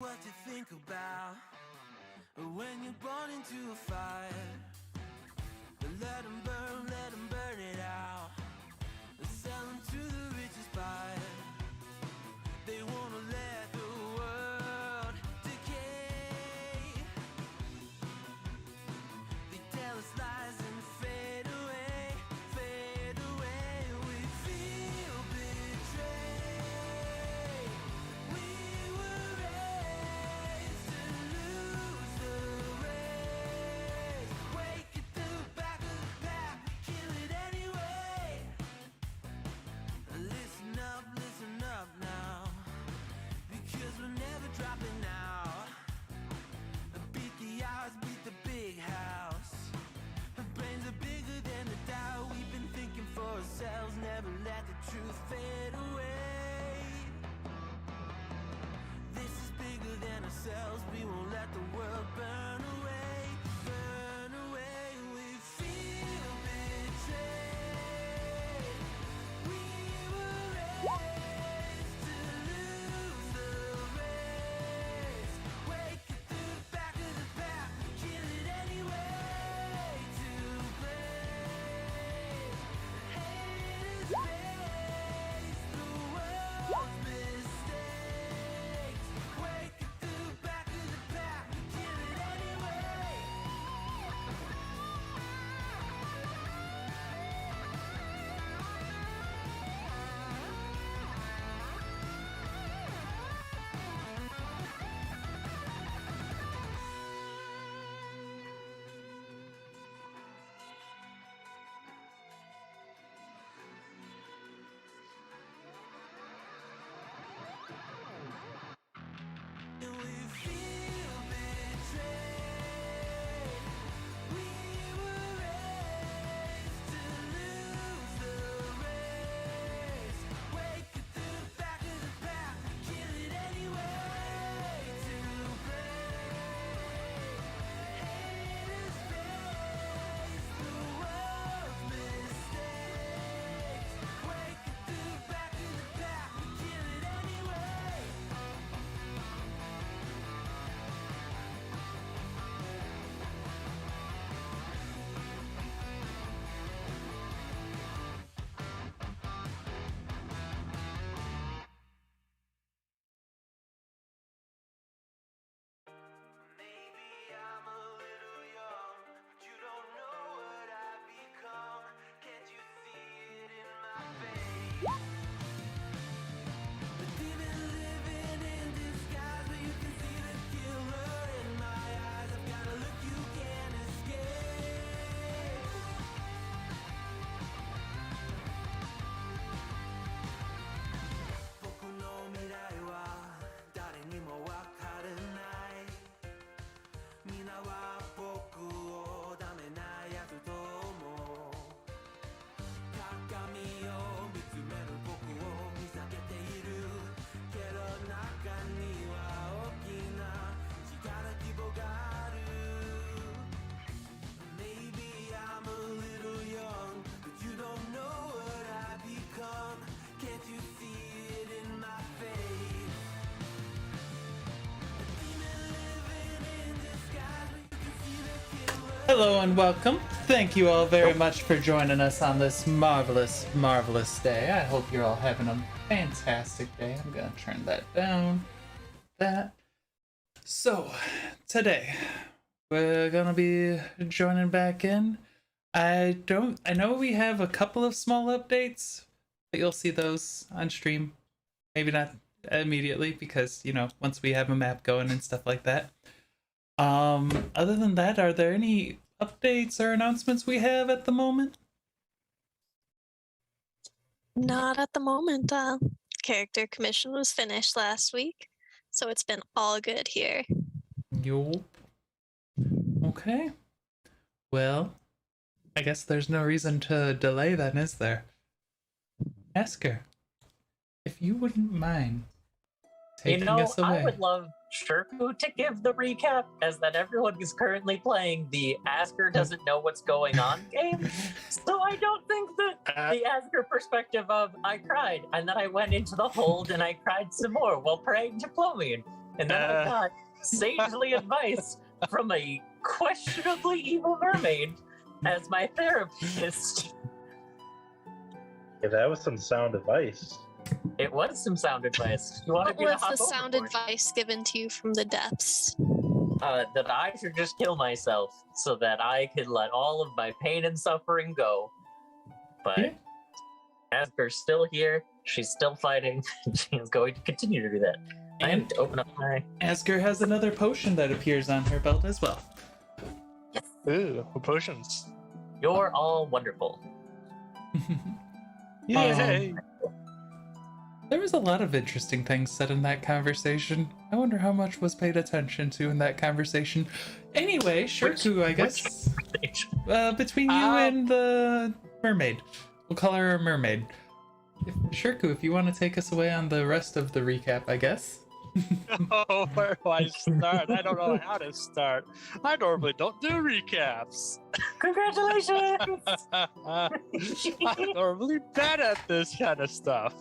What you think about when you're born into a fire? Let them burn it out. Sell them to the richest buyer. They wanna let the world decay. They tell us lies and fade away, fade away. We feel betrayed. We were raised to lose the race. Wake at the back of the pack, kill it anyway. Listen up now, because we're never dropping out. Beat the odds, beat the big house. Our brains are bigger than the doubt. We've been thinking for ourselves, never let the truth fade away. This is bigger than ourselves, we won't let the world burn away, burn away. We feel betrayed. We were raised to lose the race. Wake it through the back of the pack, kill it anyway. To blame, haters face the world's mistakes. Wake it through the back of the pack, kill it anyway. And we feel betrayed. We were raised to lose the race. Wake it through the back of the pack, kill it anyway. To blame, haters face the world's mistakes. Wake it through the back of the pack, kill it anyway. Maybe I'm a little young, but you don't know what I've become. Can't you see it in my face? The demon living in disguise, but you can see the killer in my eyes. I've got a look you can't escape. 僕の未来は誰にもわからない。皆は僕をダメなやつと思う。鏡を見つめる僕を見下げているけど中には大きな力希望がある。Maybe I'm a little young, but you don't know what I've become. Can't you see it in my face? A demon living in disguise, but you can see the killer. Hello and welcome. Thank you all very much for joining us on this marvelous, marvelous day. I hope you're all having a fantastic day. I'm gonna turn that down. So, today we're gonna be joining back in. I know we have a couple of small updates, but you'll see those on stream. Maybe not immediately because, once we have a map going and stuff like that. Other than that, are there any updates or announcements we have at the moment? Not at the moment. Character commission was finished last week, so it's been all good here. Yup. Okay. Well, I guess there's no reason to delay then, is there? Ask her. If you wouldn't mind taking us away. I would love Shirku to give the recap, as that everyone is currently playing the Asker doesn't know what's going on game. So I don't think that the Asker perspective of I cried, and then I went into the hold and I cried some more while praying to Plomian And then I got sagely advice from a questionably evil mermaid as my therapist. Yeah, that was some sound advice. It was some sound advice. You wanted What me to was hop the sound overboard? advice given to you from the depths? That I should just kill myself so that I could let all of my pain and suffering go. But Yeah. Asper's still here. She's still fighting. She is going to continue to do that. I And need to open up my... Asger has another potion that appears on her belt as well. Ooh, potions. You're all wonderful. Yay! There was a lot of interesting things said in that conversation. I wonder how much was paid attention to in that conversation. Anyway, Shirku, I guess. Between you and the mermaid. We'll call her a mermaid. Shirku, if you want to take us away on the rest of the recap, I guess. Oh, where do I start? I don't know how to start. I normally don't do recaps. Congratulations! I'm normally bad at this kind of stuff.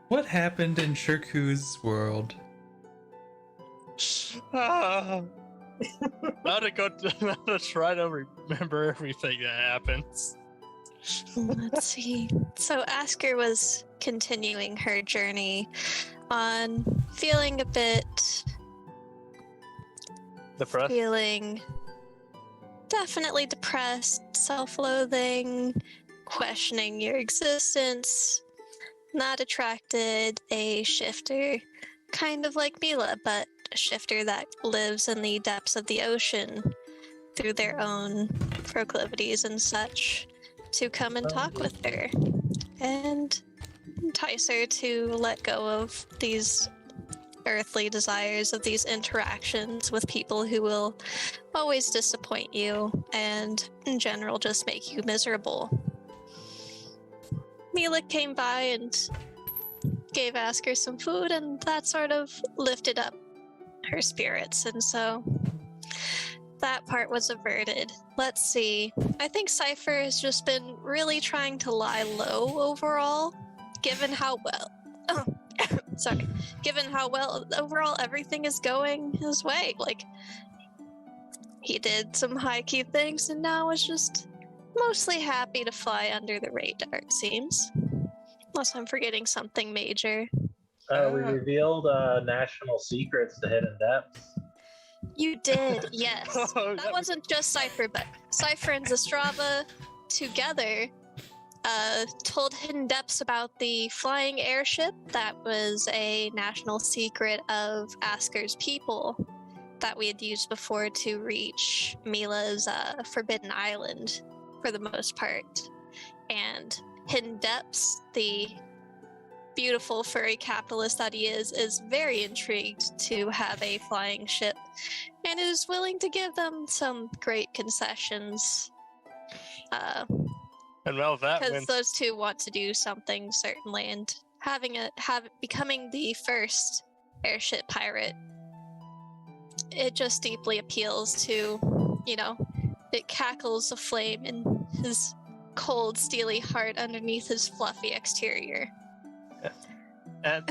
What happened in Shirku's world? Now to try to remember everything that happens. Let's see. So Asker was continuing her journey on feeling a bit, Depressed? feeling definitely depressed, self-loathing, questioning your existence, not attracted, a shifter, kind of like Mila, but a shifter that lives in the depths of the ocean through their own proclivities and such, to come and talk with her and entice her to let go of these earthly desires, of these interactions with people who will always disappoint you and in general just make you miserable. Mila came by and gave Asker some food, and that sort of lifted up her spirits, and so that part was averted. Let's see. I think Cypher has just been really trying to lie low overall, given how well given how well overall everything is going his way. Like, he did some high-key things and now is just mostly happy to fly under the radar, it seems. Unless I'm forgetting something major. We revealed national secrets to Hidden Depths. You did, yes. Oh, That wasn't just Cypher, but Cypher and Zastrava together told Hidden Depths about the flying airship that was a national secret of Asker's people that we had used before to reach Mila's Forbidden Island for the most part. And Hidden Depths, the beautiful furry capitalist that he is very intrigued to have a flying ship and is willing to give them some great concessions. And well, that Because went. those two want to do something certainly, and becoming the first airship pirate, it just deeply appeals to, it cackles a flame in his cold, steely heart underneath his fluffy exterior. And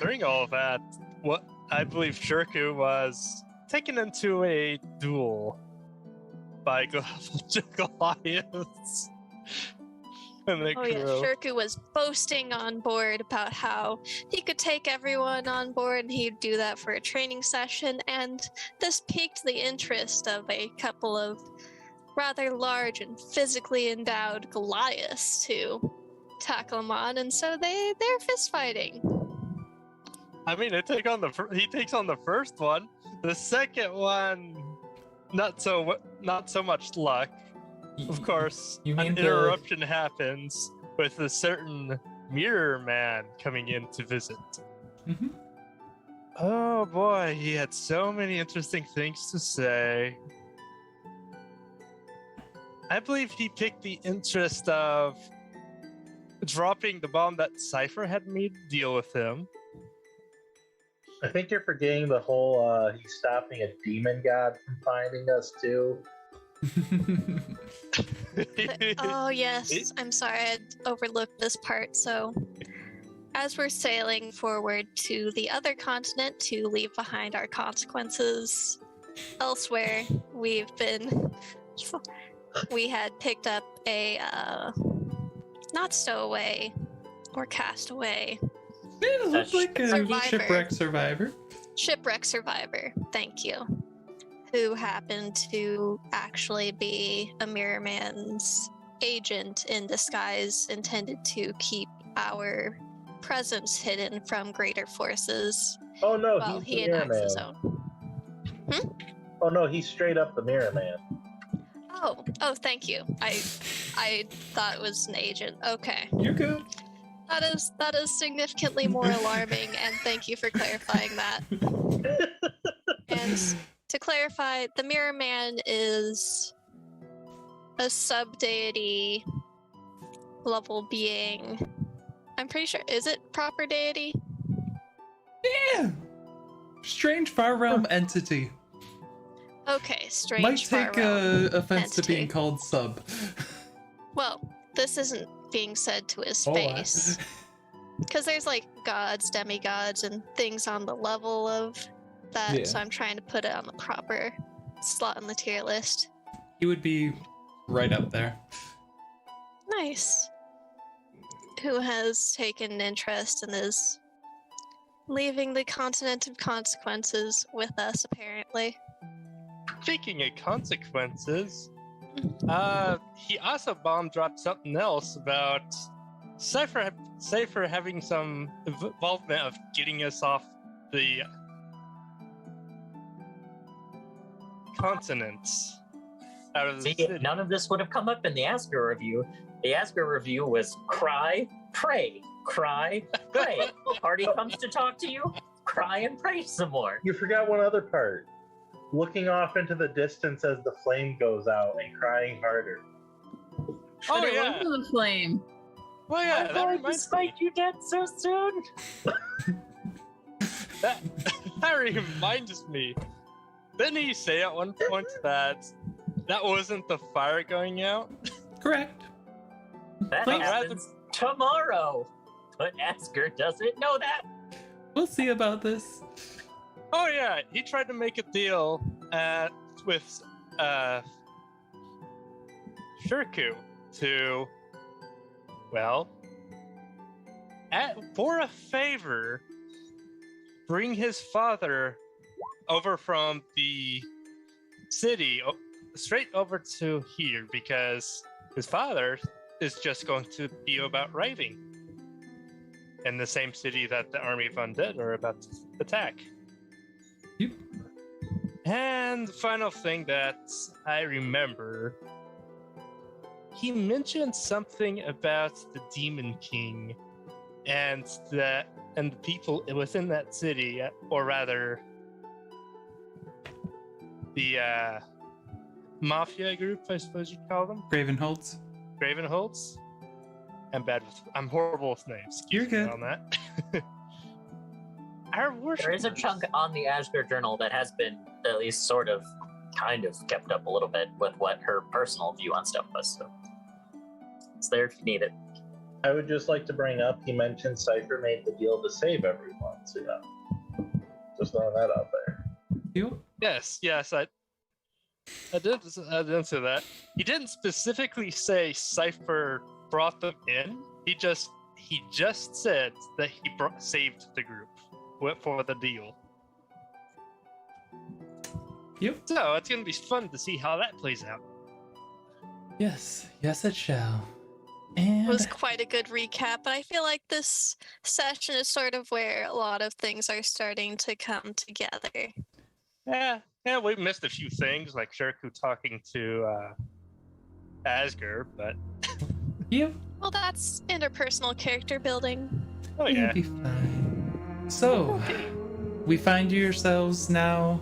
during all of that, what I believe Shirku was taken into a duel by Goliaths and the Oh crew. yeah, Shirku was boasting on board about how he could take everyone on board and he'd do that for a training session, and this piqued the interest of a couple of rather large and physically endowed Goliaths to tackle him on, and so they're fist fighting. I mean, he takes on the first one. The second one, not so much luck. Of course, you an mean the- interruption happens with a certain mirror man coming in to visit. Mhm. Oh boy, he had so many interesting things to say. I believe he picked the interest of dropping the bomb that Cypher had made deal with him. I think you're forgetting the whole he's stopping a demon god from finding us too. Oh yes, I'm sorry, I had overlooked this part. So as we're sailing forward to the other continent to leave behind our consequences elsewhere, we had picked up a not stowaway or castaway. It looked like a survivor. shipwreck survivor. Thank you. Who happened to actually be a Mirror Man's agent in disguise, intended to keep our presence hidden from greater forces Oh no, while he's he the Mirror enacts his Man. own. Oh no, he's straight up the Mirror Man. Oh, thank you. I thought it was an agent. Okay. You're good. That is significantly more alarming, and thank you for clarifying that. And to clarify, the Mirror Man is a sub-deity level being. I'm pretty sure, is it proper deity? Yeah. Strange far realm entity. Okay, strange Might far take realm offense to entity. being called sub. Well, this isn't being said to his Oh, face. Because there's like gods, demigods, and things on the level of that, Yeah. so I'm trying to put it on the proper slot on the tier list. He would be right up there. Nice. Who has taken interest and is leaving the continent of consequences with us, apparently. Speaking of consequences, he also bomb dropped something else about Cypher having some involvement of getting us off the continents out of the See, city. none of this would have come up in the Asger review. The Asger review was cry, pray, cry, pray. Party comes to talk to you, cry and pray some more. You forgot one other part. Looking off into the distance as the flame goes out and crying harder. Oh But it yeah, wasn't a flame. oh yeah, that Why reminds despite me. you dead so soon? That reminds me. Didn't he say at one point that wasn't the fire going out? Correct. That Please. happens tomorrow. But Asger doesn't know that. We'll see about this. Oh yeah, he tried to make a deal with Shirku to, well, for a favor, bring his father over from the city straight over to here because his father is just going to be about arriving in the same city that the army of undead are about to attack. Yep. And the final thing that I remember, he mentioned something about the Demon King and the people within that city, or rather, the mafia group, I suppose you'd call them. Gravenholds. Gravenholds. I'm horrible with names. You're Excuse me good. on that. Our There is a worshippers- chunk on the Asger journal that has been at least sort of, kind of kept up a little bit with what her personal view on stuff was. So it's there if you need it. I would just like to bring up, he mentioned Cypher made the deal to save everyone, so yeah. Just throwing that out there. You? Yes, I did say that. He didn't specifically say Cypher brought them in. He just said that he saved the group for the deal. Yep. So it's gonna be fun to see how that plays out. Yes. Yes, it shall. And It was quite a good recap, but I feel like this session is sort of where a lot of things are starting to come together. Yeah, we missed a few things like Shirku talking to Asger, but yep. Well, that's interpersonal character building. oh It'll yeah. be fine. So, we find yourselves now,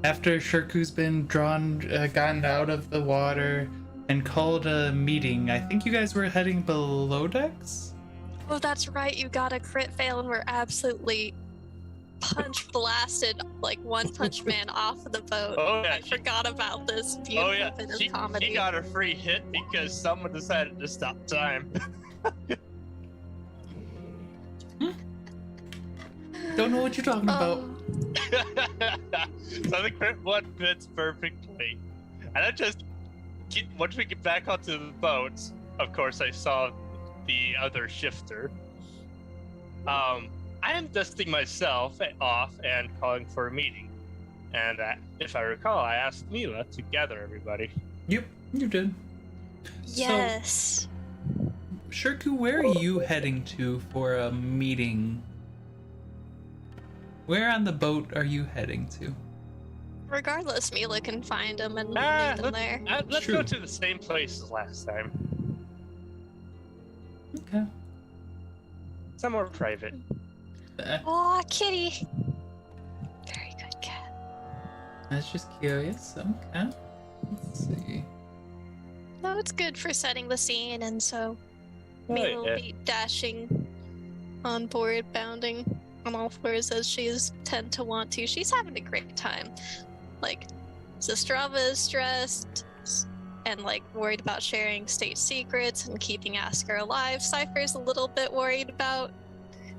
after Shirku's been gotten out of the water and called a meeting. I think you guys were heading below decks? Oh, that's right. You got a crit fail and we're absolutely punch blasted like One Punch Man off of the boat. Oh yeah. I forgot about this Oh beautiful yeah. bit of She comedy. got a free hit because someone decided to stop time. Don't know what you're talking about. So the crit one fits perfectly. And I just once we get back onto the boat, of course I saw the other shifter. I am dusting myself off and calling for a meeting. And if I recall, I asked Mila to gather everybody. Yep, you did. Yes. So, Shirku, where are you heading to for a meeting? Where on the boat are you heading to? Regardless, Mila can find him and Ah, leave them there. Let's True. go to the same place as last time. Okay. Somewhere private. Aw, kitty. Very good cat. I was just curious. Okay. Let's see. No, it's good for setting the scene, and so Oh, Mila will yeah. be dashing on board, bounding on all fours as she's tend to want to. She's having a great time. Like, Zastrava is stressed and like worried about sharing state secrets and keeping Asker alive. Cypher's a little bit worried about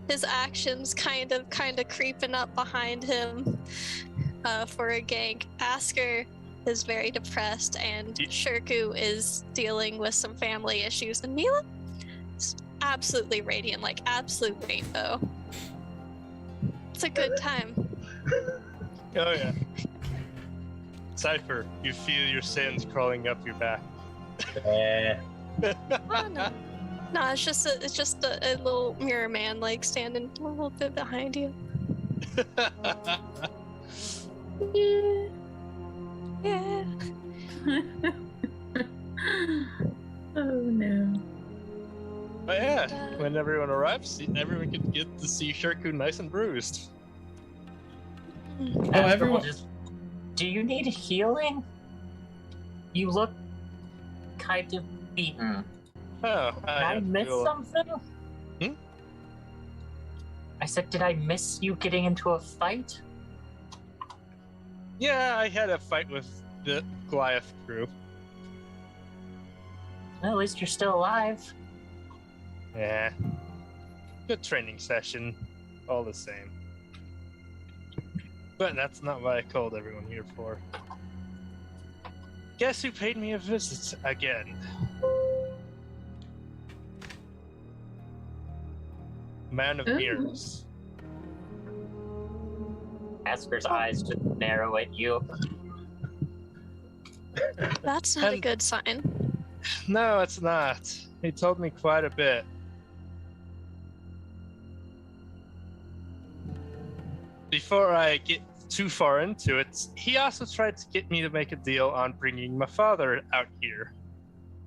his actions kind of creeping up behind him for a gank. Asker is very depressed, and Shirku is dealing with some family issues, and Mila is absolutely radiant, like absolute rainbow. It's a good time. Oh yeah. Cypher, you feel your sins crawling up your back. Eh. Oh, no. No, it's just a little mirror man like standing a little bit behind you. Yeah. Yeah. Oh no. But yeah, when everyone arrives, everyone can get to see Shirku nice and bruised. Oh, Asker will everyone. do you need healing? You look kind of beaten. Oh, Did I miss something? Hmm? I said, did I miss you getting into a fight? Yeah, I had a fight with the Goliath crew. Well, at least you're still alive. Yeah. Good training session, all the same. But that's not what I called everyone here for. Guess who paid me a visit again? Man of Ooh. Mirrors. Asker's eyes just narrow at you. That's not a And- good sign. No, it's not. He told me quite a bit. Before I get too far into it, he also tried to get me to make a deal on bringing my father out here.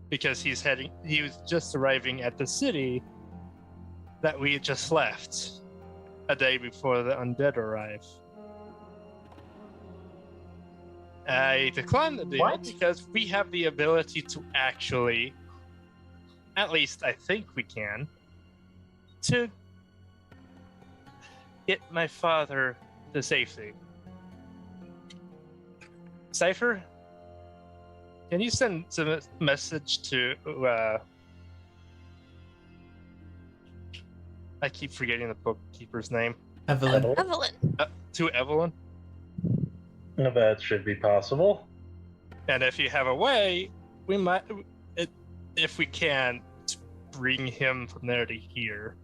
Because he was just arriving at the city that we had just left a day before the undead arrive. I declined the deal What? because we have the ability to actually, at least I think we can, to get my father to safety. Cypher, can you send some message to I keep forgetting the bookkeeper's name. Evelyn. Evelyn. To Evelyn. No, that should be possible. And if you have a way, we might, if we can, bring him from there to here.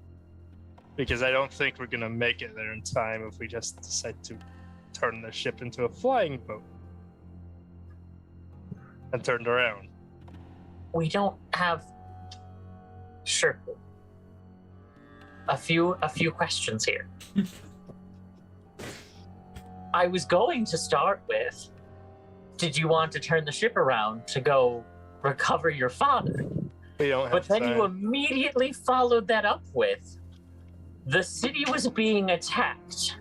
Because I don't think we're gonna make it there in time if we just decide to turn the ship into a flying boat. And turned around. We don't have. Sure. A few questions here. I was going to start with, did you want to turn the ship around to go recover your father? We don't have But then time. you immediately followed that up with, the city was being attacked.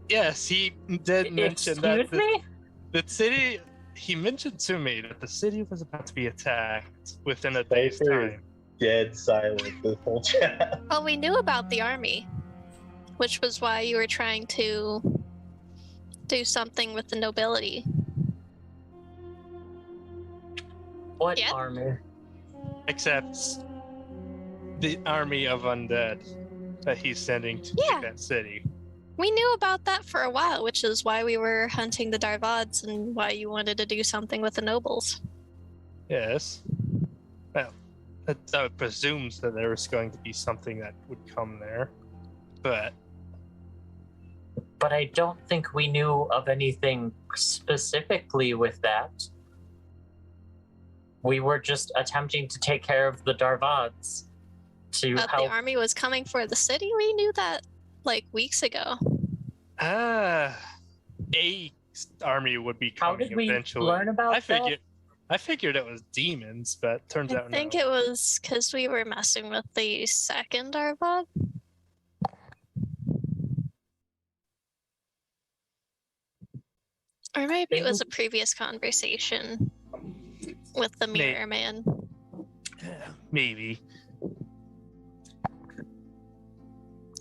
Yes, he did mention that Excuse me? the city. He mentioned to me that the city was about to be attacked within a day's Cypher is time. dead silent this whole chat. Well, we knew about the army, which was why you were trying to do something with the nobility. What Yeah. army? Except the army of undead. that he's sending to Yeah. that city. We knew about that for a while, which is why we were hunting the Darvads and why you wanted to do something with the nobles. Yes. Well, that presumes that there was going to be something that would come there. But I don't think we knew of anything specifically with that. We were just attempting to take care of the Darvads to That help. the army was coming for the city? We knew that like weeks ago. a army would be How coming did we eventually. learn about I figured it was demons, but turns I out think no. it was because we were messing with the second Darvad. Or maybe it was a previous conversation with the Mirror Man. Maybe.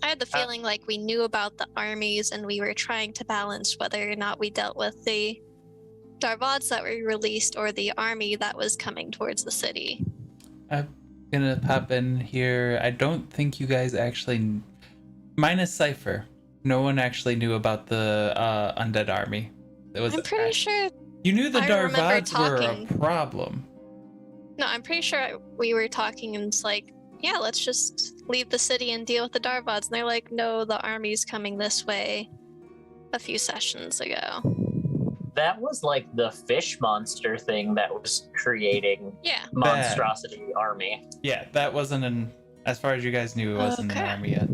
I had the feeling like we knew about the armies and we were trying to balance whether or not we dealt with the Darvads that were released or the army that was coming towards the city. I'm gonna pop in here. I don't think you guys actually, minus Cypher, no one actually knew about the undead army. I'm pretty sure. You knew the I remember Darvads were a talking. problem. No, I'm pretty sure we were talking and it's like, yeah, let's just leave the city and deal with the Darvads. And they're like, no, the army's coming this way a few sessions ago. That was like the fish monster thing that was creating Yeah. monstrosity army. Yeah, that wasn't as far as you guys knew, it wasn't an Okay. army yet.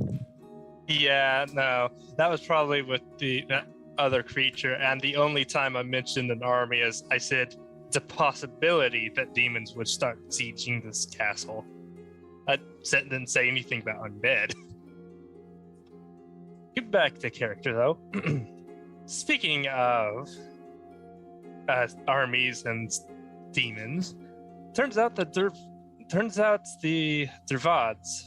Yeah, no. That was probably with that other creature, and the only time I mentioned an army is I said it's a possibility that demons would start sieging this castle. I didn't say anything about undead. Get back to character though. Speaking of armies and demons, turns out the Darvads,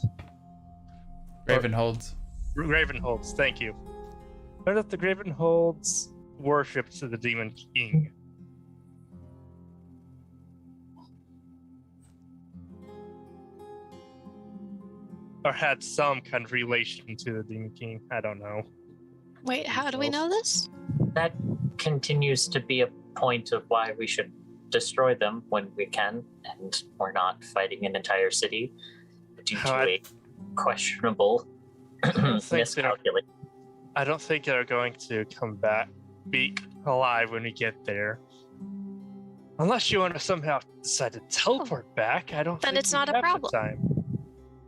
Ravenholds. Ravenholds, thank you. Turns out the Ravenholds worshipped the Demon King. Or had some kind of relation to the Demon King. I don't know. Wait, how do we know this? That continues to be a point of why we should destroy them when we can, and we're not fighting an entire city due to a questionable miscalculation. I don't think they're going to come back, be alive when we get there. Unless you want to somehow decide to teleport back, I don't Then think it's we not a have the problem. time.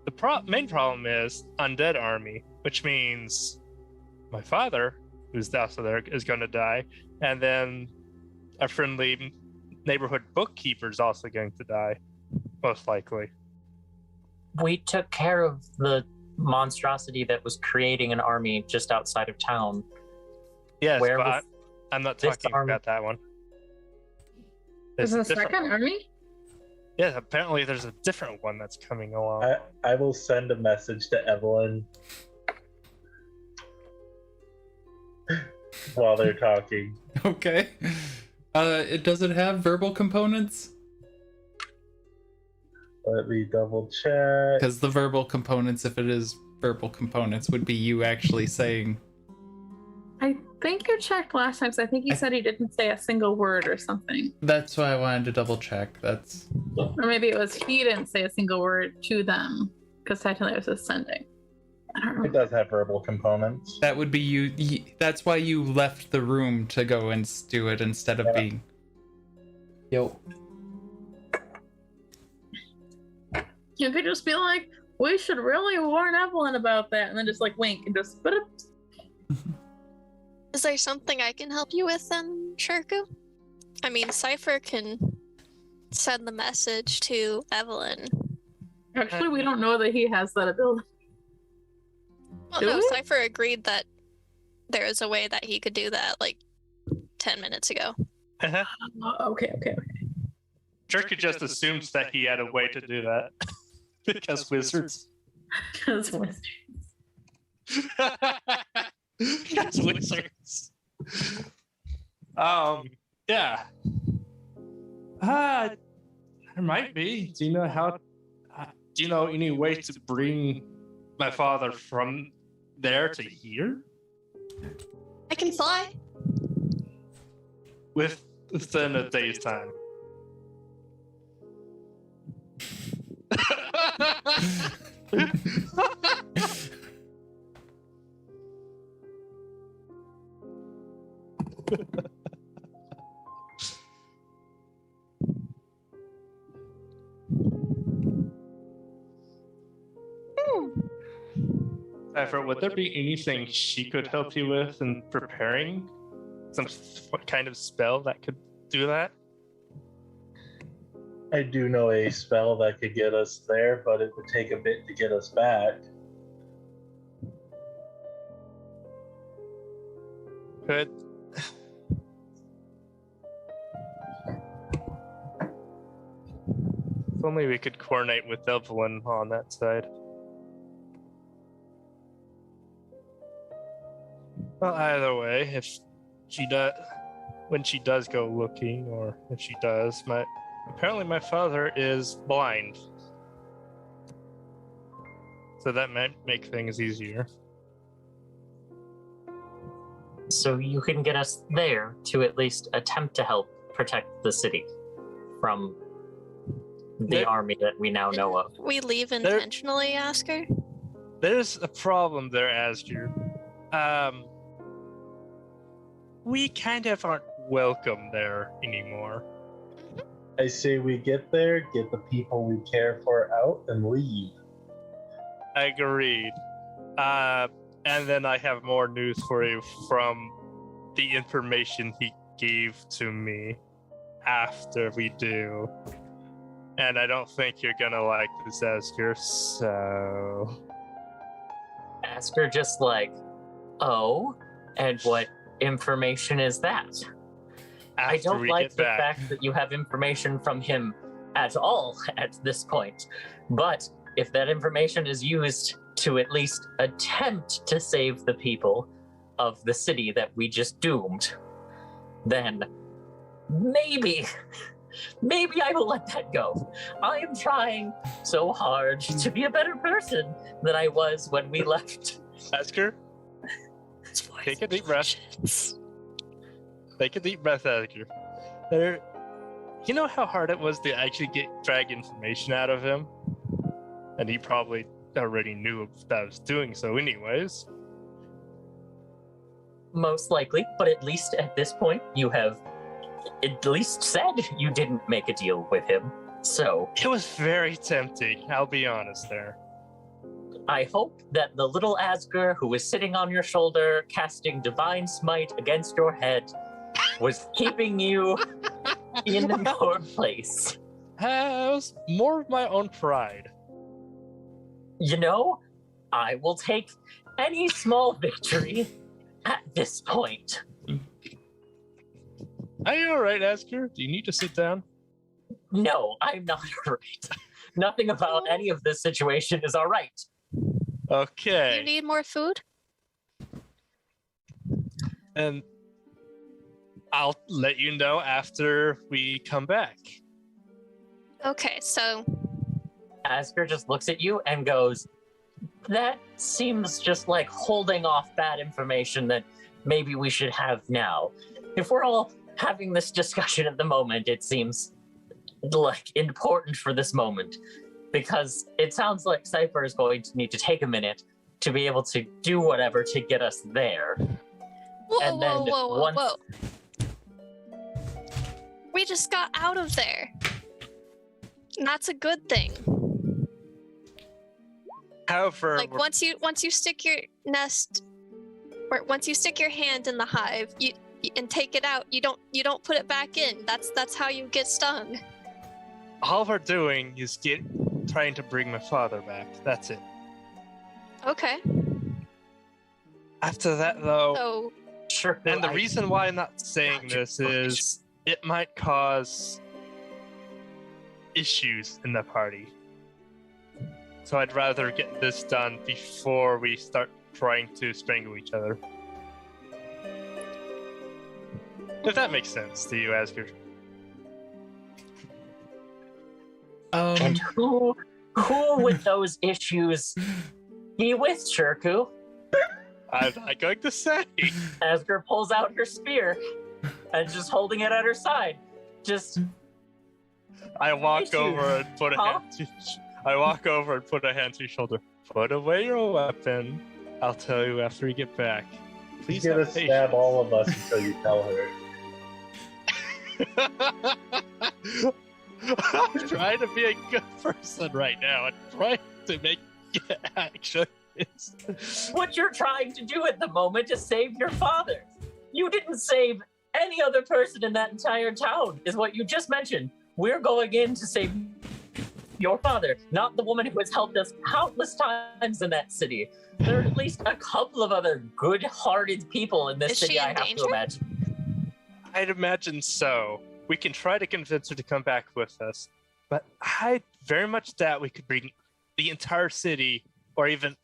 The main problem is undead army, which means my father, who's also there, is going to die, and then a friendly neighborhood bookkeeper is also going to die, most likely. We took care of the monstrosity that was creating an army just outside of town. Yes, Where but was I'm not this talking army? about that one. Is There's the a different second one. army? Yeah, apparently there's a different one that's coming along. I will send a message to Evelyn while they're talking. Okay. Does it have verbal components? Let me double check. Because the verbal components, if it is verbal components, would be you actually saying. I think you checked last time, so I think he said he didn't say a single word or something. That's why I wanted to double check. That's. Or maybe it was he didn't say a single word to them, because technically it was just sending. I don't It know. does have verbal components. That would be you. That's why you left the room to go and do it instead of being. Yo. You could just be like, we should really warn Evelyn about that, and then just like wink and just put it. Is there something I can help you with then, Shirku? I mean, Cypher can send the message to Evelyn. Actually, we don't know that he has that ability. Well, Do no, we? Cypher agreed that there is a way that he could do that like 10 minutes ago. Okay. Shirku just assumes that he had a way to do that. Because wizards. Because Because wizards. Yeah. There might be. Do you know how? Do you know any way to bring my father from there to here I can fly. within a day's time. Cypher, would there be anything she could help you with in preparing what kind of spell that could do that? I do know a spell that could get us there, but it would take a bit to get us back. Could if only we could coordinate with Evelyn on that side. Well, either way, if she does, when she does go looking, or if she does, apparently my father is blind, so that might make things easier. So you can get us there to at least attempt to help protect the city from the army that we now know of. We leave intentionally, Asker? There's a problem there, Asger. We kind of aren't welcome there anymore. I say we get there, get the people we care for out, and leave. Agreed. And then I have more news for you from the information he gave to me after we do. And I don't think you're gonna like this, Asker, so... Asker just like, oh, and what information is that? I don't like the fact that you have information from him at all at this point. But if that information is used to at least attempt to save the people of the city that we just doomed, then maybe I will let that go. I am trying so hard to be a better person than I was when we left. Asker, take a deep breath. Take a deep breath, Asker. You know how hard it was to actually drag information out of him? And he probably already knew that I was doing so anyways. Most likely, but at least at this point, you have at least said you didn't make a deal with him. So it was very tempting, I'll be honest there. I hope that the little Asger who was sitting on your shoulder casting divine smite against your head was keeping you in your place. It was more of my own pride. You know, I will take any small victory at this point. Are you alright, Asker? Do you need to sit down? No, I'm not alright. Nothing about any of this situation is alright. Okay. You need more food? And I'll let you know after we come back. Okay, so... Asker just looks at you and goes, that seems just like holding off bad information that maybe we should have now. If we're all having this discussion at the moment, it seems like important for this moment. Because it sounds like Cypher is going to need to take a minute to be able to do whatever to get us there. Whoa. We just got out of there. And that's a good thing. However, Like once you stick your nest, or once you stick your hand in the hive, and take it out, you don't put it back in. That's how you get stung. all we're doing is trying to bring my father back. That's it. Okay. After that, though, So Sure. and the reason why I'm not saying this is it might cause issues in the party. So I'd rather get this done before we start trying to strangle each other. If that makes sense to you, Asgard. And who would those issues Be with Shirku. I'm not going to say. Asger pulls out her spear and just holding it at her side. Just I walk Issue. over and put a Huh? hand to. I walk over and put a hand to your shoulder. Put away your weapon. I'll tell you after we get back. Please She's gonna have stab all of us until you tell her. I'm trying to be a good person right now. I'm trying to make action. what you're trying to do at the moment is save your father. You didn't save any other person in that entire town, is what you just mentioned. We're going in to save your father, not the woman who has helped us countless times in that city. There are at least a couple of other good-hearted people in this Is city, she in I have danger? to imagine. I'd imagine so. We can try to convince her to come back with us, but I very much doubt we could bring the entire city or even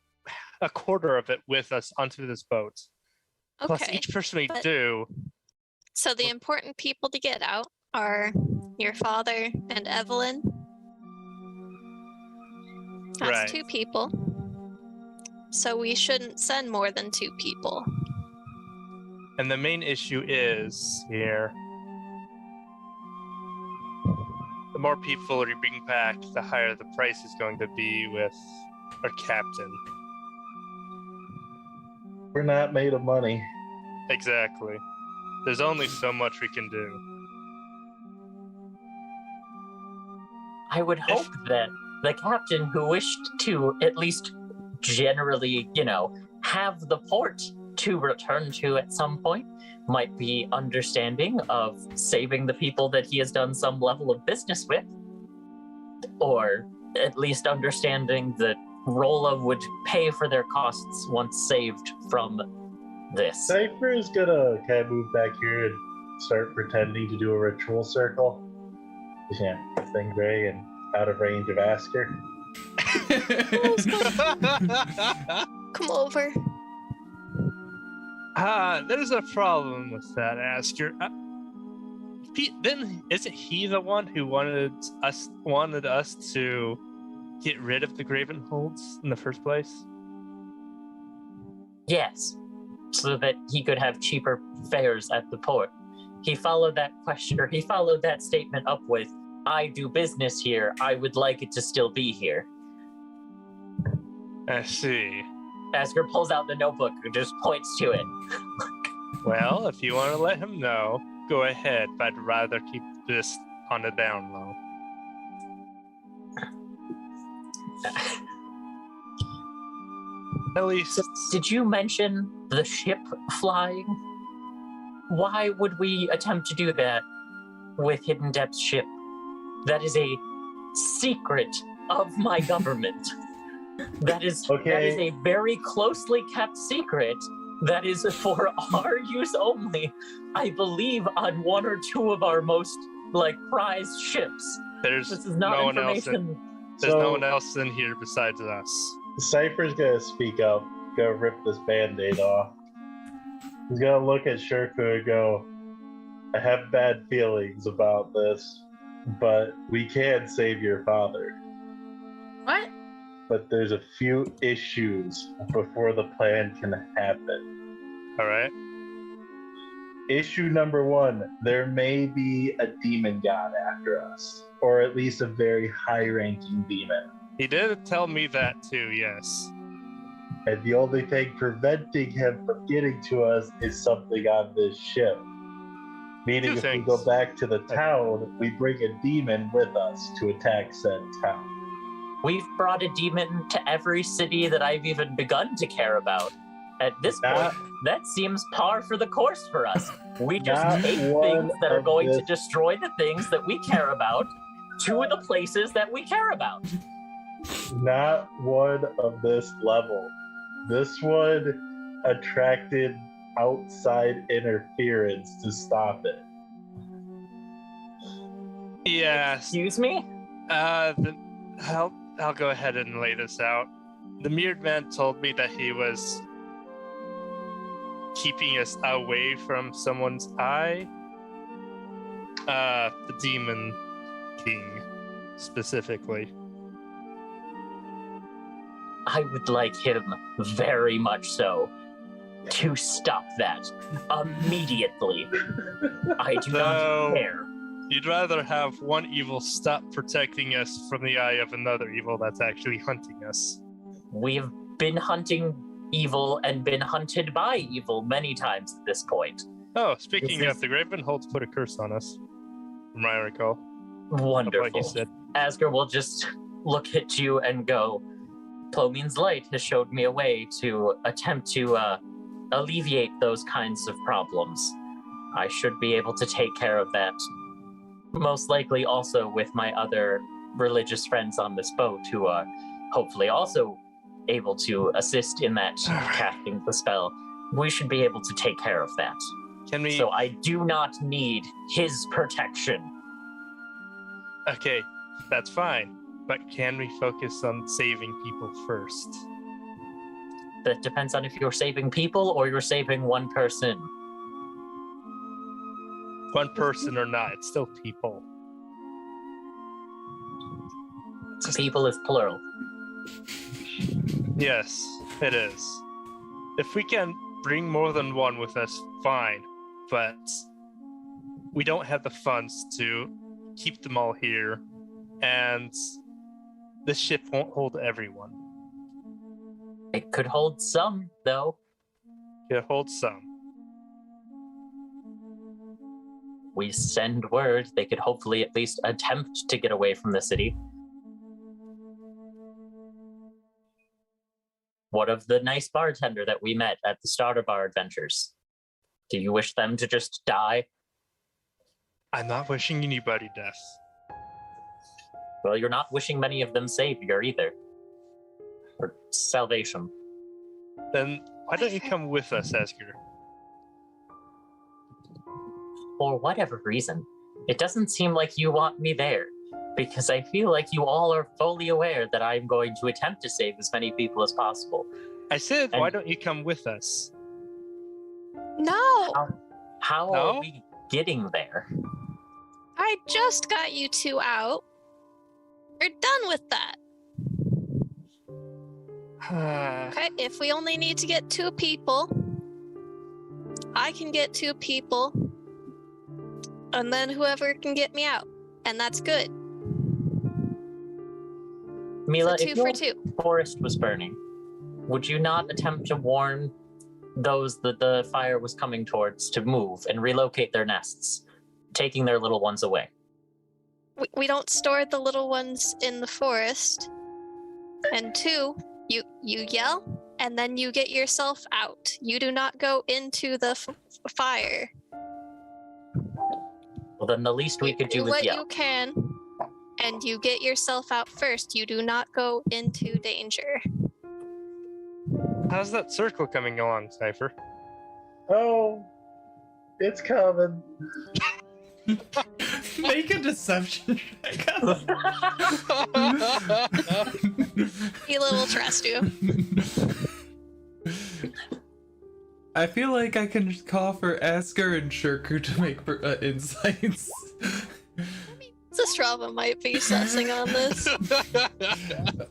a quarter of it with us onto this boat. Plus, Okay. each person we but- do. So the important people to get out are your father and Evelyn. That's Right. 2 people. So we shouldn't send more than 2 people. And the main issue is here. The more people we bring back, the higher the price is going to be with our captain. We're not made of money. Exactly. There's only so much we can do. I would hope that the captain who wished to at least generally, have the port to return to at some point might be understanding of saving the people that he has done some level of business with, or at least understanding that Rola would pay for their costs once saved from this. Cypher is gonna kind of move back here and start pretending to do a ritual circle. Yeah, thing very and out of range of Asker. Come over. There's a problem with that, Asker. Then isn't he the one who wanted us to get rid of the Gravenholds in the first place? Yes, so that he could have cheaper fares at the port. He followed that question, or he followed that statement up with, "I do business here. I would like it to still be here." I see. Asker pulls out the notebook and just points to it. Well, if you want to let him know, go ahead, but I'd rather keep this on the down low. At least, Did you mention the ship flying? Why would we attempt to do that with Hidden Depth's ship? That is a secret of my government. That is a very closely kept secret that is for our use only. I believe on 1 or 2 of our most prized ships. there's This is not no one else. information. There's no one else in here besides us. Cypher's gonna speak up, gonna rip this band-aid off. He's gonna look at Shirku and go, I have bad feelings about this, but we can save your father. What? But there's a few issues before the plan can happen. All right. Issue number 1, there may be a demon god after us, or at least a very high-ranking demon. He did tell me that too, yes. And the only thing preventing him from getting to us is something on this ship. Meaning Two if things. we go back to the town, we bring a demon with us to attack said town. We've brought a demon to every city that I've even begun to care about. At this point, that seems par for the course for us. We just Not take one things that are of going to this- destroy the things that we care about to the places that we care about. Not one of this level. This one attracted outside interference to stop it. Yes. Excuse me? I'll go ahead and lay this out. The Mirrored Man told me that he was keeping us away from someone's eye. The Demon King, specifically. I would like him very much so to stop that immediately. I do No. not care. You'd rather have one evil stop protecting us from the eye of another evil that's actually hunting us. We've been hunting evil and been hunted by evil many times at this point. Oh, speaking This of, is- the Gravenholds put a curse on us, from what I recall. Of what Wonderful. you said. Asger will just look at you and go, Plomine's light has showed me a way to attempt to alleviate those kinds of problems. I should be able to take care of that. Most likely also with my other religious friends on this boat who are hopefully also able to assist in that casting the spell. We should be able to take care of that. Can we? So I do not need his protection. Okay, that's fine. But can we focus on saving people first? That depends on if you're saving people or you're saving one person. One person or not, it's still people. People is plural. Yes, it is. If we can bring more than one with us, fine. But we don't have the funds to keep them all here, and this ship won't hold everyone. It could hold some, though. It holds some. We send word they could hopefully at least attempt to get away from the city. What of the nice bartender that we met at the start of our adventures? Do you wish them to just die? I'm not wishing anybody death. Well, you're not wishing many of them savior either. Or salvation. Then why don't you come with us, Asger? For whatever reason, it doesn't seem like you want me there. Because I feel like you all are fully aware that I'm going to attempt to save as many people as possible. I said, And- why don't you come with us? No, How No? are we getting there? I just got you two out. We're done with that. Okay, if we only need to get 2 people, I can get 2 people, and then whoever can get me out, and that's good. Mila, So if 2 for your 2. forest was burning, would you not attempt to warn those that the fire was coming towards to move and relocate their nests, taking their little ones away? We don't store the little ones in the forest. And 2, you yell, and then you get yourself out. You do not go into the fire. Well, then the least we could do You is what yell. you can, and you get yourself out first. You do not go into danger. How's that circle coming along, Cypher? Oh, it's coming. Make a deception check. Hila will trust you. I feel like I can just call for Asker and Shirku to make insights. Sistrava might be sussing on this.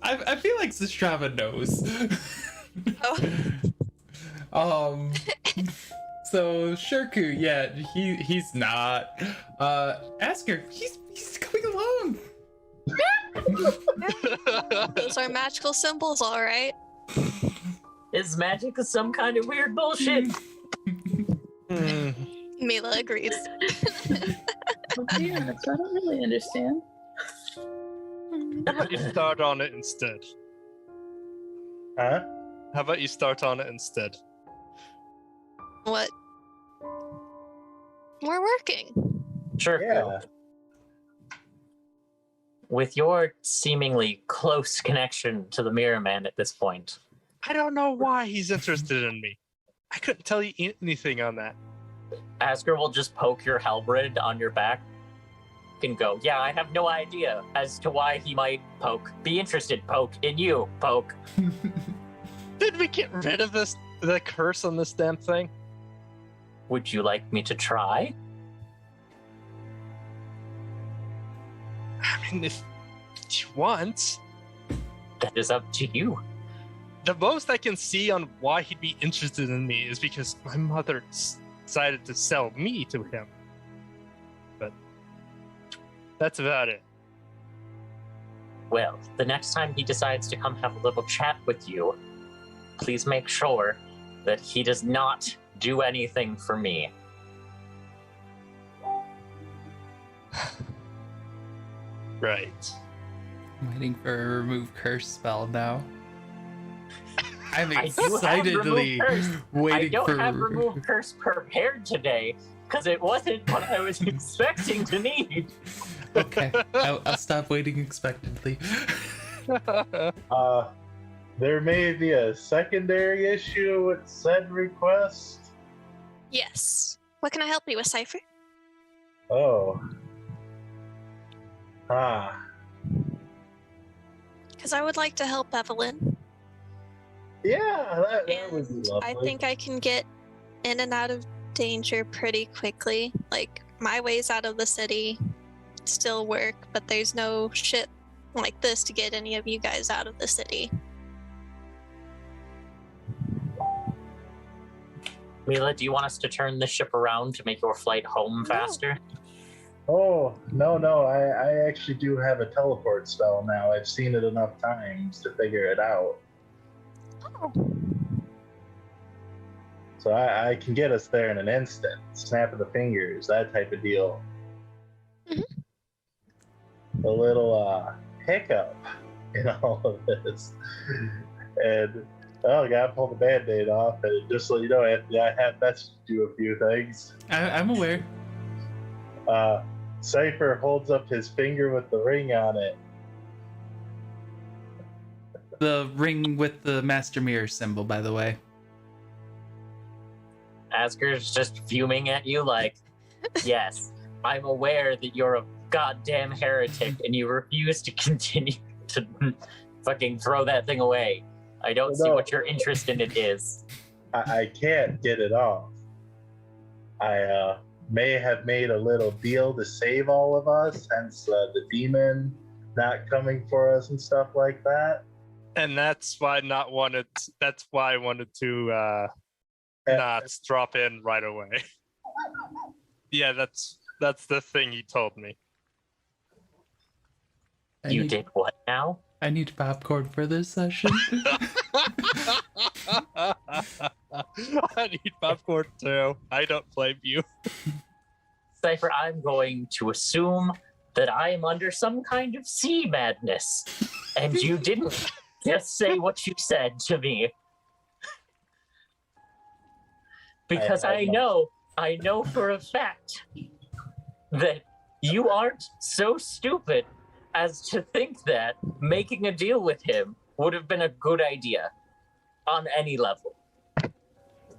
I feel like Sistrava knows. Oh. So Shirku, yeah, he's not. Asker, he's coming along. Those are magical symbols, all right. Is magic some kind of weird bullshit? Mila agrees. Yeah, so I don't really understand. How about you start on it instead? Huh? How about you start on it instead? What? We're working. Sure. Yeah. With your seemingly close connection to the Mirror Man at this point, I don't know why he's interested in me. I couldn't tell you anything on that. Asger will just poke your halberd on your back and go, yeah, I have no idea as to why he might be interested, in you, poke. Did we get rid of the curse on this damn thing? Would you like me to try? I mean, if you want. That is up to you. the most I can see on why he'd be interested in me is because my mother decided to sell me to him. But that's about it. Well, the next time he decides to come have a little chat with you, please make sure that he does not do anything for me. Right. I'm waiting for a remove curse spell now. I'm I do have excitedly remove curse. I waiting don't for. have remove curse prepared today because it wasn't what I was expecting to need. Okay, I'll stop waiting expectantly. There may be a secondary issue with said request. Yes. What can I help you with, Cypher? Oh. Because I would like to help Evelyn. Yeah, that would be And lovely. I think I can get in and out of danger pretty quickly. Like, my ways out of the city still work, but there's no ship like this to get any of you guys out of the city. Mila, do you want us to turn the ship around to make your flight home faster? Oh, no, I actually do have a teleport spell now. I've seen it enough times to figure it out. Oh. So I can get us there in an instant. Snap of the fingers, that type of deal. A little hiccup in all of this. And, oh, I gotta pull the band-aid off. And just so you know, Anthony, I have messaged you a few things. I'm aware. Cypher holds up his finger with the ring on it. The ring with the Master Mirror symbol, by the way. Asger's just fuming at you like, yes, I'm aware that you're a goddamn heretic and you refuse to continue to fucking throw that thing away. I don't see what your interest in it is. I can't get it off. I may have made a little deal to save all of us, hence the demon not coming for us and stuff like that. And that's why I wanted to not drop in right away. Yeah, that's the thing he told me. You did what now? I need popcorn for this session. I need popcorn too. I don't blame you. Cypher, I'm going to assume that I am under some kind of sea madness, and you didn't just say what you said to me. Because I know for a fact that you aren't so stupid as to think that making a deal with him would have been a good idea on any level.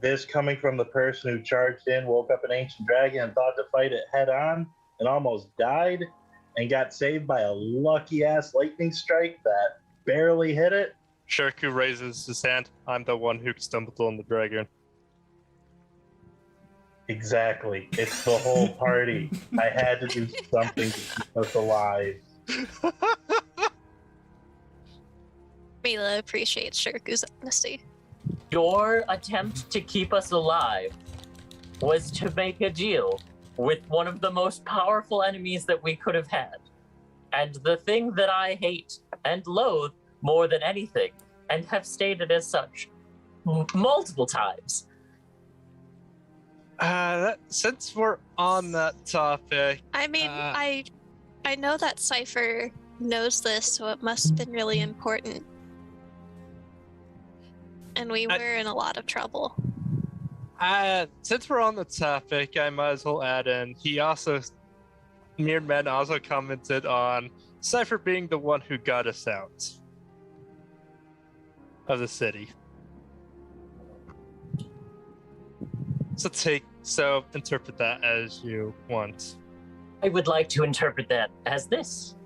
This coming from the person who charged in, woke up an ancient dragon and thought to fight it head on and almost died and got saved by a lucky ass lightning strike that barely hit it. Shirku raises his hand. I'm the one who stumbled on the dragon. Exactly. It's the whole party. I had to do something to keep us alive. Mila appreciates Shirku's honesty. Your attempt to keep us alive was to make a deal with one of the most powerful enemies that we could have had. And the thing that I hate and loathe more than anything, and have stated as such multiple times. Since we're on that topic, I mean, I know that Cypher knows this, so it must have been really important. And we were in a lot of trouble. Since we're on the topic, I might as well add in. Mirrored Man also commented on Cypher being the one who got us out of the city. So interpret that as you want. I would like to interpret that as this.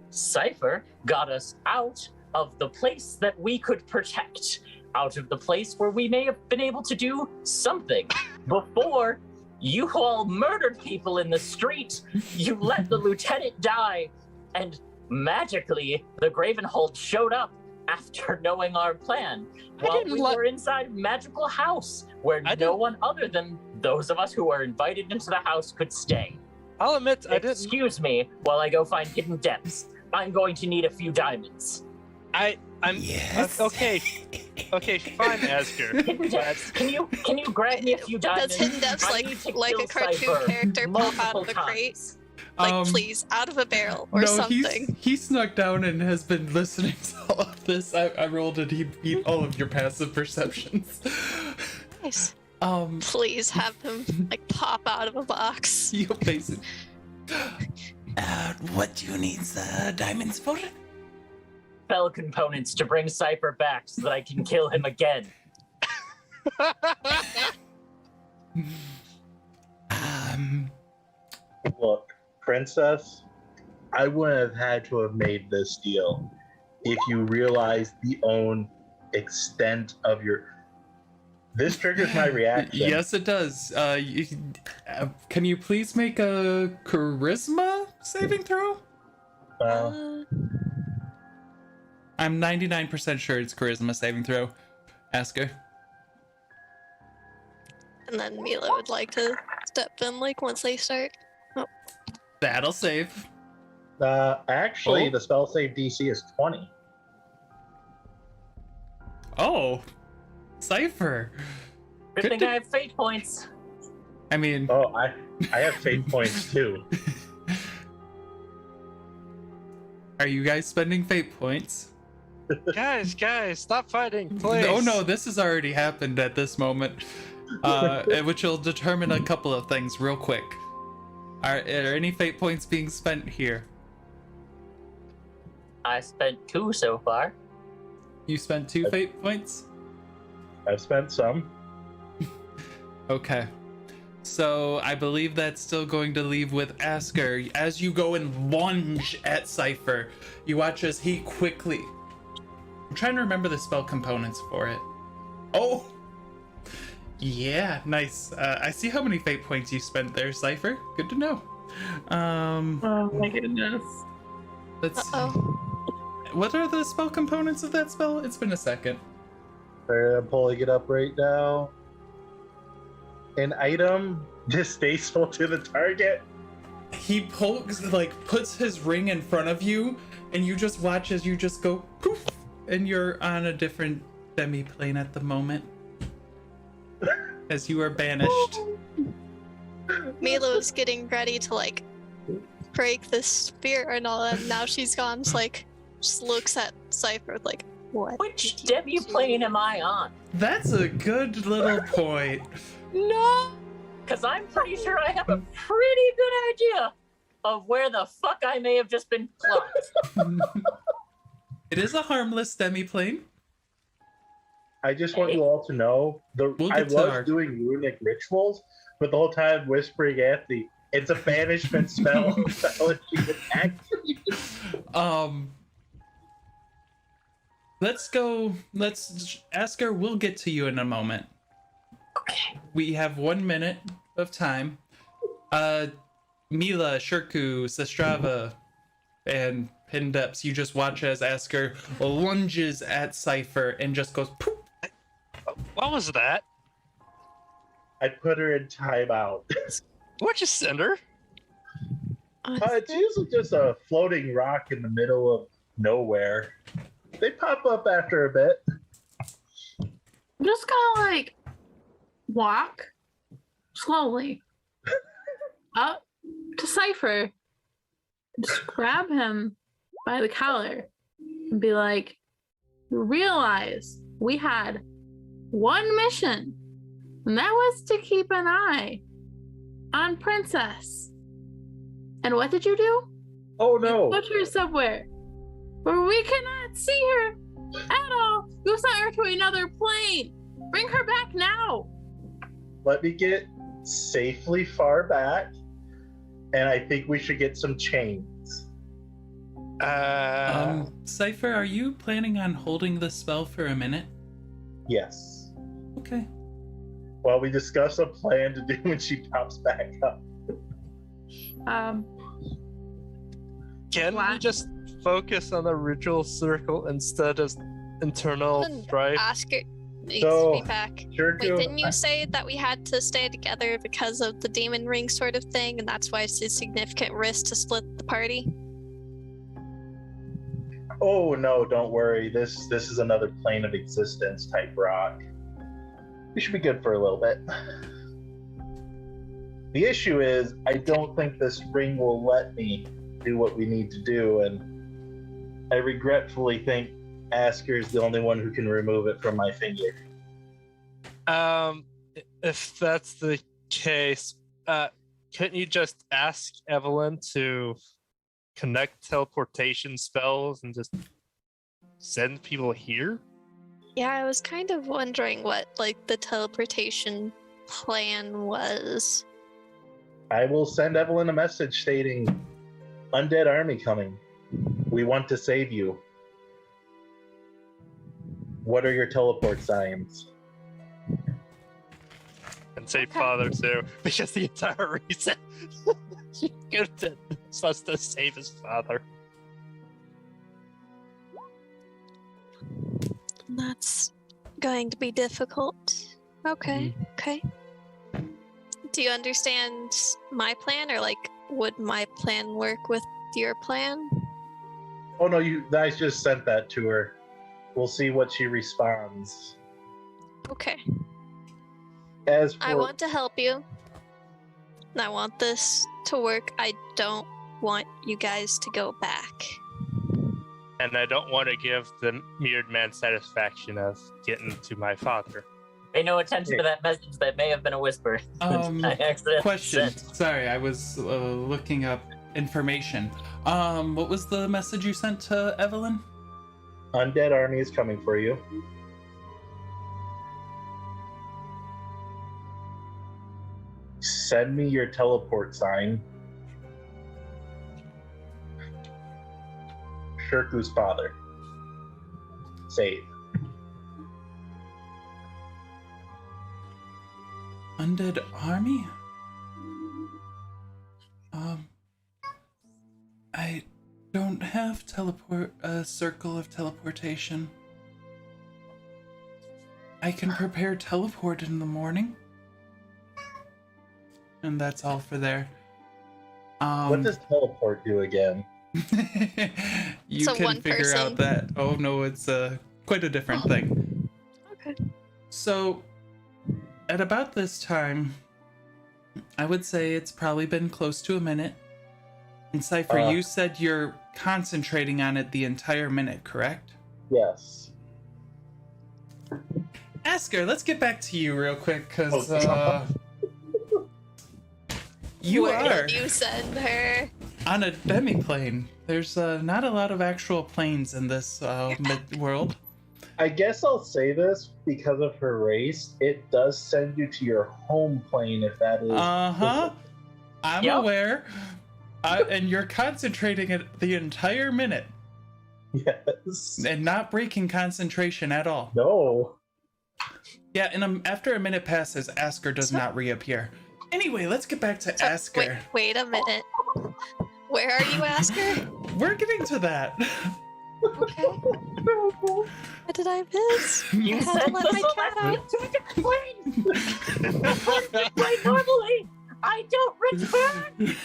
Cypher got us out of the place that we could protect, out of the place where we may have been able to do something. Before you all murdered people in the street, you let the lieutenant die, and magically the Gravenhold showed up after knowing our plan I while didn't we let- were inside magical house where I no didn't- one other than those of us who were invited into the house could stay. I'll admit I didn't. Excuse me while I go find hidden depths. I'm going to need a few diamonds. I'm Yes. okay. Okay, fine, Asger. Hidden depths. Can you grab me a few Does diamonds? Hidden Depths I like need to a kill cartoon Cypher character pop out multiple of a crate? times. Like, please, out of a barrel or no, something. he snuck down and has been listening to all of this. I rolled and he beat all of your passive perceptions. Nice. Um, Please have him like pop out of a box. you basically. What do you need the diamonds for? Spell components to bring Cypher back so that I can kill him again. Look, Princess, I wouldn't have had to have made this deal if you realized the own extent of your. This triggers my reaction. Yes, it does. Can you please make a charisma saving throw? I'm 99% sure it's charisma saving throw. Ask her. And then Mila would like to step in like once they start. That'll save. Actually, Oh. the spell save DC is 20. Oh, Cypher. Good Good thing to- I have fate points. I mean, Oh, I have fate points too. are you guys spending fate points? guys, stop fighting, please. Oh no, this has already happened at this moment, which will determine a couple of things real quick. Are any fate points being spent here? I spent 2 so far. You spent 2 fate points? I've spent some. Okay. So I believe that's still going to leave with Asker. As you go and lunge at Cypher, you watch as he quickly... I'm trying to remember the spell components for it. Oh! Yeah, nice. I see how many fate points you spent there, Cypher. Good to know. Oh my goodness. Let's see. Uh-oh. What are the spell components of that spell? It's been a second. I'm pulling it up right now. An item distasteful to the target. He puts his ring in front of you, and you just watch as you just go poof, and you're on a different demi-plane at the moment. As you are banished. Mila was getting ready to like break the spear and all that. Now she's gone. Just like just looks at Cypher like, what? Which did you demi do?" plane am I on? That's a good little point. No! Because I'm pretty sure I have a pretty good idea of where the fuck I may have just been plucked. It is a harmless demi-plane. I just want you all to know We'll I get to was our- doing runic rituals, but the whole time whispering Anthony, it's a banishment spell. Spell if she attacks me. Let's ask her. We'll get to you in a moment. Okay. We have 1 minute of time. Mila, Shirku, Sestrava, and Pindeps, you just watch as Asker lunges at Cypher and just goes poof. What was that? I put her in timeout. What'd you send her? It's usually just a floating rock in the middle of nowhere. They pop up after a bit. I'm just gonna like walk slowly up to Cypher, just grab him by the collar and be like, you realize we had one mission, and that was to keep an eye on Princess. And what did you do? Oh no! Put her somewhere where we cannot see her at all. You sent her to another plane. Bring her back now. Let me get safely far back, and I think we should get some chains. Cypher, are you planning on holding the spell for a minute? Yes. Okay. While we discuss a plan to do when she pops back up. Can we What? just focus on the ritual circle instead of internal strife. Oscar needs So, to be back. Shirku, Wait, didn't you say that we had to stay together because of the demon ring sort of thing, and that's why it's a significant risk to split the party? Oh no, don't worry. This is another plane of existence type rock. We should be good for a little bit. The issue is, I don't think this ring will let me do what we need to do, and I regretfully think Asker's the only one who can remove it from my finger. If that's the case, couldn't you just ask Evelyn to connect teleportation spells and just send people here? Yeah, I was kind of wondering what like the teleportation plan was. I will send Evelyn a message stating, "Undead army coming. We want to save you. What are your teleport signs?" And say Okay. father too, because the entire reason Guten is supposed to save his father. That's going to be difficult. Okay, okay. Do you understand my plan, or like, would my plan work with your plan? Oh no, you guys just sent that to her. We'll see what she responds. Okay. As for I want to help you. And I want this to work. I don't want you guys to go back. And I don't want to give the mirrored man satisfaction of getting to my father. Pay no attention to that message that may have been a whisper. I accidentally Question. sent. Sorry, I was looking up information. What was the message you sent to Evelyn? Undead army is coming for you. Send me your teleport sign. Shirku's father. Save. Undead army? I don't have a circle of teleportation. I can prepare teleport in the morning. And that's all for there. What does teleport do again? You So can one figure person. out that. Oh no, it's quite a different thing. Okay. So, at about this time, I would say it's probably been close to a minute. And Cypher, you said you're concentrating on it the entire minute, correct? Yes. Asker, let's get back to you real quick, because Oh, you Where are did you send her? on a demi-plane. There's not a lot of actual planes in this mid-world. I guess I'll say this because of her race. It does send you to your home plane if that is. Uh-huh. I'm Yep. aware. And you're concentrating it the entire minute Yes. and not breaking concentration at all. No. Yeah, and after a minute passes, Asker does not reappear. Anyway, let's get back to Asker. Wait a minute. Where are you, Asker? We're getting to that. Okay. What did I miss? You I had said to let my cat out. to the plane. Play normally. I don't return.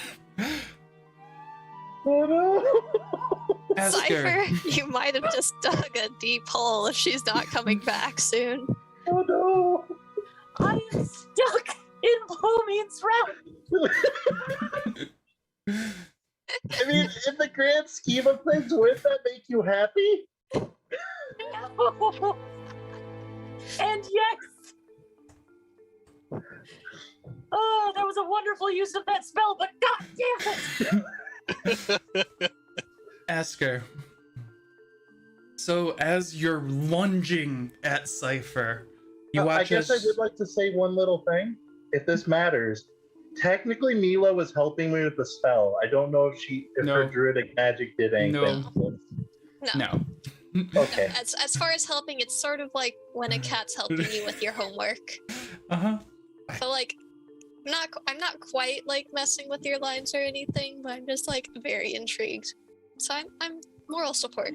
Oh no. Asker, Cypher, you might have just dug a deep hole if she's not coming back soon. Oh no. I am stuck in Blooming's realm. I mean, in the grand scheme of things, wouldn't that make you happy? No. And yes. Oh, that was a wonderful use of that spell, but god damn it! Asker. So as you're lunging at Cypher, you I watch guess I as... would like to say one little thing, if this matters. Technically, Mila was helping me with the spell. I don't know if No. her druidic magic did anything. No. Okay. As far as helping, it's sort of like when a cat's helping you with your homework. Uh-huh. So like, I'm not quite like messing with your lines or anything, but I'm just like very intrigued. So I'm moral support.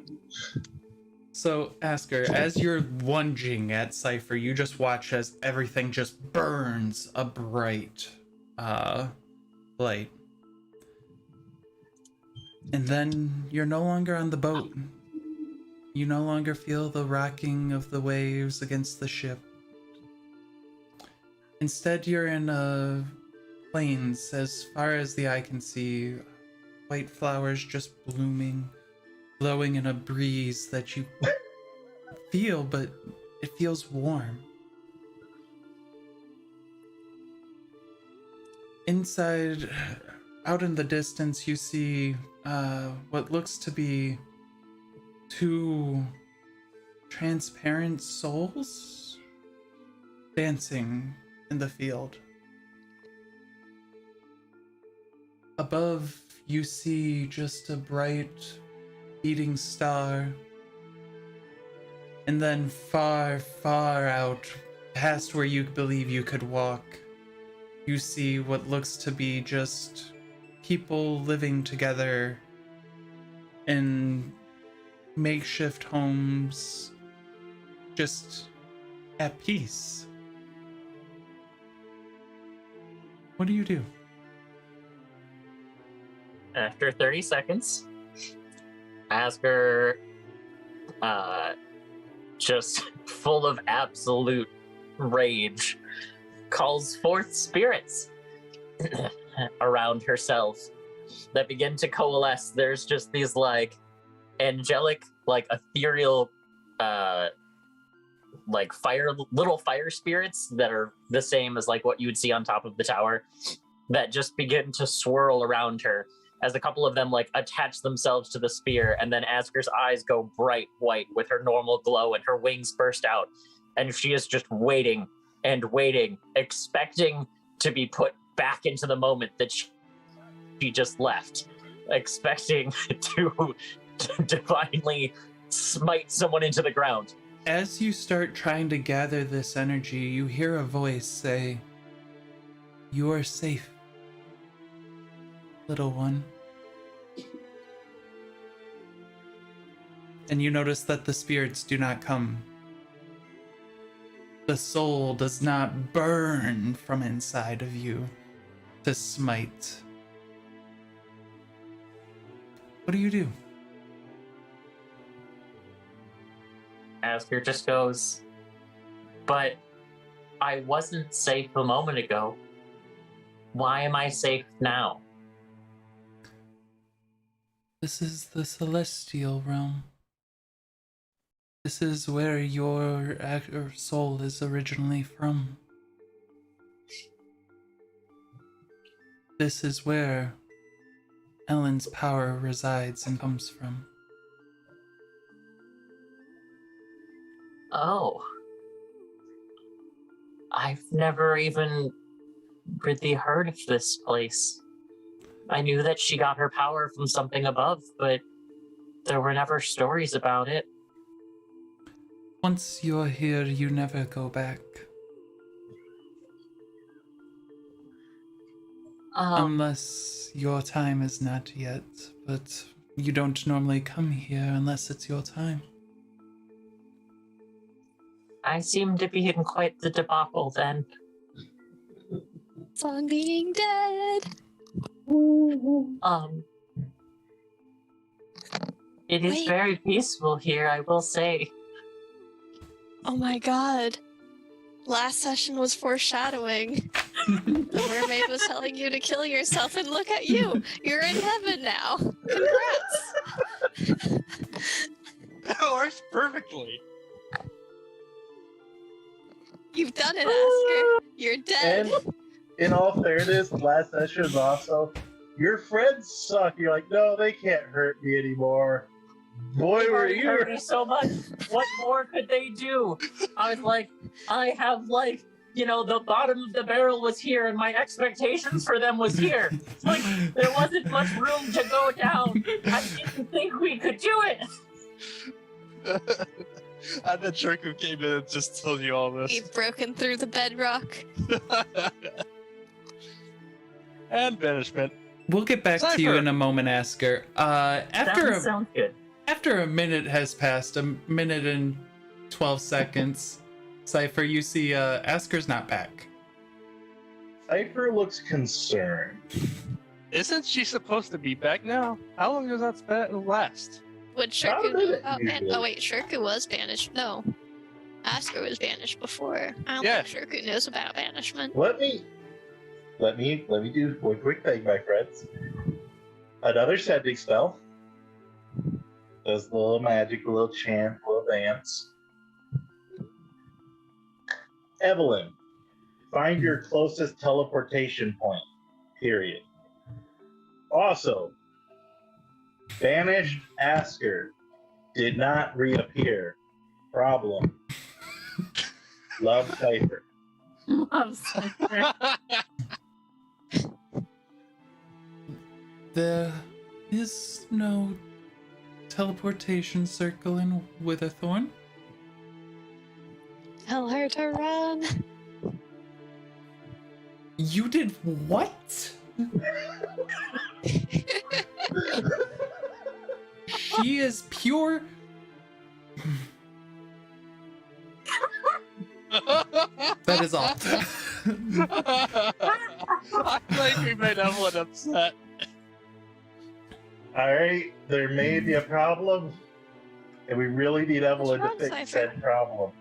So, Asker, as you're lunging at Cypher, you just watch as everything just burns a bright light. And then you're no longer on the boat. You no longer feel the rocking of the waves against the ship. Instead, you're in plains as far as the eye can see. White flowers just blooming, blowing in a breeze that you feel, but it feels warm. Inside, out in the distance, you see what looks to be two transparent souls dancing in the field. Above, you see just a bright beating star. And then far, far out, past where you believe you could walk, you see what looks to be just people living together in makeshift homes, just at peace. What do you do? After 30 seconds, Asker, just full of absolute rage, calls forth spirits around herself that begin to coalesce. There's just these like angelic, like ethereal, like little fire spirits that are the same as like what you would see on top of the tower, that just begin to swirl around her as a couple of them like attach themselves to the spear, and then Asker's eyes go bright white with her normal glow and her wings burst out, and she is just waiting and waiting, expecting to be put back into the moment that she just left, expecting to divinely smite someone into the ground. As you start trying to gather this energy, you hear a voice say, "You are safe, little one." And you notice that the spirits do not come. The soul does not burn from inside of you to smite. What do you do? Asker just goes, "But I wasn't safe a moment ago. Why am I safe now?" This is the celestial realm. This is where your soul is originally from. This is where Ellen's power resides and comes from. Oh. I've never even really heard of this place. I knew that she got her power from something above, but there were never stories about it. Once you're here, you never go back. Unless your time is not yet, but you don't normally come here unless it's your time. I seem to be in quite the debacle then. Song being dead. It is Wait. very peaceful here, I will say. Oh my god. Last session was foreshadowing. The mermaid was telling you to kill yourself, and look at you. You're in heaven now. Congrats. That works perfectly. You've done it, Asker. You're dead. And in all fairness, last session was also, your friends suck. You're like, no, they can't hurt me anymore. Boy, They were already you. hurt me so much. What more could they do? I was like, I have like, the bottom of the barrel was here, and my expectations for them was here. Like, there wasn't much room to go down. I didn't think we could do it. And then Shirku came in and just told you all this. You've broken through the bedrock. And banishment. We'll get back to you Cypher. in a moment, Asker. After Sounds good. After a minute has passed, a minute and 12 seconds, Cypher, you see Asker's not back. Cypher looks concerned. Isn't she supposed to be back now? How long does that last? Would Not a Shirku know minute, about usually. Oh wait, Shirku was banished. No. Asker was banished before. I don't Yeah. think Shirku knows about banishment. Let me do one quick thing, my friends. Another sending spell. Does a little magic, a little chant, a little dance. Evelyn, find your closest teleportation point. Period. Also, banished Asker did not reappear. Problem. Love Cypher. Love Cypher. There is no teleportation circle in Witherthorn. Tell her to run. You did what? She is pure. That is all. I think we made Evelyn upset. Alright, there may be a problem, and we really need Evelyn to wrong, fix Cypher? that problem.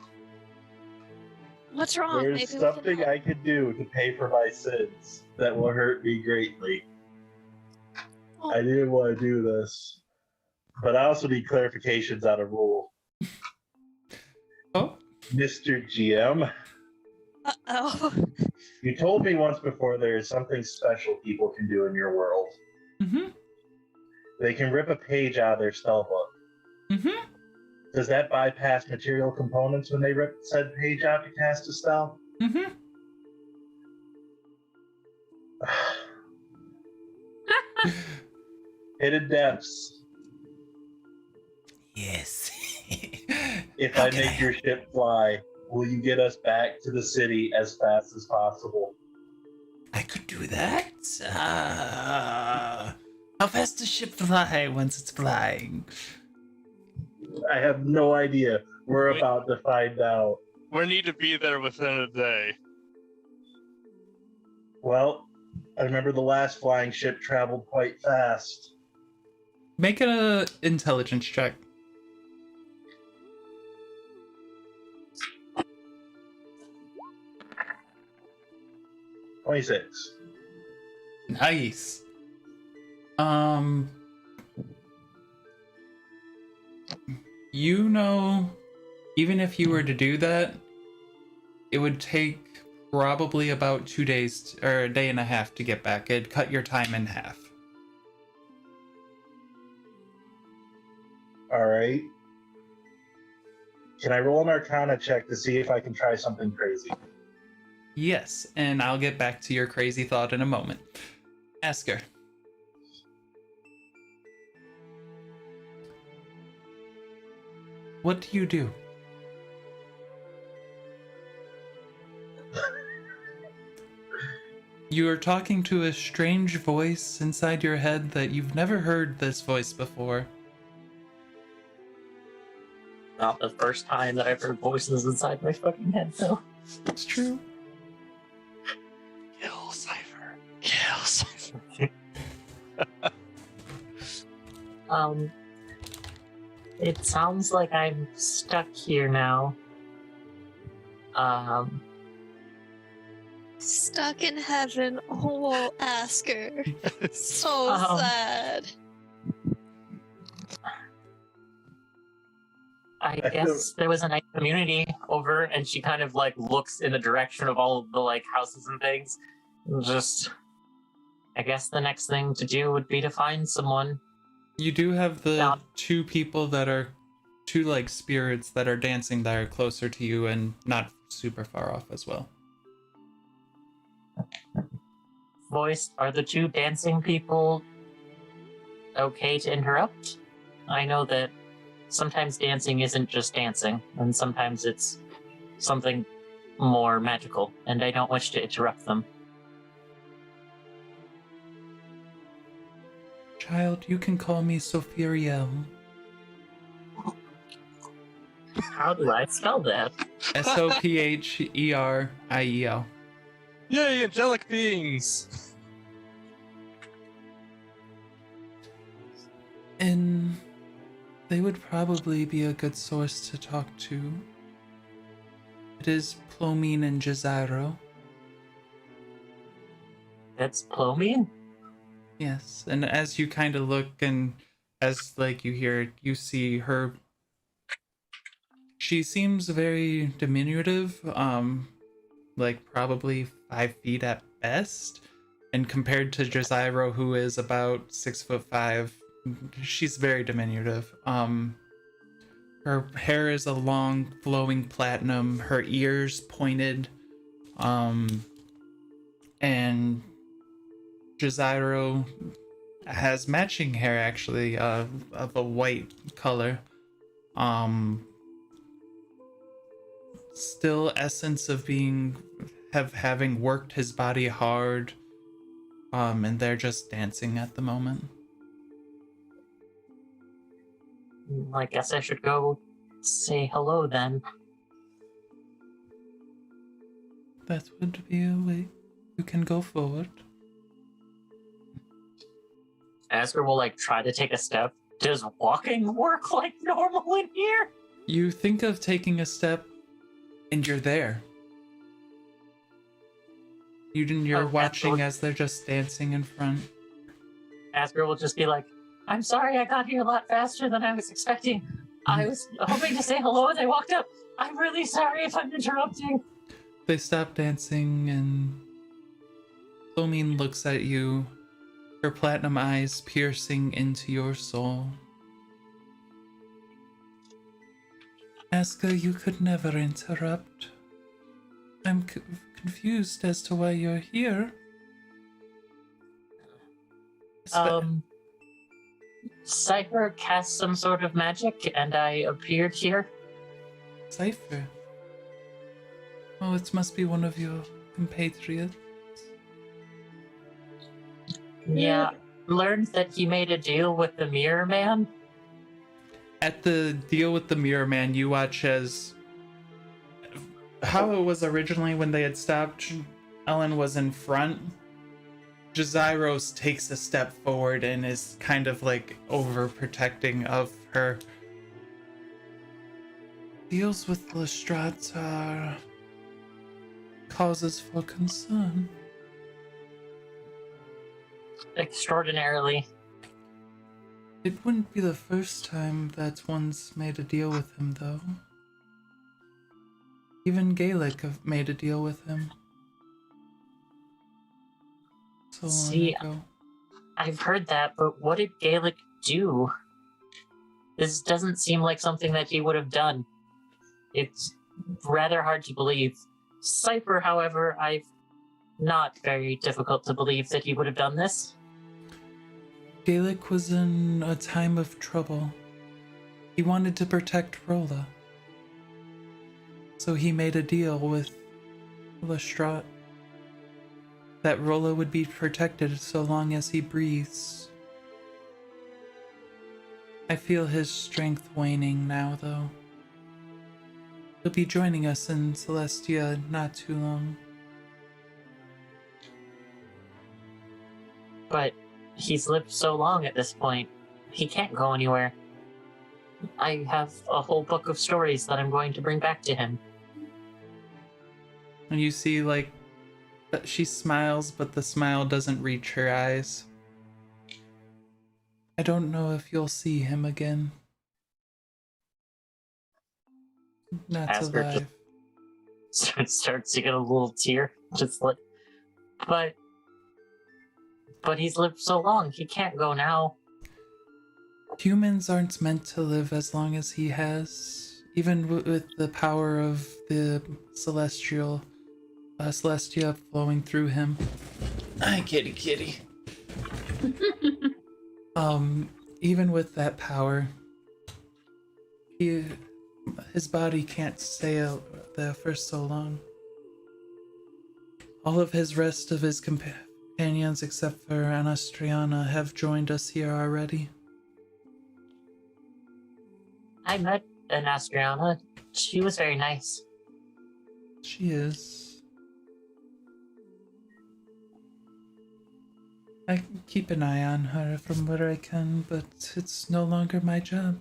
What's wrong? There's Maybe we something can help. I can do to pay for my sins that will hurt me greatly. Oh. I didn't want to do this, but I also need clarifications on a rule. Oh, Mr. GM, Uh-oh. you told me once before there is something special people can do in your world. mm-hmm, They can rip a page out of their spellbook. mm-hmm. Does that bypass material components when they rip said page out to cast a spell? Mm-hmm. Hidden depths. Yes. If How I can make your ship fly, will you get us back to the city as fast as possible? I could do that. How fast does ship fly once it's flying? I have no idea. We're Wait. about to find out. We need to be there within a day. Well, I remember the last flying ship traveled quite fast. Make an intelligence check. 26. Nice. You know, even if you were to do that, it would take probably about 2 days or a day and a half to get back. It'd cut your time in half. Alright. Can I roll an Arcana check to see if I can try something crazy? Yes, and I'll get back to your crazy thought in a moment. Ask her. What do you do? You are talking to a strange voice inside your head that you've never heard this voice before. Not the first time that I've heard voices inside my fucking head, though. It's true. Kill Cypher. Kill Cypher. It sounds like I'm stuck here now. Stuck in heaven. Oh, Asker. So sad. I guess there was a nice community over, and she kind of like looks in the direction of all of the like houses and things. Just, I guess the next thing to do would be to find someone. You do have the Yeah. two people that are two like spirits that are dancing that are closer to you and not super far off as well. Voice, are the two dancing people okay to interrupt? I know that sometimes dancing isn't just dancing, and sometimes it's something more magical, and I don't wish to interrupt them. Child, you can call me Sophiriel. How do I spell that? Sopheriel. Yay, angelic beings! And they would probably be a good source to talk to. It is Plomine and Jaziro. That's Plomine? Yes, and as you kind of look and as like you hear it, you see her. She seems very diminutive, like probably 5 feet at best. And compared to Jaziro, who is about 6'5", she's very diminutive. Her hair is a long, flowing platinum. Her ears pointed, and Jaziro has matching hair actually, of a white color. Still essence of having worked his body hard. And they're just dancing at the moment. I guess I should go say hello then. That would be a way. You can go forward. Asger will like try to take a step. Does walking work like normal in here? You think of taking a step, and you're there. You're Oh, watching absolutely. as they're just dancing in front. Asger will just be like, I'm sorry I got here a lot faster than I was expecting. I was hoping to say hello as I walked up. I'm really sorry if I'm interrupting. They stop dancing, and Plomine looks at you, her platinum eyes piercing into your soul. Aska, you could never interrupt. I'm confused as to why you're here. Cypher cast some sort of magic, and I appeared here. Cypher. Oh, it must be one of your compatriots. Yeah, learned that he made a deal with the Mirror Man. At the deal with the Mirror Man, you watch as how it was originally when they had stopped. Ellen was in front. Jaziros takes a step forward and is kind of like overprotecting of her. Deals with Lustraught are causes for concern. Extraordinarily. It wouldn't be the first time that one's made a deal with him, though. Even Gaelic have made a deal with him. So long ago. I've heard that, but what did Gaelic do? This doesn't seem like something that he would have done. It's rather hard to believe. Cypher, however, I've not very difficult to believe that he would have done this. Gaelic was in a time of trouble. He wanted to protect Rola. So he made a deal with Lustraught that Rola would be protected so long as he breathes. I feel his strength waning now, though. He'll be joining us in Celestia not too long. But he's lived so long at this point. He can't go anywhere. I have a whole book of stories that I'm going to bring back to him. And you see, like, that she smiles, but the smile doesn't reach her eyes. I don't know if you'll see him again. Not Asper alive. Starts to get a little tear. Just like, but he's lived so long. He can't go now. Humans aren't meant to live as long as he has. Even with the power of the Celestia flowing through him. Hi, kitty. Even with that power, his body can't stay out there for so long. All of his rest of his companions, except for Anastriana, have joined us here already. I met Anastriana. She was very nice. She is. I keep an eye on her from where I can, but it's no longer my job.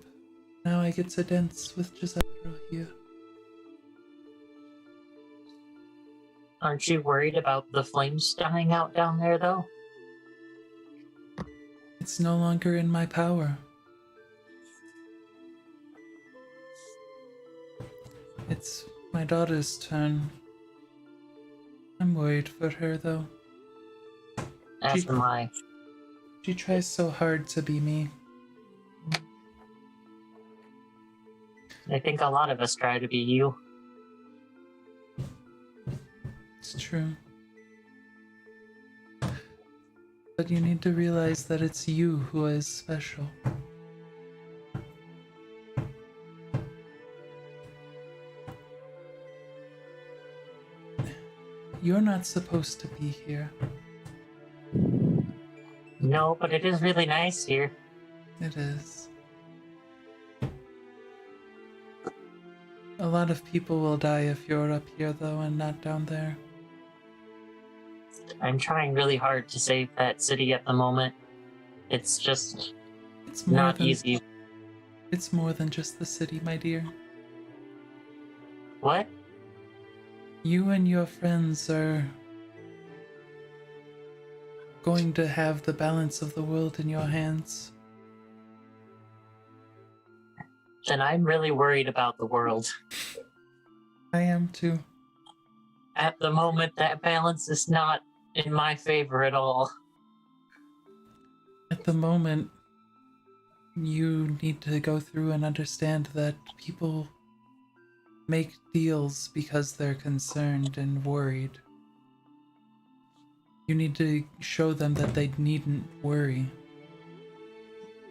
Now I get to dance with Giselle here. Aren't you worried about the flames dying out down there, though? It's no longer in my power. It's my daughter's turn. I'm worried for her, though. As am I. She tries so hard to be me. I think a lot of us try to be you. It's true. But you need to realize that it's you who is special. You're not supposed to be here. No, but it is really nice here. It is. A lot of people will die if you're up here, though, and not down there. I'm trying really hard to save that city at the moment. It's just It's more not than, easy. It's more than just the city, my dear. What? You and your friends are going to have the balance of the world in your hands. Then I'm really worried about the world. I am too. At the moment, that balance is not in my favor at all. At the moment, you need to go through and understand that people make deals because they're concerned and worried. You need to show them that they needn't worry.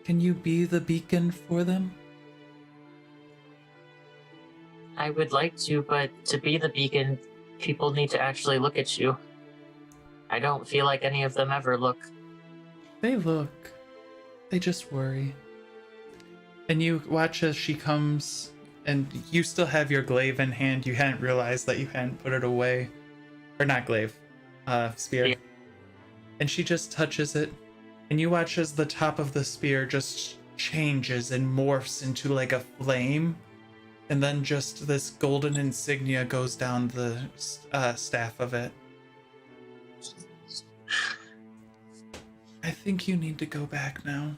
Can you be the beacon for them? I would like to, but to be the beacon, people need to actually look at you. I don't feel like any of them ever look. They look. They just worry. And you watch as she comes, and you still have your glaive in hand. You hadn't realized that you hadn't put it away. Or not glaive, spear. Yeah. And she just touches it, and you watch as the top of the spear just changes and morphs into like a flame. And then just this golden insignia goes down the staff of it. I think you need to go back now.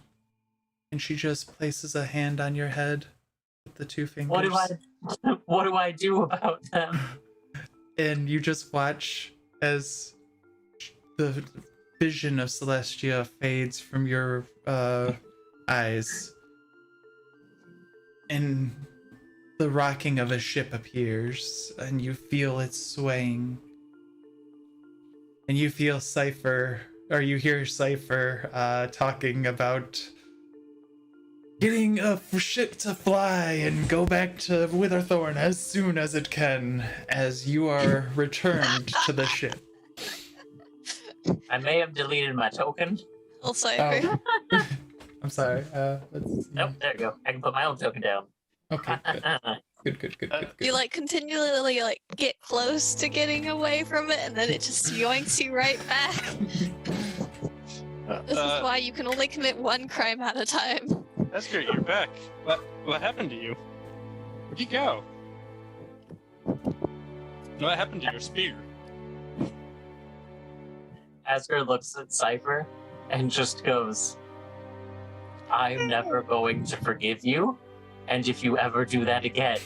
And she just places a hand on your head with the two fingers. What do I do about them? And you just watch as the vision of Celestia fades from your eyes. And the rocking of a ship appears, and you feel it swaying. And you feel Cypher, or you hear Cypher talking about getting a ship to fly and go back to Witherthorn as soon as it can, as you are returned to the ship. I may have deleted my token. Little Cypher. Oh. I'm sorry. Let's see. Nope, there you go. I can put my own token down. Okay, good. Good. You like continually like get close to getting away from it, and then it just yoinks you right back. This is why you can only commit one crime at a time. That's great. You're back. What happened to you? Where'd you go? What happened to your spear? Asger looks at Cypher and just goes, I'm never going to forgive you, and if you ever do that again,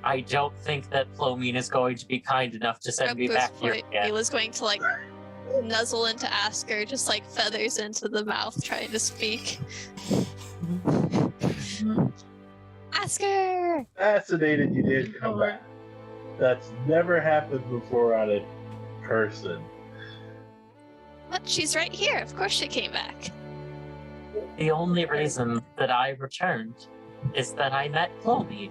I don't think that Plomine is going to be kind enough to send At me this back here point, again. he was going to like nuzzle into Asker, just like feathers into the mouth, trying to speak. Asker! Fascinated you did come back. That's never happened before on a person. What? She's right here. Of course she came back. The only reason that I returned is that I met Plomine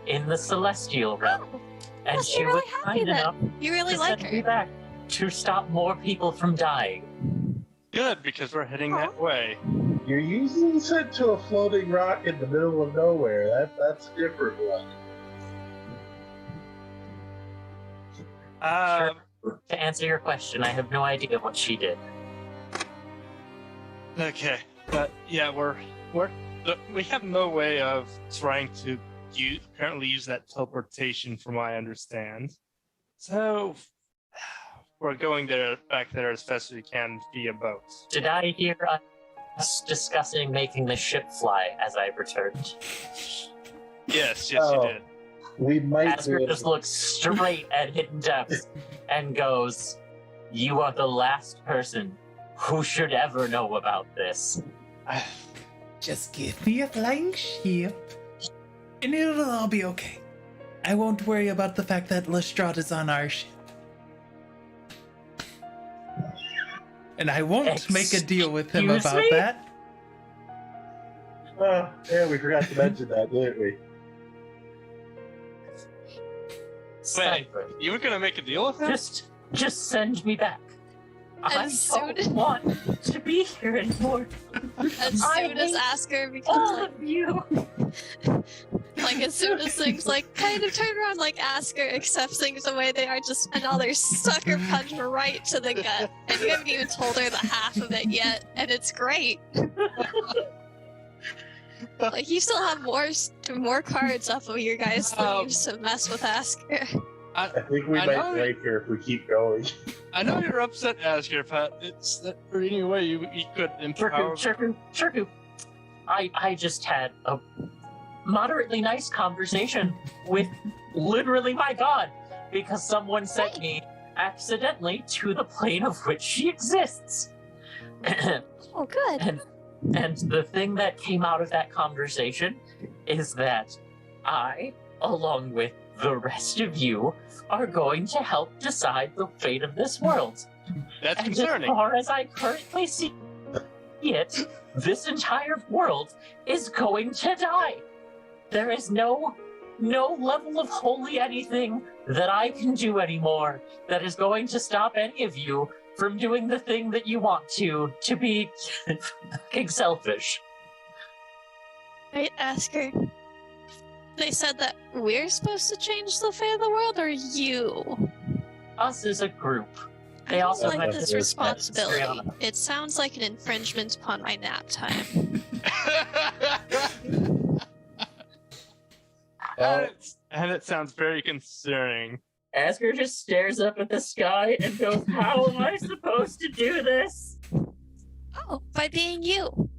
in the Celestial Realm, and must be she really was happy kind then. enough You really to like send me her. back to stop more people from dying. Good, because we're heading that way. You're usually sent to a floating rock in the middle of nowhere. That's a different one. Um, To answer your question, I have no idea what she did. Okay, but yeah, we have no way of trying to apparently use that teleportation, from what I understand. So we're going back there as fast as we can via boat. Did I hear us discussing making the ship fly as I returned? Yes, Oh. you did. We might Asker be just looks straight at Hidden Depths and goes, "You are the last person who should ever know about this." Just give me a flying ship, and it'll all be okay. I won't worry about the fact that Lustraught is on our ship. And I won't make a deal with him Excuse about me? that. Oh, yeah, we forgot to mention that, didn't we? Cypher, You were gonna make a deal with him? just send me back. I As soon don't want to be here anymore. As I soon as hate Asker becomes All like, of you. as soon as things like kind of turn around, like Asker accepts things the way they are, just another sucker punch right to the gut. And you haven't even told her the half of it yet, and it's great. Like you still have more cards up of your guys' sleeves to mess with Asker. I think we I might know- break her if we keep going. I know you're upset, Asker, but it's that any way you could empower. Shirku. I just had a moderately nice conversation with literally my god, because someone sent me accidentally to the plane of which she exists. Oh, good. And the thing that came out of that conversation is that I, along with the rest of you, are going to help decide the fate of this world. That's And concerning. as far as I currently see it, this entire world is going to die. There is no level of holy anything that I can do anymore that is going to stop any of you from doing the thing that you want to be fucking selfish. Wait, Asker. They said that we're supposed to change the fate of the world, or you? Us as a group. I They don't also like have this this responsibility. Syriana. It sounds like an infringement upon my nap time. And it sounds very concerning. Asker just stares up at the sky and goes, "How am I supposed to do this?" Oh, by being you.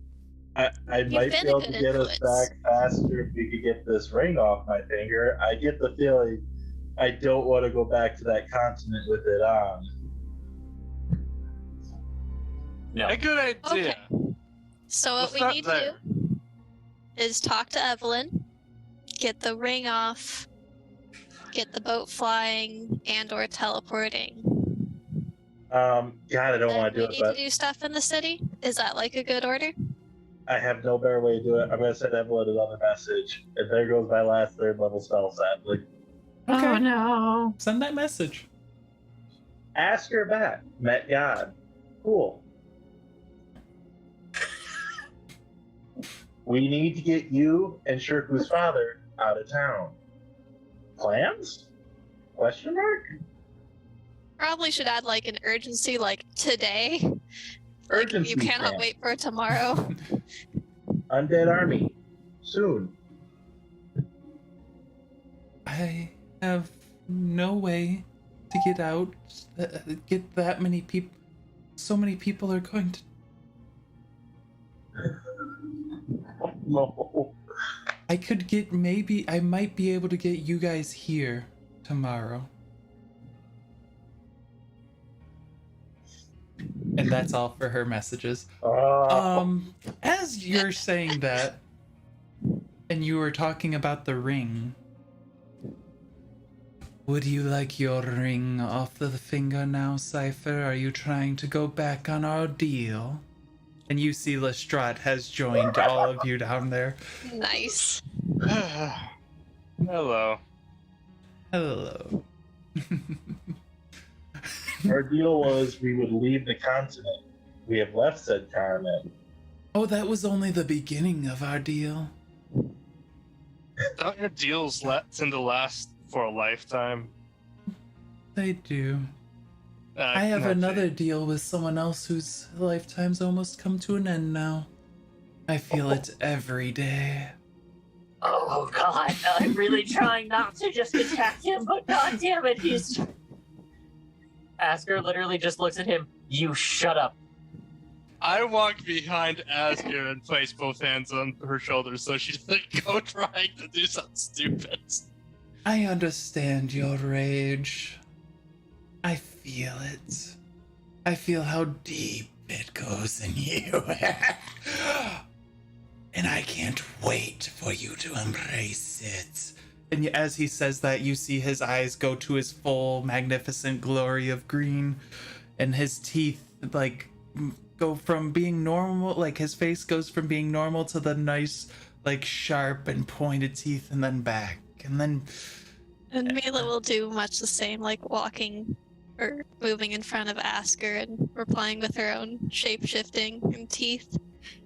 I might be been a able to good get us influence. back faster if we could get this ring off my finger. I get the feeling I don't want to go back to that continent with it on. No. A good idea. Okay. So what Let's we start need there. to do is talk to Evelyn, get the ring off, get the boat flying and or teleporting. God, I don't Then want to we do it, need but to do stuff in the city. Is that like a good order? I have no better way to do it. I'm gonna send Evelyn another message, and there goes my last third level spell set. Like, Okay. Oh no. Send that message. ask her back. Met God. Cool. We need to get you and Shirku's father out of town. Plans? Question mark? Probably should add like an urgency, like today. Urgency. You cannot plan. wait for tomorrow. Undead army. Soon. I have no way to get out. Get that many people. So many people are going to. No. I could get maybe. I might be able to get you guys here tomorrow. And that's all for her messages. As you're saying that, and you were talking about the ring, would you like your ring off the finger now, Cypher? Are you trying to go back on our deal? And you see Lustraught has joined all of you down there. Nice. Hello. Hello. Our deal was we would leave the continent. We have left said continent. Oh, that was only the beginning of our deal. Don't your deals tend to last for a lifetime? They do. I have another deal with someone else whose lifetime's almost come to an end now. I feel it every day. Oh god, I'm really trying not to just attack him, but god damn it, he's... Asker literally just looks at him. You shut up. I walk behind Asker and place both hands on her shoulders so she doesn't go trying to do something stupid. I understand your rage. I feel it. I feel how deep it goes in you. And I can't wait for you to embrace it. And as he says that, you see his eyes go to his full magnificent glory of green, and his teeth like go from being normal, like his face goes from being normal to the nice like sharp and pointed teeth, and then back, and then And Mila will do much the same, like walking or moving in front of Asker and replying with her own shape-shifting and teeth.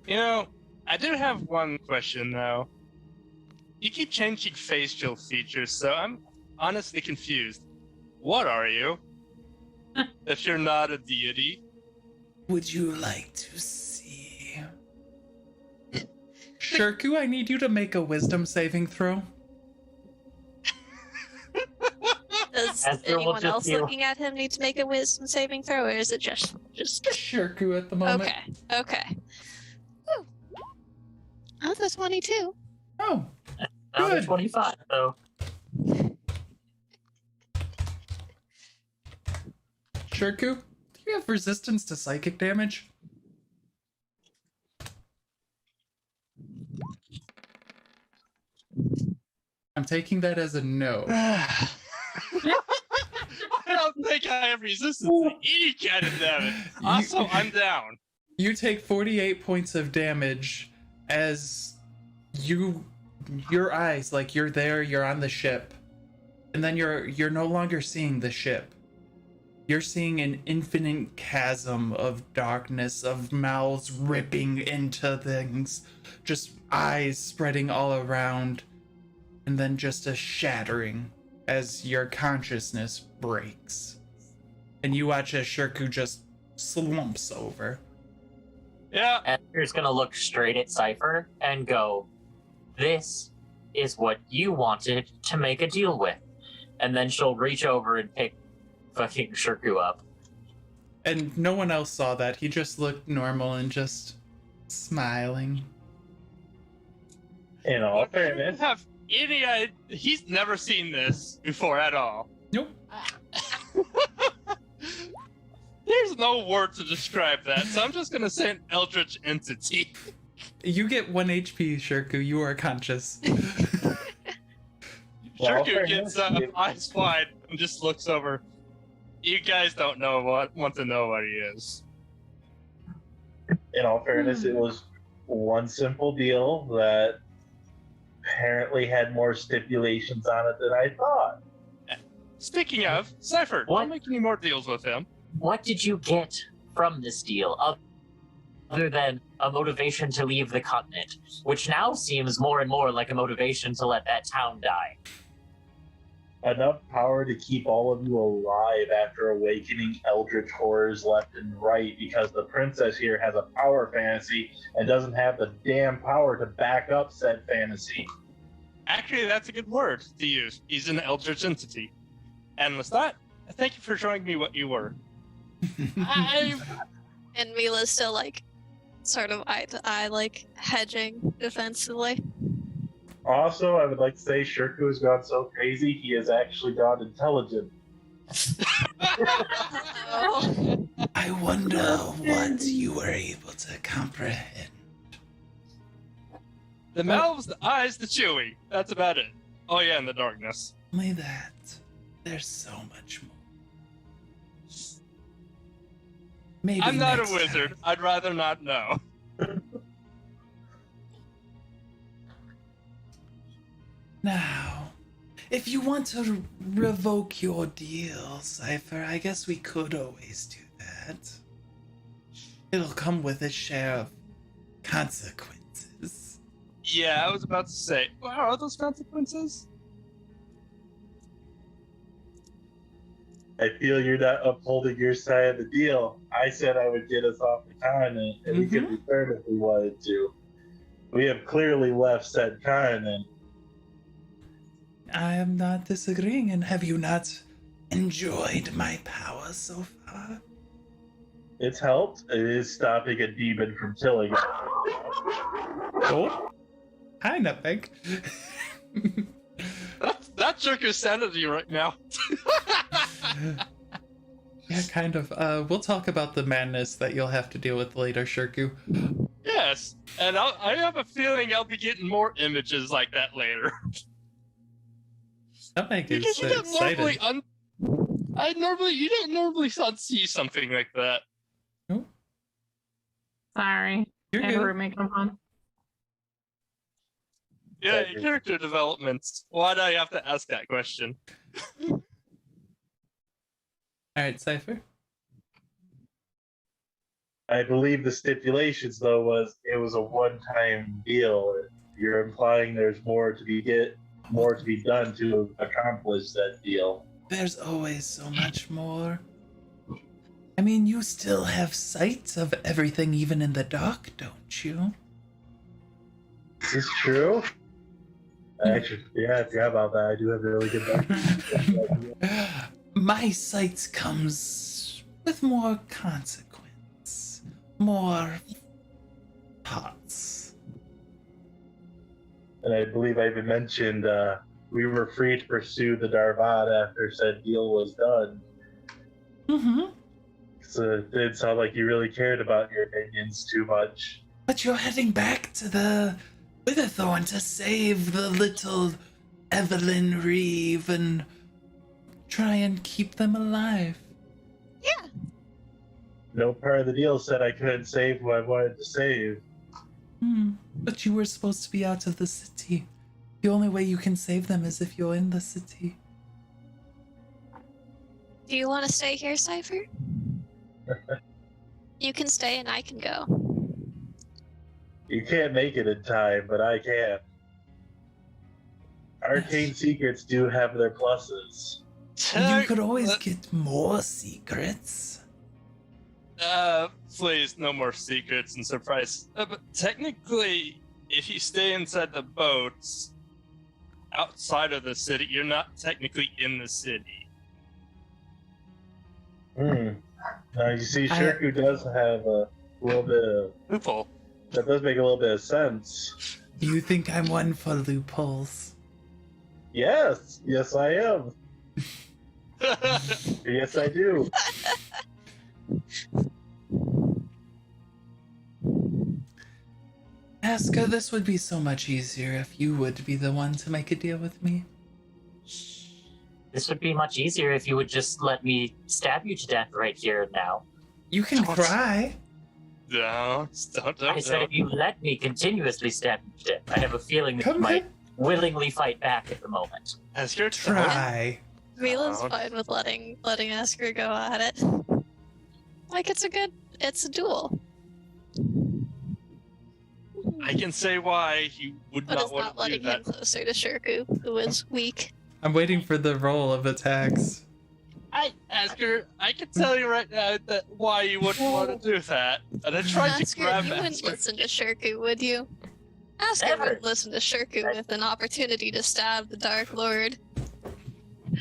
You know, I do have one question though. You keep changing facial features, so I'm honestly confused. What are you? If you're not a deity? would you like to see? Shirku, I need you to make a wisdom saving throw. Does Asker will anyone just else be- looking at him need to make a wisdom saving throw, or is it just Shirku at the moment. Okay. Woo. Oh, that's 22. Oh, Another Good. 25, so... Shirku, do you have resistance to psychic damage? I'm taking that as a no. I don't think I have resistance to any kind of damage. Also, I'm down. You take 48 points of damage as your eyes, like you're there, you're on the ship, and then you're no longer seeing the ship. You're seeing an infinite chasm of darkness, of mouths ripping into things, just eyes spreading all around, and then just a shattering as your consciousness breaks. And you watch as Shirku just slumps over. Yeah. Asker's gonna look straight at Cypher and go, "This is what you wanted to make a deal with." And then she'll reach over and pick fucking Shirku up. And no one else saw that. He just looked normal and just smiling. In all I fairness, don't have any idea. He's never seen this before at all. Nope. There's no word to describe that, so I'm just gonna say an eldritch entity. You get 1 HP, Shirku. You are conscious. Well, Shirku fairness, gets eyes wide and just looks over. You guys don't want to know what he is. in all fairness, it was one simple deal that apparently had more stipulations on it than I thought. Speaking of, Cypher, What? don't make any more deals with him. What did you get from this deal other than a motivation to leave the continent, which now seems more and more like a motivation to let that town die? Enough power to keep all of you alive after awakening eldritch horrors left and right, because the princess here has a power fantasy and doesn't have the damn power to back up said fantasy. Actually, that's a good word to use. He's an eldritch entity. And with that, thank you for showing me what you were. And Mila's still like sort of eye to eye, like hedging defensively. Also, I would like to say Shirku has gone so crazy, he has actually gone intelligent. Oh. I wonder what you were able to comprehend. The mouths, the eyes, the chewing. That's about it. Oh yeah, and the darkness. Only that. There's so much more. Maybe I'm not a next wizard. time. I'd rather not know. Now, if you want to revoke your deal, Cypher, I guess we could always do that. It'll come with a share of consequences. Yeah, I was about to say, what are those consequences? I feel you're not upholding your side of the deal. I said I would get us off the continent, and we could return if we wanted to. We have clearly left said continent. I am not disagreeing, and have you not enjoyed my power so far? It's helped. It is stopping a demon from killing us. Oh. Hi, Nutmeg. That's Shirku's sanity right now. Yeah, kind of. We'll talk about the madness that you'll have to deal with later, Shirku. Yes, and I have a feeling I'll be getting more images like that later. Nutmeg is Because you don't excited. you don't normally see something like that. Sorry. You're I had to good. make them fun. Yeah, Thank you. character developments. Why do I have to ask that question? Alright, Cypher. I believe the stipulations, though, was it was a one-time deal. You're implying there's more to be done to accomplish that deal. There's always so much more. I mean, you still have sight of everything, even in the dark, don't you? Is this true? Actually, yeah, I forgot about that. I do have a really good back. My sight comes with more consequence, more parts. And I believe I even mentioned we were free to pursue the Darvad after said deal was done. Mm-hmm. So it did sound like you really cared about your opinions too much. But you're heading back to the Witherthorn to save the little Evelyn Reeve and try and keep them alive. Yeah. No part of the deal said I couldn't save who I wanted to save. But you were supposed to be out of the city. The only way you can save them is if you're in the city. Do you want to stay here, Cypher? You can stay and I can go. You can't make it in time, but I can. Arcane secrets do have their pluses. You could always get more secrets. Please, no more secrets and surprise. But technically, if you stay inside the boats, outside of the city, you're not technically in the city. You see, Shirku does have a little bit of... Loophole. That does make a little bit of sense. You think I'm one for loopholes? Yes, I am. Yes, I do. Aska, this would be so much easier if you would be the one to make a deal with me. This would be much easier if you would just let me stab you to death right here and now. You can Don't. try. No, don't. I said if you let me continuously stab you to death, I have a feeling that Come you might on. willingly fight back at the moment. As your Try. Mila's Oh. fine with letting Asker go at it. Like it's a duel. I can say why he would But not it's want not to do letting him that. closer to Shirku, who is weak. I'm waiting for the roll of attacks. Asker, I can tell you right now that why you wouldn't want to do that. And I tried to Asker, grab you wouldn't Asker. listen to Shirku, would you? Asker Never. would listen to Shirku with an opportunity to stab the Dark Lord.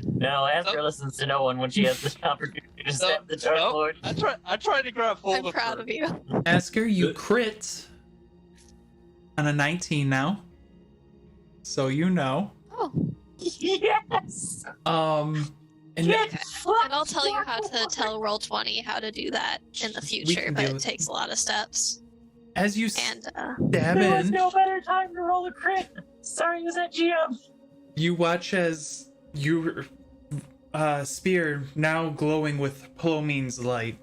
No, Asker listens to no one when she has this opportunity to stab the Dark no. Lord. I tried to grab hold I'm of proud her. of you. Asker, you crit on a 19 now. So you know. Oh, Yes! And Get and I'll tell you how to tell Roll20 how to do that in the future, can but do it it. takes a lot of steps. as you And stab There was in, no better time to roll a crit! Sorry, was that GM? you watch as your spear, now glowing with Plomine's light,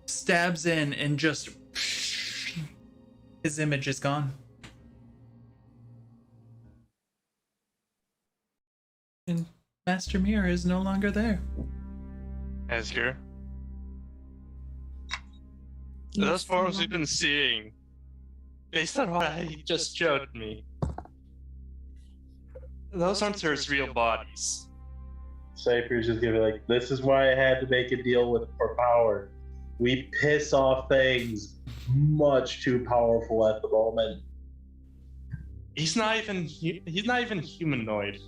stabs in and just his image is gone. And Master Mirror is no longer there. Asker. Those forms we've been seeing, based on what he just showed me, those aren't his real bodies. Cypher's just gonna be like, this is why I had to make a deal with for power. We piss off things much too powerful at the moment. He's not even humanoid.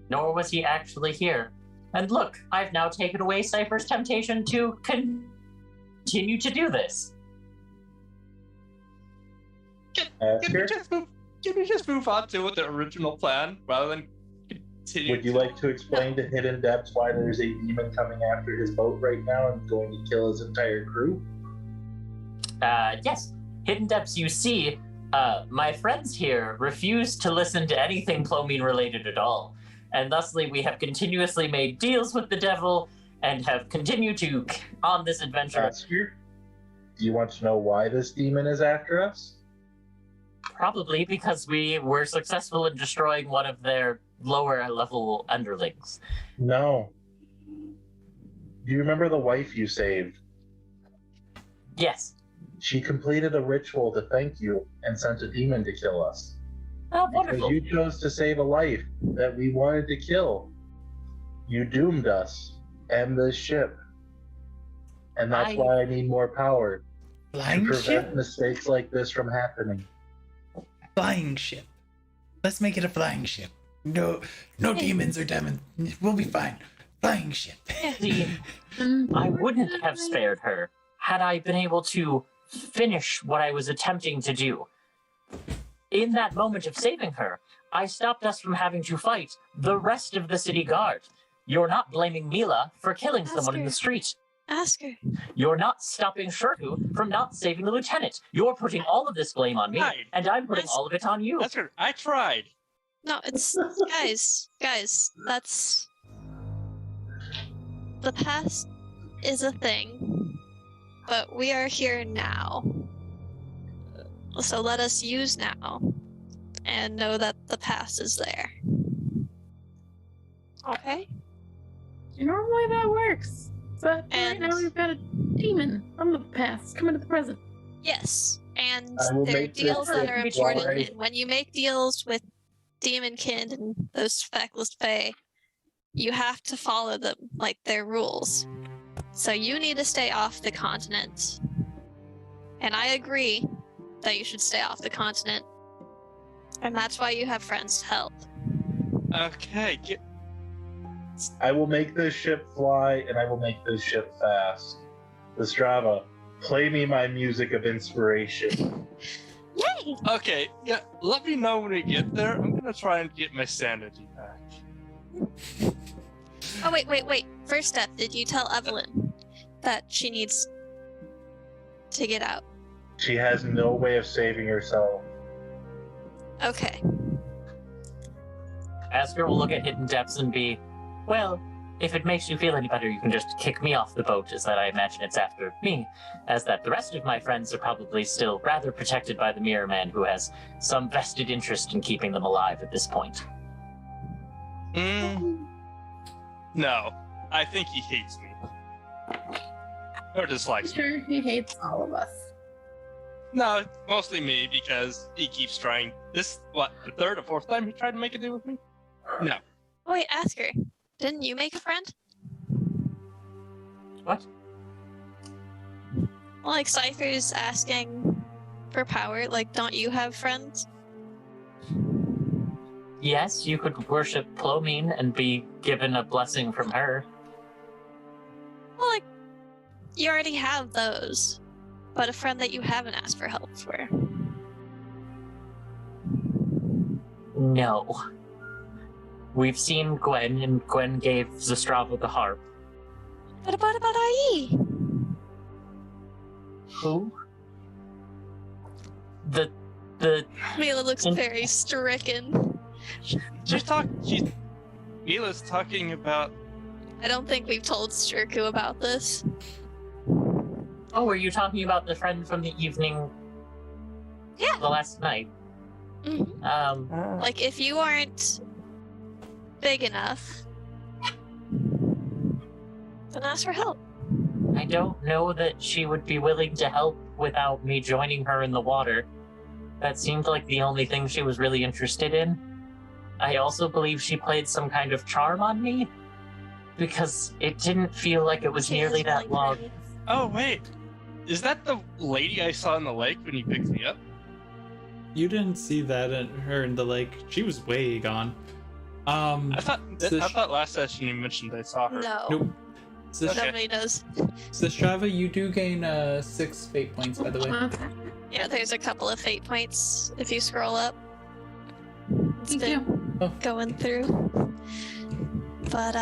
Nor was he actually here. And look, I've now taken away Cypher's temptation to continue to do this. Can we just move on to the original plan rather than continue? Would you like to explain to Hidden Depths why there's a demon coming after his boat right now and going to kill his entire crew? Yes. Hidden Depths, you see, my friends here refuse to listen to anything Plomine related at all. And thusly, we have continuously made deals with the devil and have continued to on this adventure. Oscar, do you want to know why this demon is after us? Probably because we were successful in destroying one of their lower level underlings. No. Do you remember the wife you saved? Yes. She completed a ritual to thank you and sent a demon to kill us. Oh, Because wonderful. you chose to save a life that we wanted to kill. You doomed us and this ship. And that's why I need more power. To Flying prevent ship? mistakes like this from happening. Flying ship. Let's make it a flying ship. No demons or demons. We'll be fine. Flying ship. See, I wouldn't have spared her had I been able to finish what I was attempting to do. In that moment of saving her, I stopped us from having to fight the rest of the city guard. You're not blaming Mila for killing someone in the street. Ask her. You're not stopping Shirku from not saving the lieutenant. You're putting all of this blame on me, Right. and I'm putting all of it on you. That's good. I tried. No, it's guys, that's the past is a thing, but we are here now. So let us use now and know that the past is there. Okay? Normally that works. But And- right now we've got a demon from the past coming to the present. Yes, and I will there are make this deals that are work. important. Why? And when you make deals with Demonkin and those feckless fae, you have to follow them like their rules. So you need to stay off the continent. And I agree that you should stay off the continent. And that's why you have friends to help. Okay. I will make this ship fly and I will make this ship fast. Lestrava, play me my music of inspiration. Yay! Okay. Yeah. Let me know when we get there. I'm gonna try and get my sanity back. Oh, wait. First step, did you tell Evelyn that she needs to get out? She has no way of saving herself. Okay. Asker will look at Hidden Depths and be, well, if it makes you feel any better, you can just kick me off the boat, as that I imagine it's after me, as that the rest of my friends are probably still rather protected by the Mirror Man, who has some vested interest in keeping them alive at this point. No. I think he hates me. Or dislikes me. Sure, he hates all of us. No, mostly me, because he keeps trying. This, what, the third or fourth time he tried to make a deal with me? No. Oh, wait, ask her. Didn't you make a friend? What? Like, Cypher's asking for power. Like, don't you have friends? Yes, you could worship Plomine and be given a blessing from her. Well, like, you already have those. But a friend that you haven't asked for help for. No. We've seen Gwen, and Gwen gave Zastrava the harp. What about IE? Who? The Mila looks very stricken. Mila's talking about. I don't think we've told Shirku about this. Oh, were you talking about the friend from the evening? Yeah. The last night. Mhm. Like, if you aren't big enough, then ask for help. I don't know that she would be willing to help without me joining her in the water. That seemed like the only thing she was really interested in. I also believe she played some kind of charm on me, because it didn't feel like it was She nearly is that really long. pretty. Oh wait, is that the lady I saw in the lake when you picked me up? You didn't see that in her in the lake. She was way gone. I thought last session you mentioned I saw her. No, Nope. nobody knows. Strava, you do gain 6 fate points, by the way. Okay. Yeah, there's a couple of fate points if you scroll up. It's Thank been you. going through. But,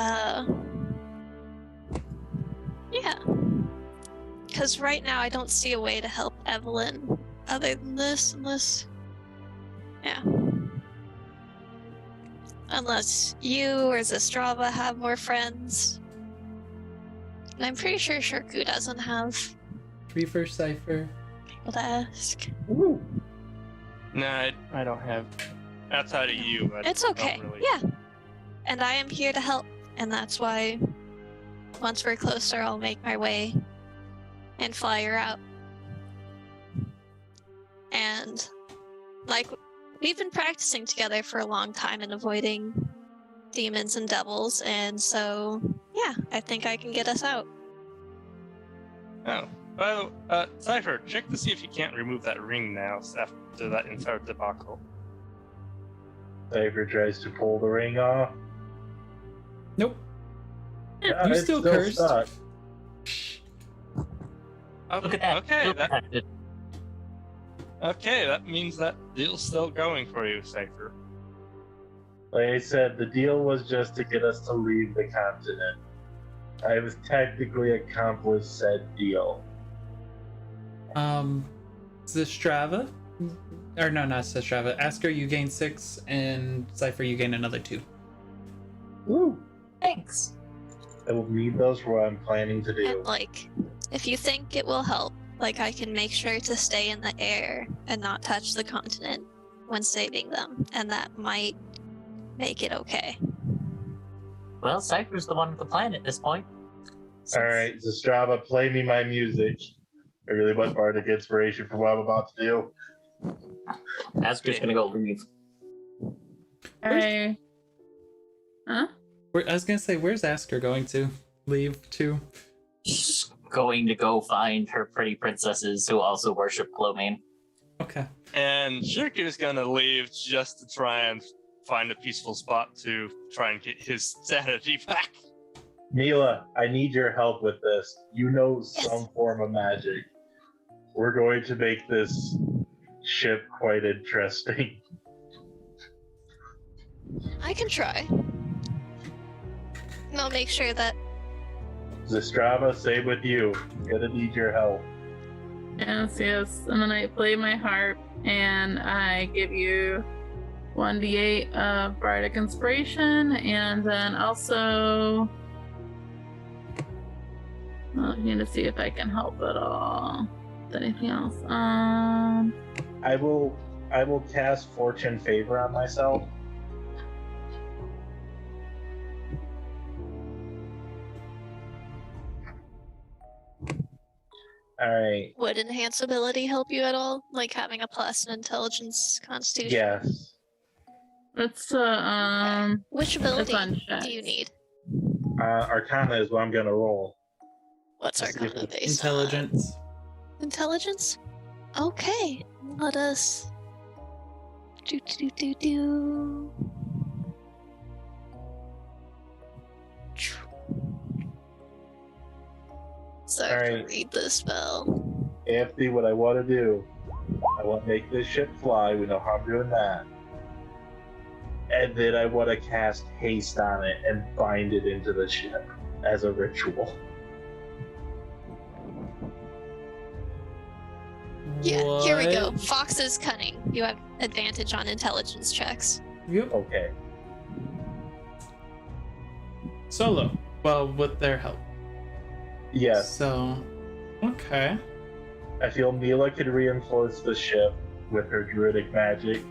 yeah. Because right now I don't see a way to help Evelyn other than this, yeah. Unless you or Zastrava have more friends. And I'm pretty sure Shirku doesn't have 3 for Cypher. people to ask. Ooh. No, I don't have. Outside of you, I It's don't okay. really. Yeah. And I am here to help. And that's why once we're closer, I'll make my way and fly her out. And like, we've been practicing together for a long time in avoiding demons and devils. And so, yeah, I think I can get us out. Oh, well, Cypher, check to see if you can't remove that ring now after that entire debacle. Cypher tries to pull the ring off. Nope. Yeah, You it's still cursed. stuck. Oh, Look at that. Okay, Feel that protected. okay. That means that deal's still going for you, Cypher. Like I said, the deal was just to get us to leave the continent. I have technically accomplished said deal. Zastrava? Or no, not Zastrava. Asker, you gain 6, and Cypher, you gain another 2. Woo! Thanks. I will need those for what I'm planning to do. And like, if you think it will help, like I can make sure to stay in the air and not touch the continent when saving them, and that might make it okay. Well, Cypher's the one with the plan at this point. Alright, Zastrava, play me my music. I really want bardic inspiration for what I'm about to do. Asker's gonna go leave. Huh? I was gonna say, where's Asker going to leave to? She's going to go find her pretty princesses who also worship Glowmane. Okay. And Shirku's gonna leave just to try and find a peaceful spot to try and get his sanity back. Mila, I need your help with this. You know some form of magic. We're going to make this ship quite interesting. I can try. And I'll make sure that Zastrava, same with you. Gonna need your help. Yes. And then I play my harp and I give you 1d8 of bardic inspiration, and then also I need to see if I can help at all with anything else. I will cast Fortune Favor on myself. Alright. would enhance ability help you at all? Like having a plus in intelligence constitution? Yes. It's Which it's ability unchecked. do you need? Arcana is what I'm gonna roll. What's Arcana based on? Intelligence. Intelligence? Okay. Let us do. So I can Alright. read the spell. Anthony, what I want to do, I want to make this ship fly. We know how I'm doing that. And then I want to cast haste on it and bind it into the ship as a ritual. Yeah, here we go. What? Fox is cunning. You have advantage on intelligence checks. Yep. Okay. Solo. Well, with their help. Yes. So, okay. I feel Mila can reinforce the ship with her druidic magic.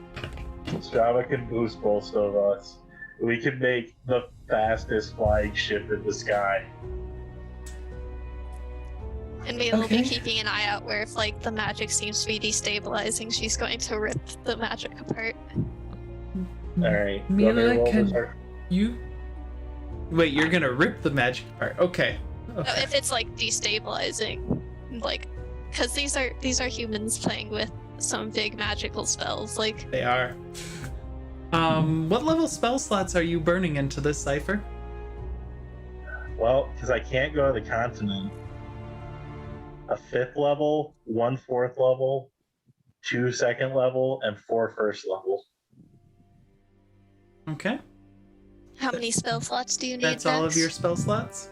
Strava can boost both of us. We can make the fastest flying ship in the sky. And Mila will be Okay. keeping an eye out where if like the magic seems to be destabilizing, she's going to rip the magic apart. All right. Mila, can you? Wait, you're gonna rip the magic apart. Okay. No, Okay. if it's like destabilizing, like, because these are humans playing with some big magical spells. Like, They are. What level spell slots are you burning into this cipher? Well, because I can't go to the continent. A 5th level, 1 4th level, 2 2nd level, and 4 1st level. Okay. how many spell slots do you need? That's all of Max? your spell slots?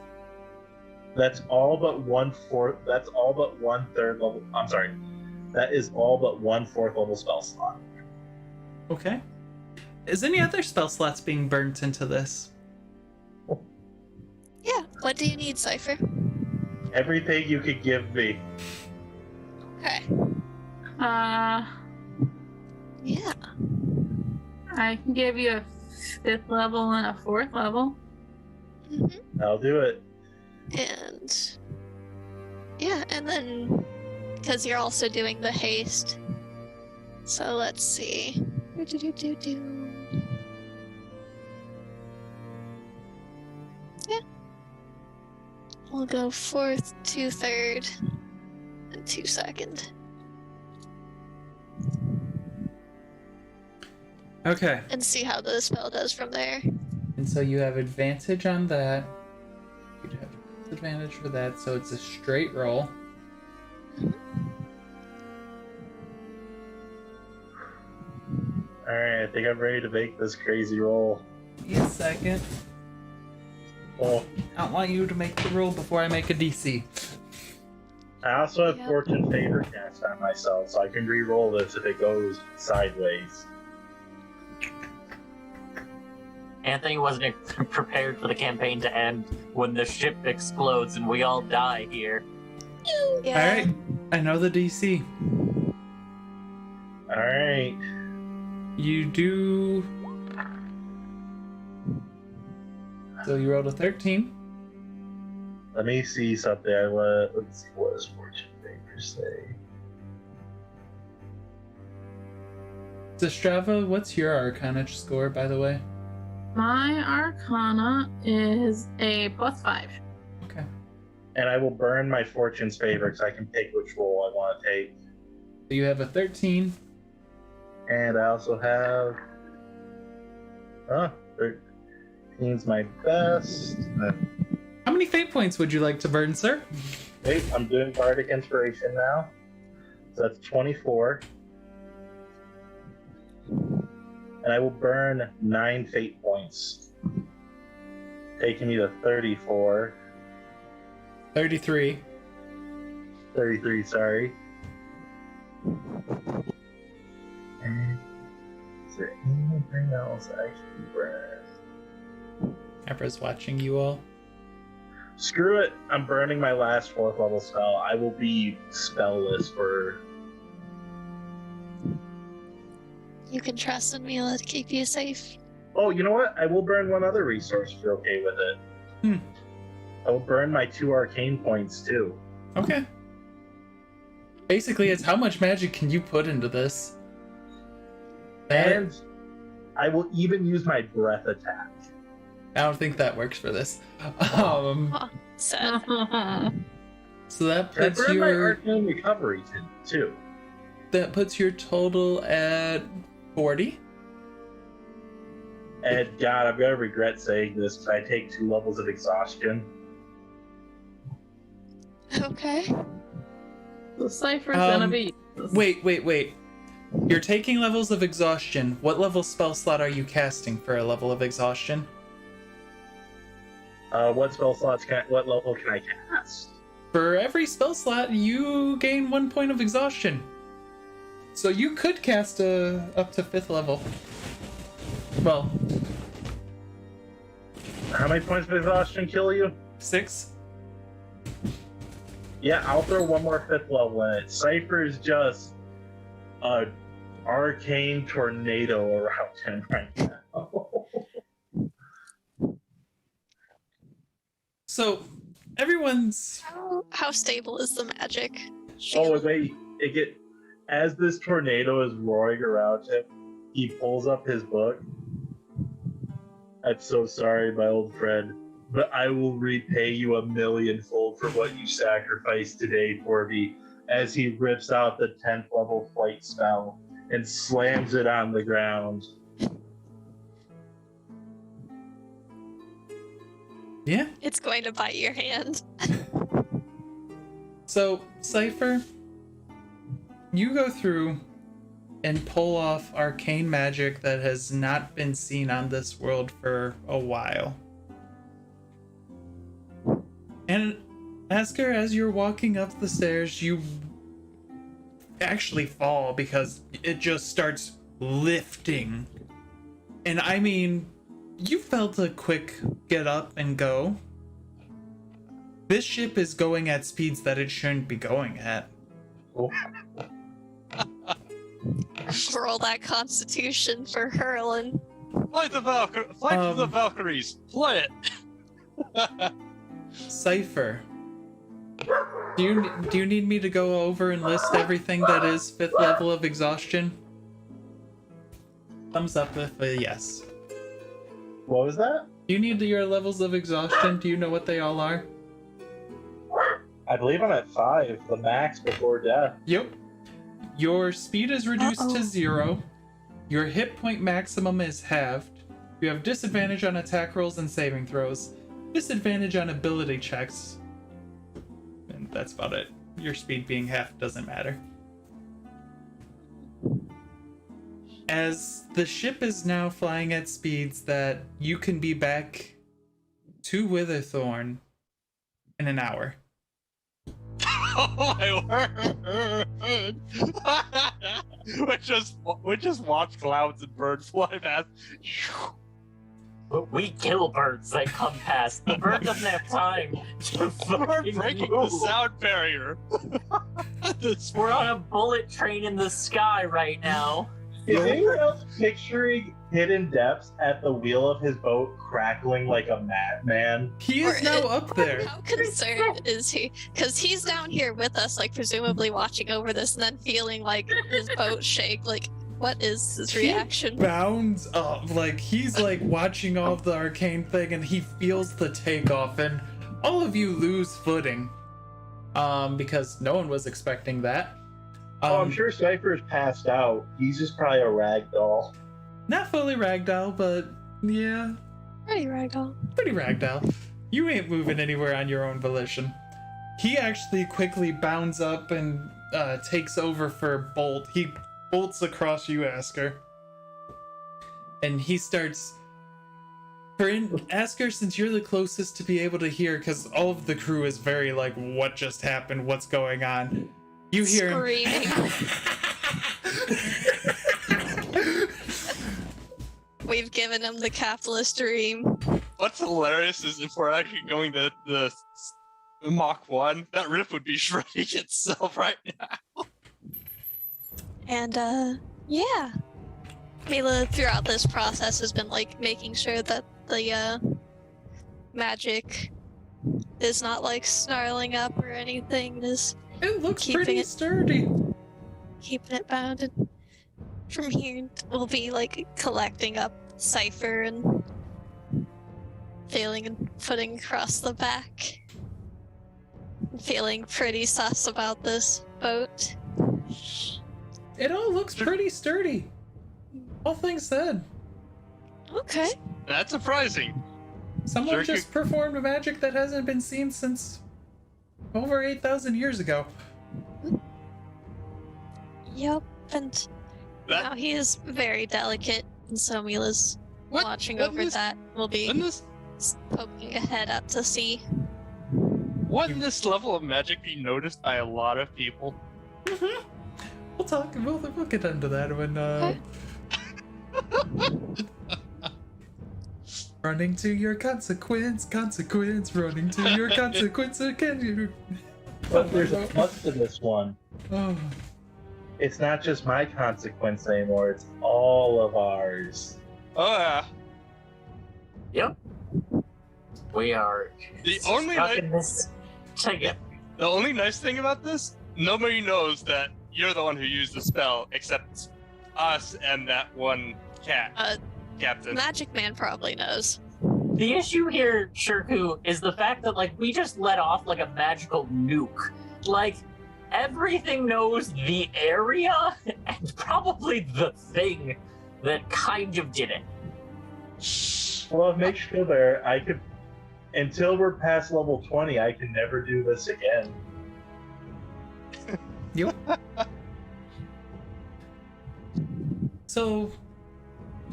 That's all but 1/4. That's all but 1/3 level. I'm sorry. That is all but 1/4 level spell slot. Okay. Is any other spell slots being burnt into this? Yeah. What do you need, Cypher? Everything you could give me. Okay. Yeah. I can give you a 5th level and a 4th level. I'll do it. And yeah, and then because you're also doing the haste. So let's see. Yeah. We'll go 4th, 2 3rd, and 2 2nd. Okay. And see how the spell does from there. And so you have advantage on that. You'd have disadvantage for that, so it's a straight roll. Alright, I think I'm ready to make this crazy roll. Give me a second. Oh, I don't want you to make the roll before I make a DC. I also have Yep. Fortune Favor cast on myself, so I can re-roll this if it goes sideways. Anthony wasn't prepared for the campaign to end when the ship explodes and we all die here. Yeah. Alright, I know the DC. Alright. You do. So you rolled a 13. Let me see something. Let's see, what does Fortune Favor say? Zastrava, what's your Arcana score, by the way? My Arcana is a +5. Okay. And I will burn my Fortune's Favor because I can pick which roll I want to take. So you have a 13. And I also have... 13's my best. How many fate points would you like to burn, sir? Wait, I'm doing Bardic Inspiration now. So that's 24. And I will burn 9 fate points, taking me to 34. 33. 33, sorry. And is there anything else I can burn? Emperor's watching you all. Screw it! I'm burning my last 4th level spell. I will be spellless for... You can trust in Mila to keep you safe. Oh, you know what? I will burn one other resource if you're okay with it. I will burn my 2 arcane points too. Okay. Basically, it's how much magic can you put into this? And I will even use my breath attack. I don't think that works for this. Oh, sad. So that I puts burn my your arcane recovery too. total at 40. And God, I'm gonna regret saying this because I take 2 levels of exhaustion. Okay. The cipher's gonna be. Wait. You're taking levels of exhaustion. What level spell slot are you casting for a level of exhaustion? What spell slots what level can I cast? For every spell slot, you gain 1 point of exhaustion. So you could cast up to 5th level. Well, How many points of exhaustion kill you? 6. Yeah, I'll throw one more 5th level in it. Cypher is just a arcane tornado around him right now. So everyone's How stable is the magic? Oh, as this tornado is roaring around him, he pulls up his book I'm so sorry, my old friend, but I will repay you 1,000,000-fold for what you sacrificed today for me, as he rips out the 10th level flight spell and slams it on the ground. Yeah. It's going to bite your hand. So, Cypher, you go through and pull off arcane magic that has not been seen on this world for a while. And Asker, as you're walking up the stairs, you actually fall because it just starts lifting. And I mean, you felt a quick get up and go. This ship is going at speeds that it shouldn't be going at. Roll that constitution for hurling. Flight the Valkyries. Play it. Cypher, do you need me to go over and list everything that is 5th level of exhaustion? Thumbs up if a yes. What was that? Do you need your levels of exhaustion? Do you know what they all are? I believe I'm at 5, the max before death. Yep. Your speed is reduced to 0. Your hit point maximum is halved. You have disadvantage on attack rolls and saving throws. Disadvantage on ability checks. And that's about it. Your speed being half doesn't matter. As the ship is now flying at speeds that you can be back to Witherthorn in an hour. Oh my word! we just watch clouds and birds fly past. We kill birds that come past. The bird doesn't have time to We're fucking breaking move. the sound barrier. We're on a bullet train in the sky right now. Is anyone else picturing hidden depths at the wheel of his boat crackling like a madman? He is now up there. How concerned is he? Because he's down here with us, like presumably watching over this, and then feeling like his boat shake. Like, what is his reaction? He bounds up, like he's like watching all of the arcane thing, and he feels the takeoff, and all of you lose footing, because no one was expecting that. I'm sure Cypher's passed out. He's just probably a rag doll. Not fully ragdoll, but yeah, Pretty ragdoll. pretty ragdoll. You ain't moving anywhere on your own volition. He actually quickly bounds up and takes over for Bolt. He bolts across you, Asker. And he starts... Asker, since you're the closest to be able to hear, because all of the crew is very like, what just happened? What's going on? You hear Screaming. him... We've given him the capitalist dream. What's hilarious is if we're actually going to the Mach 1, that rip would be shredding itself right now. And, yeah. Mila, throughout this process, has been, like, making sure that the, magic is not, like, snarling up or anything. Is It looks keeping pretty it- sturdy. keeping it bounded. From here, we'll be, like, collecting up Cypher and feeling and putting across the back. Feeling pretty sus about this boat. It all looks pretty sturdy. All things said. Okay. That's surprising. Someone Shirku- just performed a magic that hasn't been seen since over 8,000 years ago. Yep, and That- now he is very delicate, and so Mila's watching Wouldn't over this- that. We'll be Wouldn't this, poking a head up to see. wouldn't this level of magic be noticed by a lot of people? We'll talk. We'll get into that when. Running to your consequence, running to your consequence again. But there's a plus to this one. Oh, It's not just my consequence anymore, it's all of ours. Oh yeah. Yep. We are The only stuck ni- in this together. The only nice thing about this, nobody knows that you're the one who used the spell except us and that one cat. Captain. Magic Man probably knows. The issue here, Shirku, is the fact that like we just let off like a magical nuke. Like everything knows the area and probably the thing that kind of did it. Well, it makes sure there. I could, until we're past level 20, I can never do this again. Yep. So,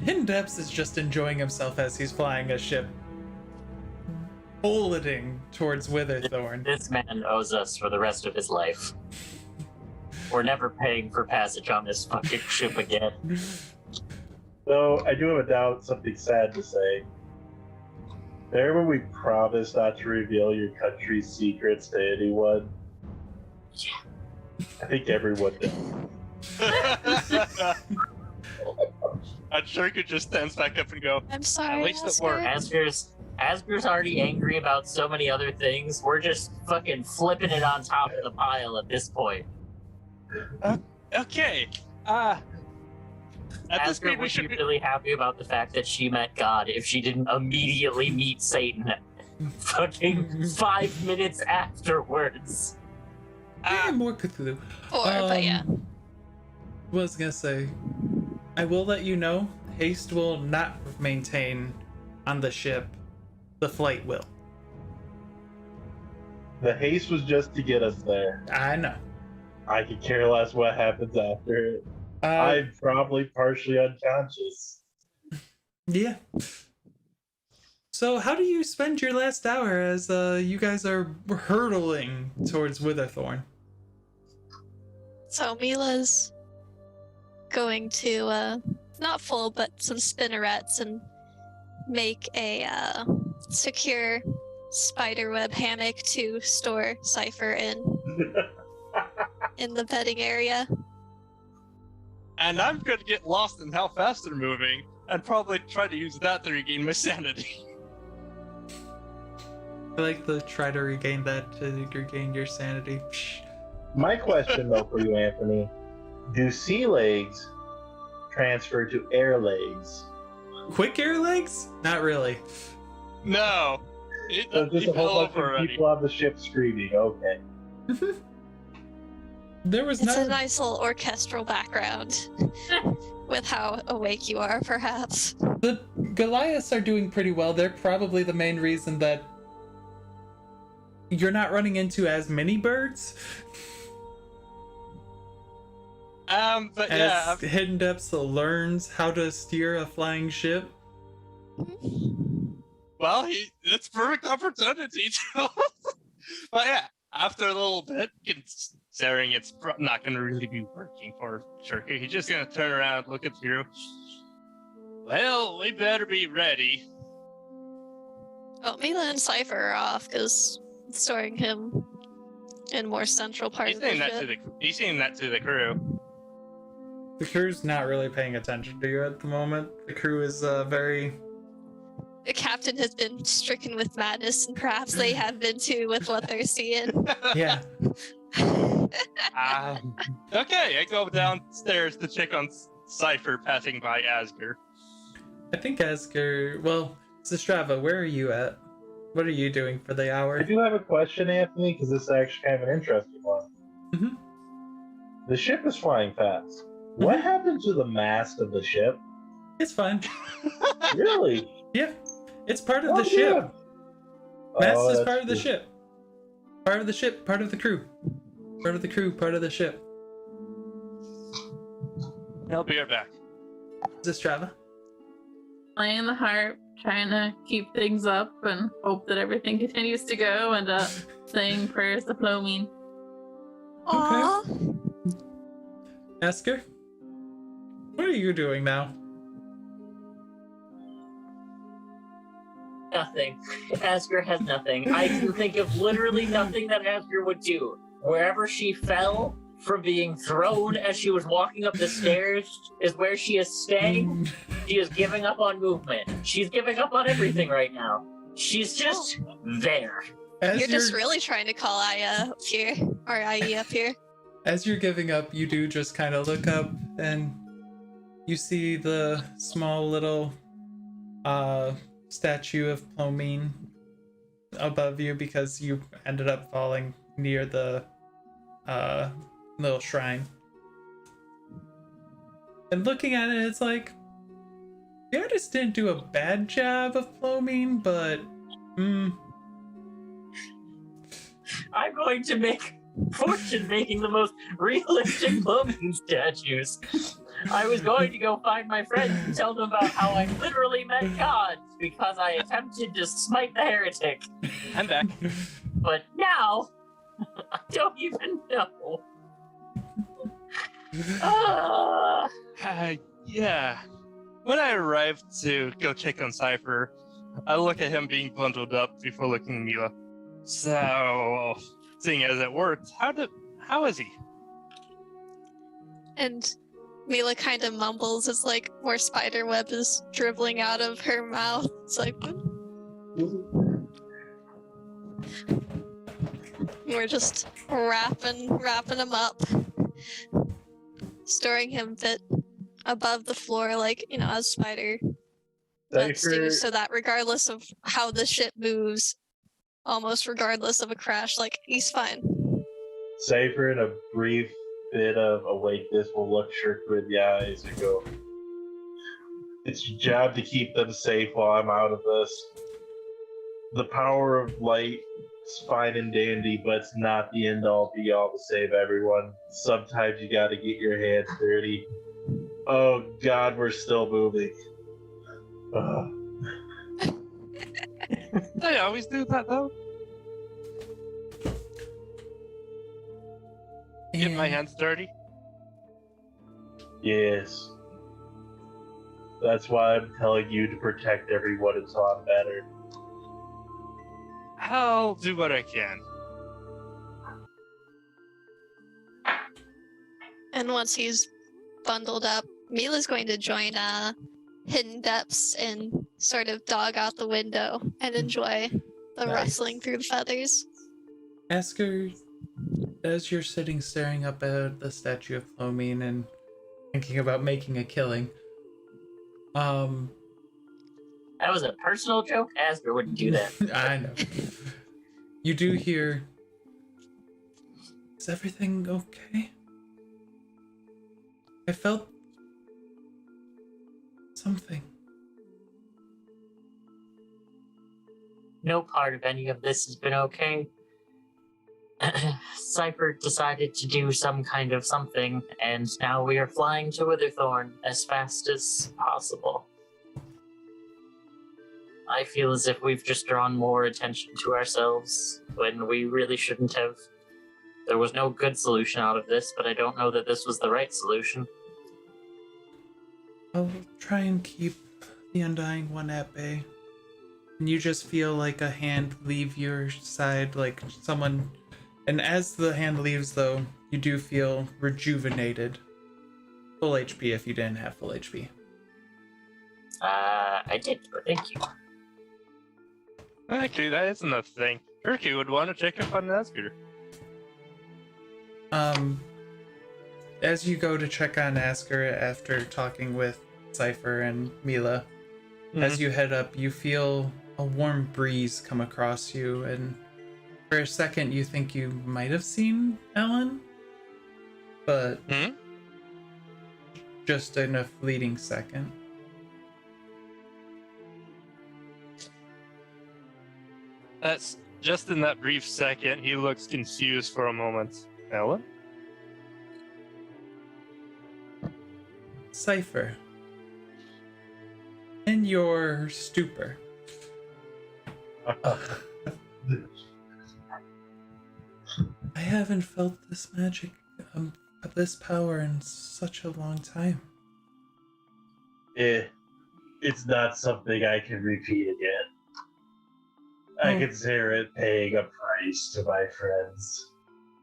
Hidden Depths is just enjoying himself as he's flying a ship, bulleting towards Witherthorn. This man owes us for the rest of his life. We're never paying for passage on this fucking ship again. Though I do have a doubt, something sad to say. There when we promised not to reveal your country's secrets to anyone. I think everyone did. And Shirku just stands back up and go, I'm sorry. At least it Oscar. worked. Asger's already angry about so many other things. We're just fucking flipping it on top of the pile at this point. okay. At this Asger point, we would should be be... really happy about the fact that she met God if she didn't immediately meet Satan fucking 5 minutes afterwards. More Cthulhu. But yeah. What was I gonna say? I will let you know, haste will not maintain on the ship. The flight will. The haste was just to get us there. I know. I could care less what happens after it. Uh, I'm probably partially unconscious. Yeah. So how do you spend your last hour as you guys are hurtling towards Witherthorn? So Mila's going to not full but some spinnerets and make a secure spiderweb hammock to store Cypher in the bedding area. And I'm going to get lost in how fast they're moving and probably try to use that to regain my sanity. I like the try to regain that to regain your sanity. My question, though, for you, Anthony: do sea legs transfer to air legs? Quick air legs? Not really. No. So just a whole bunch of people on the ship screaming. Okay. There was It's no. a nice little orchestral background with how awake you are, perhaps. The Goliaths are doing pretty well. They're probably the main reason that you're not running into as many birds But yeah, as Hidden Depths learns how to steer a flying ship. well, it's perfect opportunity to. But yeah, after a little bit, considering it's not going to really be working for Shirku, he's just going to turn around, look at you. Well, we better be ready. Oh, Mila and Cypher are off because storing him in more central part He's of the saying that ship. he's saying that to the crew. The crew's not really paying attention to you at the moment. The crew is very. The captain has been stricken with madness, and perhaps they have been too with what they're seeing. Yeah. Okay, I go downstairs to check on Cypher passing by Asger. I think Asger. Well, Zestrava, where are you at? What are you doing for the I hour? do have a question, Anthony, because this is actually kind of an interesting one. Mhm. The ship is flying fast. What happened to the mast of the ship? It's fine. Really? Yeah. It's part of Oh, the ship. yeah. Mast Oh, is that's part of the true. ship. Part of the ship, part of the crew. Part of the crew, part of the ship. I'll be right back. Zestrava. Playing the harp, trying to keep things up and hope that everything continues to go, and saying prayers to Floween. Aww. Asker? What are you doing now? Nothing. Asger has nothing. I can think of literally nothing that Asger would do. Wherever she fell from being thrown as she was walking up the stairs is where she is staying. She is giving up on movement. She's giving up on everything right now. She's just there. As You're just really trying to call Aya up here, or IE up here. As you're giving up, you do just kind of look up and you see the small little statue of Plomine above you because you ended up falling near the little shrine. And looking at it, it's like the artist didn't do a bad job of Plomine, but I'm going to make fortune making the most realistic clothing statues. I was going to go find my friends and tell them about how I literally met God because I attempted to smite the heretic. I'm back. But now, I don't even know. Yeah. When I arrived to go check on Cypher, I look at him being bundled up before looking at Mila. So, seeing as it worked, how is he? And Mila kind of mumbles as like more spider web is dribbling out of her mouth. It's like we're just wrapping him up, storing him a bit above the floor, like as spider webs do, so that regardless of how the ship moves, almost regardless of a crash, like he's fine. Cypher, in a brief bit of awakeness, will look Shirku in the eyes and go, "It's your job to keep them safe while I'm out of this. The power of light is fine and dandy, but it's not the end-all be-all to save everyone. Sometimes you gotta get your hands dirty. Oh God, we're still moving." They always do that, though. Get my hands dirty. Yes. That's why I'm telling you to protect everyone until I'm better. I'll do what I can. And once he's bundled up, Mila's going to join Hidden Depths and sort of dog out the window and enjoy the Nice. rustling through the feathers. ask her, as you're sitting staring up at the statue of Plomine and thinking about making a killing, That was a personal joke. Asger wouldn't do that. I know. You do hear, "Is everything okay? I felt something." No part of any of this has been okay. Cypher decided to do some kind of something, and now we are flying to Witherthorn as fast as possible. I feel as if we've just drawn more attention to ourselves when we really shouldn't have. There was no good solution out of this, but I don't know that this was the right solution. I'll try and keep the Undying One at bay. And you just feel like a hand leave your side, like someone... And as the hand leaves, though, you do feel rejuvenated. Full HP if you didn't have full HP. I did, but thank you. Actually, that isn't a thing. Shirku would want to check up on Asger. As you go to check on Asker after talking with Cypher and Mila, as you head up, you feel a warm breeze come across you, and for a second you think you might have seen Ellen, but just in a fleeting second. That's just in that brief second, he looks confused for a moment. Ellen? Cypher, in your stupor, I haven't felt this magic, this power in such a long time. It's not something I can repeat again. I consider it paying a price to my friends.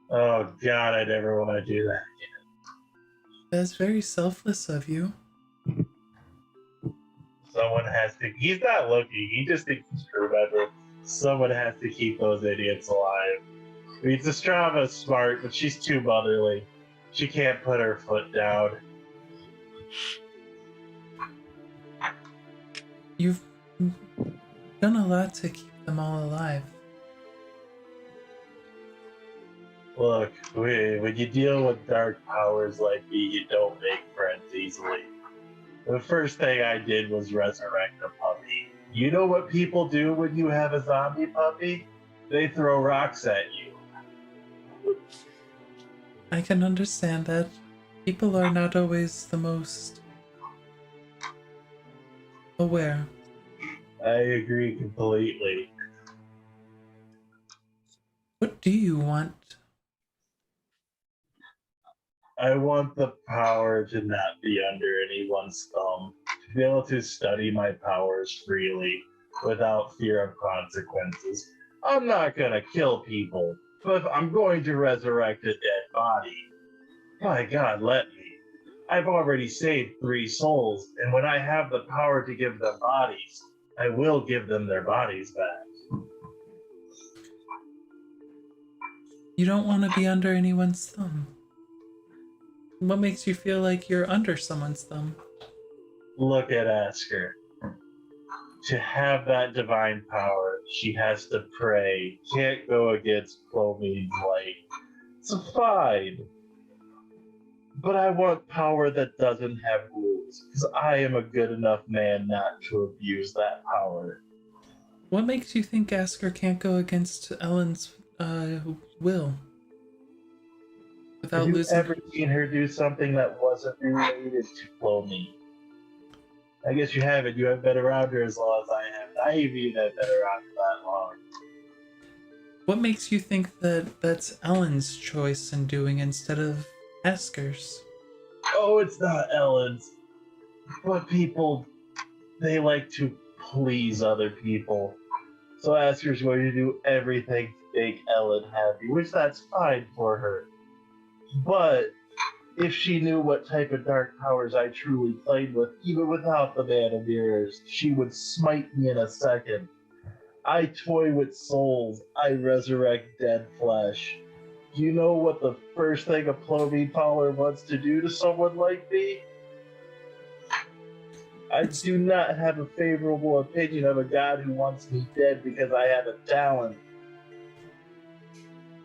Oh God, I never want to do that again. That's very selfless of you. Someone has to. He's not looking. He just thinks to remember. Someone has to keep those idiots alive. I mean, Estrava's smart, but she's too motherly. She can't put her foot down. You've Done a lot to keep them all alive. Look, when you deal with dark powers like me, you don't make friends easily. The first thing I did was resurrect a puppy. You know what people do when you have a zombie puppy? They throw rocks at you. I can understand that. People are not always the most aware. I agree completely. What do you want? I want the power to not be under anyone's thumb, to be able to study my powers freely without fear of consequences. I'm not gonna kill people, but if I'm going to resurrect a dead body, my God, let me. I've already saved 3 souls, and when I have the power to give them bodies, I will give them their bodies back. You don't want to be under anyone's thumb. What makes you feel like you're under someone's thumb? Look at Asker. To have that divine power, she has to pray. Can't go against Chloe's light. It's fine. But I want power that doesn't have rules, because I am a good enough man not to abuse that power. What makes you think Asker can't go against Ellen's will? Without Have you losing... ever seen her do something that wasn't related to Chloe? I guess you haven't. You haven't been around her as long as I have. I haven't even been around her that long. What makes you think that that's Ellen's choice in doing instead of Asker's? Oh, it's not Ellen's. But people, they like to please other people. So Asker's going to do everything to make Ellen happy, which that's fine for her. But if she knew what type of dark powers I truly played with, even without the Man of Mirrors, she would smite me in a second. I toy with souls. I resurrect dead flesh. Do you know what the first thing a Chloe Power wants to do to someone like me? I do not have a favorable opinion of a god who wants me dead because I have a talent.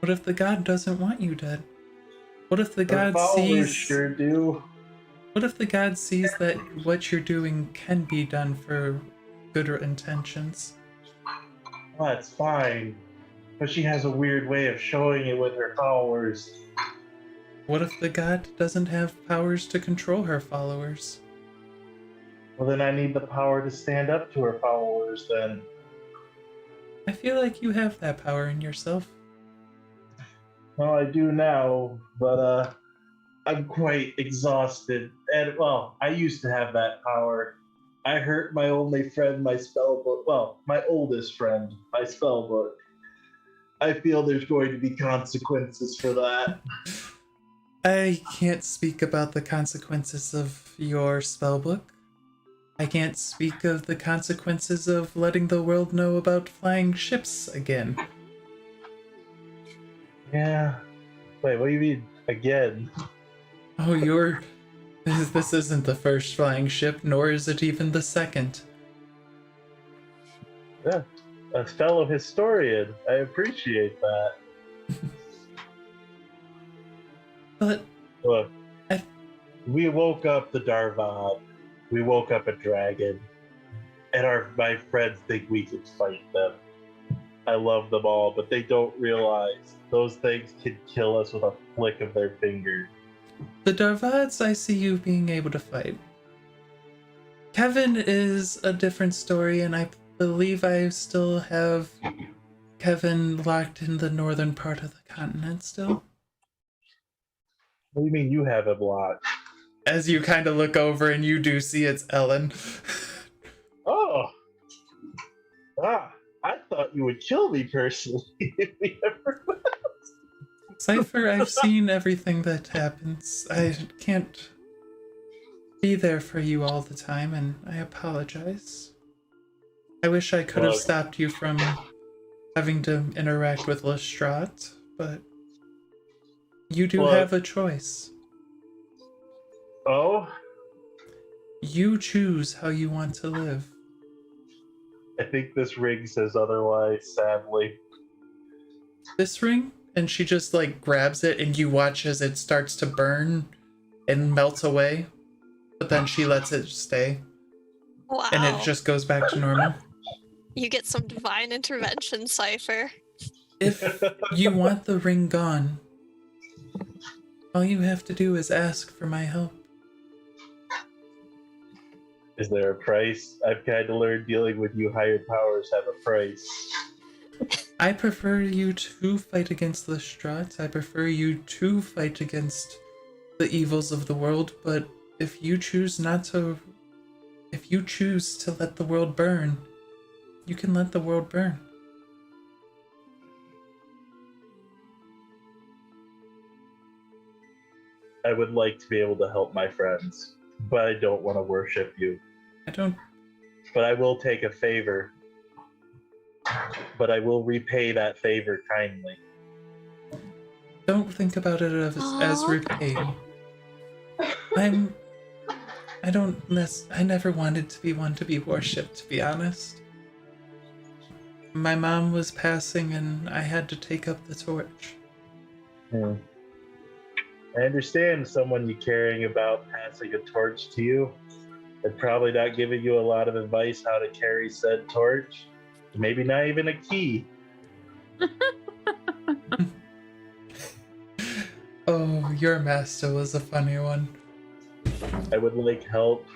What if the god doesn't want you dead? What if the Her god followers sees... sure do. What if the god sees that what you're doing can be done for good intentions? Well, that's fine. But she has a weird way of showing it with her followers. What if the god doesn't have powers to control her followers? Well, then I need the power to stand up to her followers, then. I feel like you have that power in yourself. Well, I do now, but I'm quite exhausted. And, well, I used to have that power. I hurt my only friend, my spellbook. Well, my oldest friend, my spellbook. I feel there's going to be consequences for that. I can't speak about the consequences of your spellbook. I can't speak of the consequences of letting the world know about flying ships again. Yeah. Wait, what do you mean, again? Oh, this isn't the first flying ship, nor is it even the second. Yeah. A fellow historian. I appreciate that. But Look, I- we woke up the Darvad. We woke up a dragon. And my friends think we can fight them. I love them all, but they don't realize those things can kill us with a flick of their finger. the Darvads, I see you being able to fight. Kevin is a different story, and I believe I still have Kevin locked in the northern part of the continent still. What do you mean you have him locked? As you kind of look over and you do see it's Ellen. Oh! I thought you would kill me personally if we ever met. Cypher, I've seen everything that happens. I can't be there for you all the time, and I apologize. I wish I could have Look. stopped you from having to interact with Lustraught, but you do Look. have a choice. Oh? You choose how you want to live. I think this ring says otherwise, sadly. This ring? And she just like grabs it and you watch as it starts to burn and melts away. But then she lets it stay. Wow. And it just goes back to normal. You get some divine intervention, Cypher. If you want the ring gone, all you have to do is ask for my help. Is there a price? I've kind of learned dealing with you higher powers have a price. I prefer you to fight against the Lustraught. I prefer you to fight against the evils of the world, but if you choose to let the world burn, you can let the world burn. I would like to be able to help my friends, but I don't want to worship you. But I will take a favor. But I will repay that favor kindly. Don't think about it as repaid. I never wanted to be one to be worshipped, to be honest. My mom was passing and I had to take up the torch. I understand someone you caring about passing a torch to you. They're probably not giving you a lot of advice how to carry said torch. Maybe not even a key. Oh, your master was a funny one. I would like help.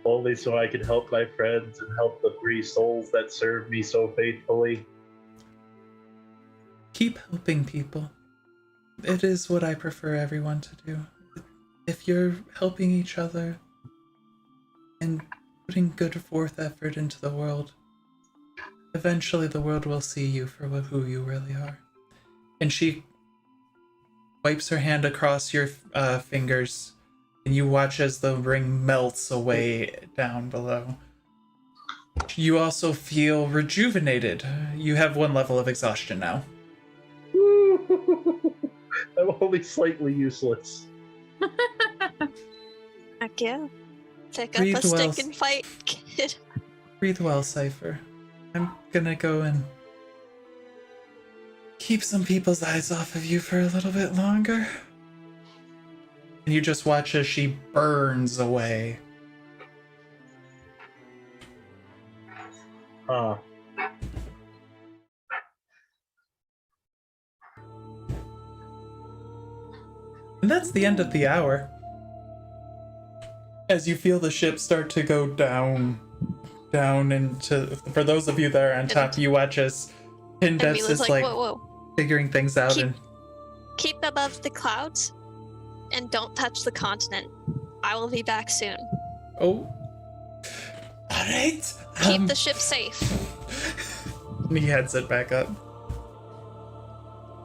Only so I could help my friends and help the 3 souls that serve me so faithfully. Keep helping people. It is what I prefer everyone to do. If you're helping each other and putting good forth effort into the world, eventually the world will see you for who you really are. And she wipes her hand across your fingers, and you watch as the ring melts away down below. You also feel rejuvenated. You have 1 level of exhaustion now. I'm only slightly useless. Heck yeah. Pick Breathe up a well. stick and fight, kid. Breathe well, Cypher. I'm gonna go and keep some people's eyes off of you for a little bit longer. And you just watch as she burns away. Huh. And that's the end of the hour. As you feel the ship start to go down into... For those of you that are on top, you watch as Pindevs is like whoa. figuring things out. Keep above the clouds and don't touch the continent. I will be back soon. Oh. Alright. Keep the ship safe. And he heads it back up.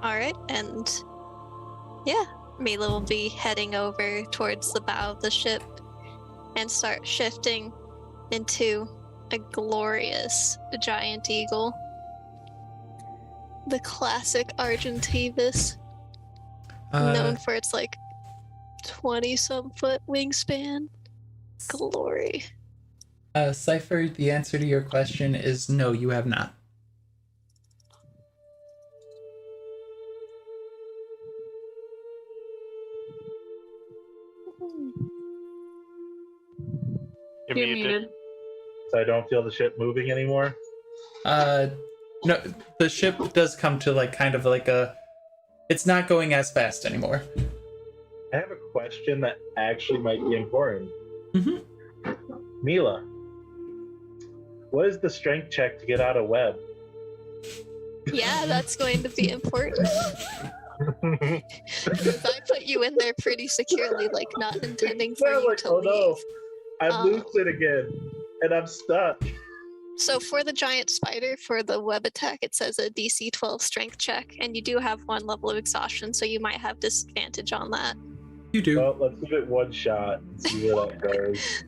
Alright, and yeah, Mila will be heading over towards the bow of the ship and start shifting into a glorious giant eagle. The classic Argentavis, known for its like 20-some foot wingspan. Glory. Cypher, the answer to your question is no, you have not. You're You're muted. muted. So I don't feel the ship moving anymore? No, the ship does come to like kind of like a... It's not going as fast anymore. I have a question that actually might be important. Mm-hmm. Mila, what is the strength check to get out of web? Yeah, that's going to be important. Because I put you in there pretty securely, like not intending for you to leave. No, I'm lucid again, and I'm stuck. So for the giant spider, for the web attack, it says a DC 12 strength check, and you do have 1 level of exhaustion, so you might have disadvantage on that. You do. Well, let's give it 1 shot and see where that goes.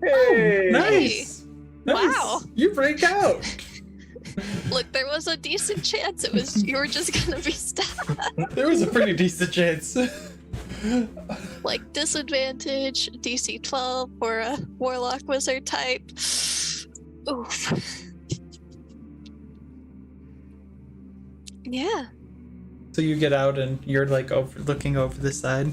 Hey! Nice! Wow. You break out! Look, there was a decent chance you were just gonna be stabbed. There was a pretty decent chance. Like disadvantage, DC 12 or a warlock wizard type. Oof. Yeah. So you get out and you're like looking over the side.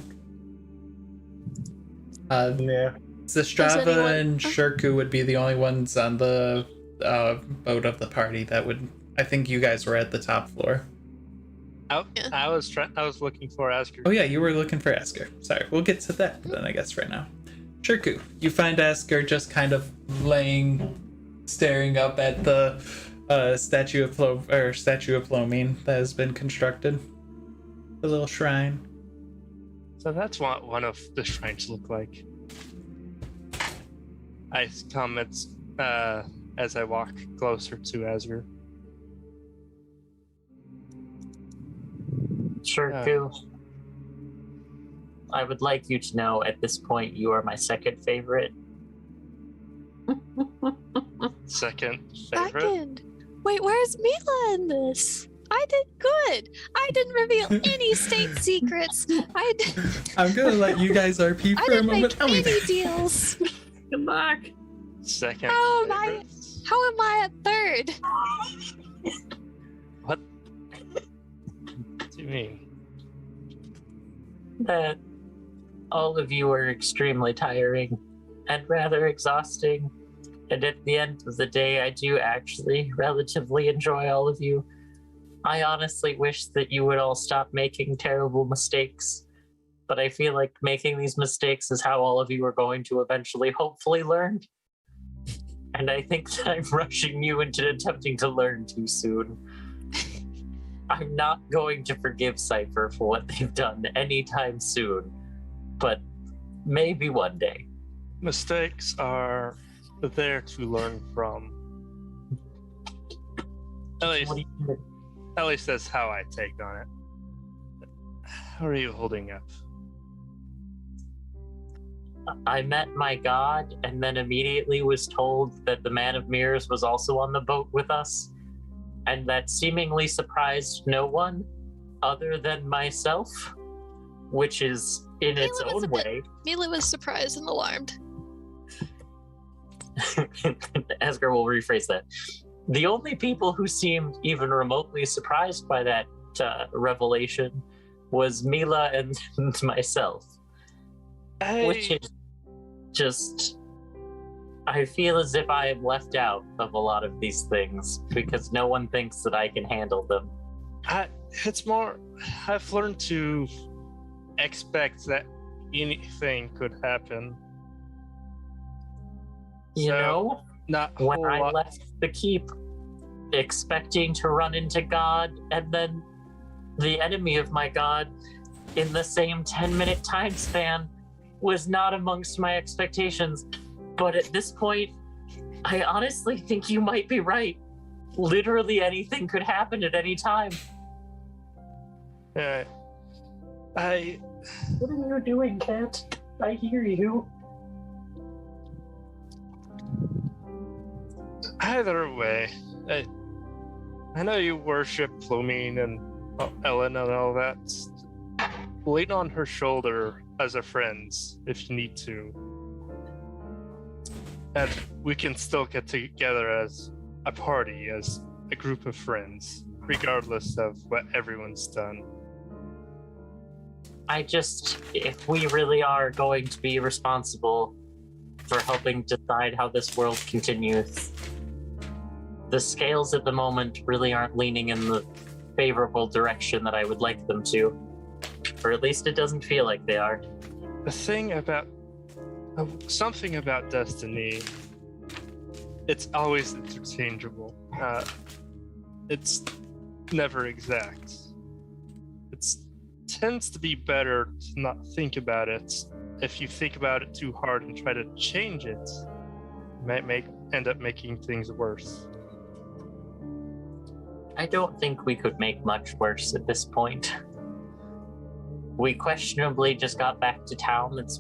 Yeah. Zastrava anyone- and Shirku would be the only ones on the boat of the party that would. I think you guys were at the top floor. I was looking for Asker. Oh yeah, you were looking for Asker. Sorry, we'll get to that then, I guess, right now. Shirku, you find Asker just kind of staring up at the statue of Flomine that has been constructed. The little shrine. So that's what one of the shrines look like. I comment as I walk closer to Asger. Shirku, I would like you to know at this point you are my second favorite. Second favorite. Second. Wait, where's Mila in this? I did good. I didn't reveal any state secrets. I'm gonna let you guys RP I for a didn't moment. make Tell me any that. deals. Good luck. Second How am I- favorite. How am I a third? What do you mean? That all of you are extremely tiring and rather exhausting. And at the end of the day, I do actually relatively enjoy all of you. I honestly wish that you would all stop making terrible mistakes. But I feel like making these mistakes is how all of you are going to eventually hopefully learn. And I think that I'm rushing you into attempting to learn too soon. I'm not going to forgive Cypher for what they've done anytime soon, but maybe one day. Mistakes are there to learn from. At least that's how I take on it. How are you holding up? I met my god and then immediately was told that the Man of Mirrors was also on the boat with us, and that seemingly surprised no one other than myself, which is in its Mila was own a bit- way. Mila was surprised and alarmed. Asger will rephrase that. The only people who seemed even remotely surprised by that revelation was Mila and myself, which is just, I feel as if I am left out of a lot of these things because no one thinks that I can handle them. It's more, I've learned to expect that anything could happen. You So, know, Not a when whole I lot. left the keep expecting to run into God and then the enemy of my God in the same 10-minute time span was not amongst my expectations. But at this point, I honestly think you might be right. Literally anything could happen at any time. Yeah. What are you doing, Cat? I hear you. Either way, I know you worship Flomine and Ellen and all that. Lean on her shoulder as a friend if you need to. And we can still get together as a party, as a group of friends, regardless of what everyone's done. If we really are going to be responsible for helping decide how this world continues, the scales at the moment really aren't leaning in the favorable direction that I would like them to. Or at least it doesn't feel like they are. The thing about something about destiny, it's always interchangeable. It's never exact. It tends to be better to not think about it. If you think about it too hard and try to change it, you might end up making things worse. I don't think we could make much worse at this point. We questionably just got back to town that's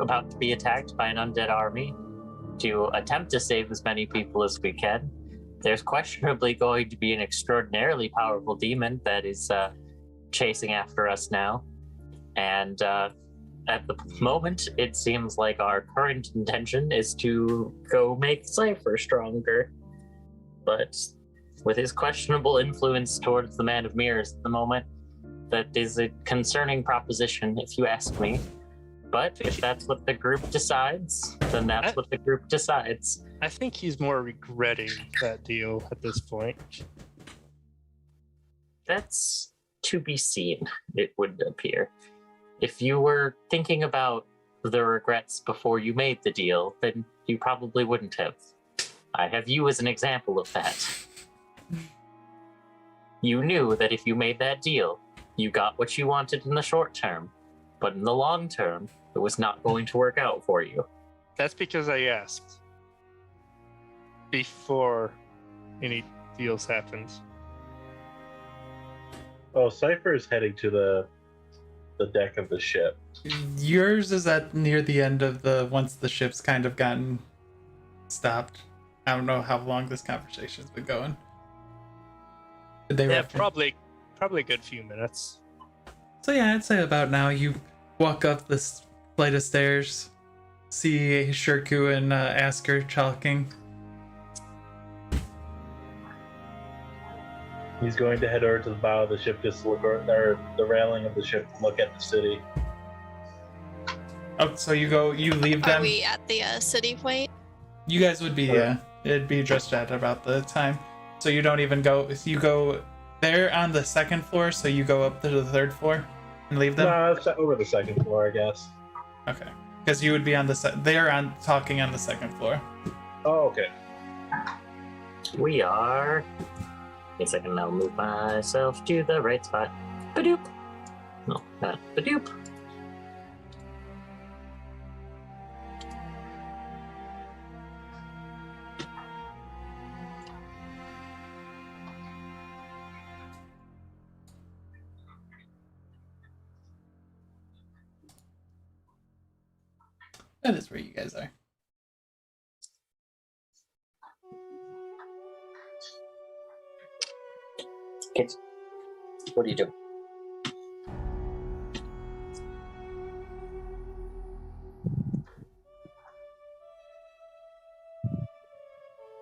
about to be attacked by an undead army to attempt to save as many people as we can. There's questionably going to be an extraordinarily powerful demon that is chasing after us now. And at the moment, it seems like our current intention is to go make Cypher stronger. But with his questionable influence towards the Man of Mirrors at the moment, that is a concerning proposition, if you ask me. But if that's what the group decides, then that's what the group decides. I think he's more regretting that deal at this point. That's to be seen, it would appear. If you were thinking about the regrets before you made the deal, then you probably wouldn't have. I have you as an example of that. You knew that if you made that deal, you got what you wanted in the short term, but in the long term, it was not going to work out for you. That's because I asked before any deals happened. Oh, Cypher is heading to the deck of the ship. Yours is at near the end of once the ship's kind of gotten stopped. I don't know how long this conversation's been going. Did they probably a good few minutes. So yeah, I'd say about now. You walk up this flight of stairs, see Shirku and Asker talking. He's going to head over to the bow of the ship, just to look, or the railing of the ship, to look at the city. Oh, so you leave them? Are we at the city point? You guys would be, yeah. It'd be just at about the time. So you don't even go, you go, they're on the second floor, so you go up to the third floor and leave them? No, it's over the second floor, I guess. Okay. Because you would be on they're talking on the second floor. Oh, okay. We are... Guess I can now move myself to the right spot. Badoop. No, not badoop. That is where you guys are. Kids, what are you doing?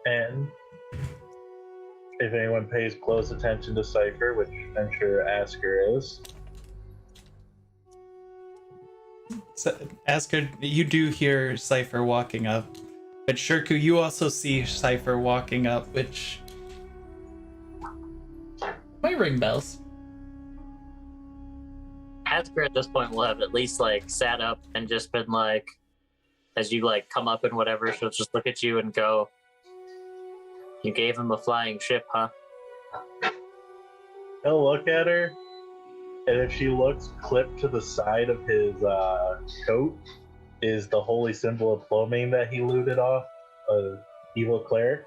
And if anyone pays close attention to Cypher, which I'm sure Asker is. So, Asker, you do hear Cypher walking up. But Shirku, you also see Cypher walking up, which might ring bells. Asker at this point will have at least sat up and just been as you come up and whatever, she'll just look at you and go, "You gave him a flying ship, huh?" He'll look at her, and if she looks, clipped to the side of his coat is the holy symbol of Ploming that he looted off of evil cleric,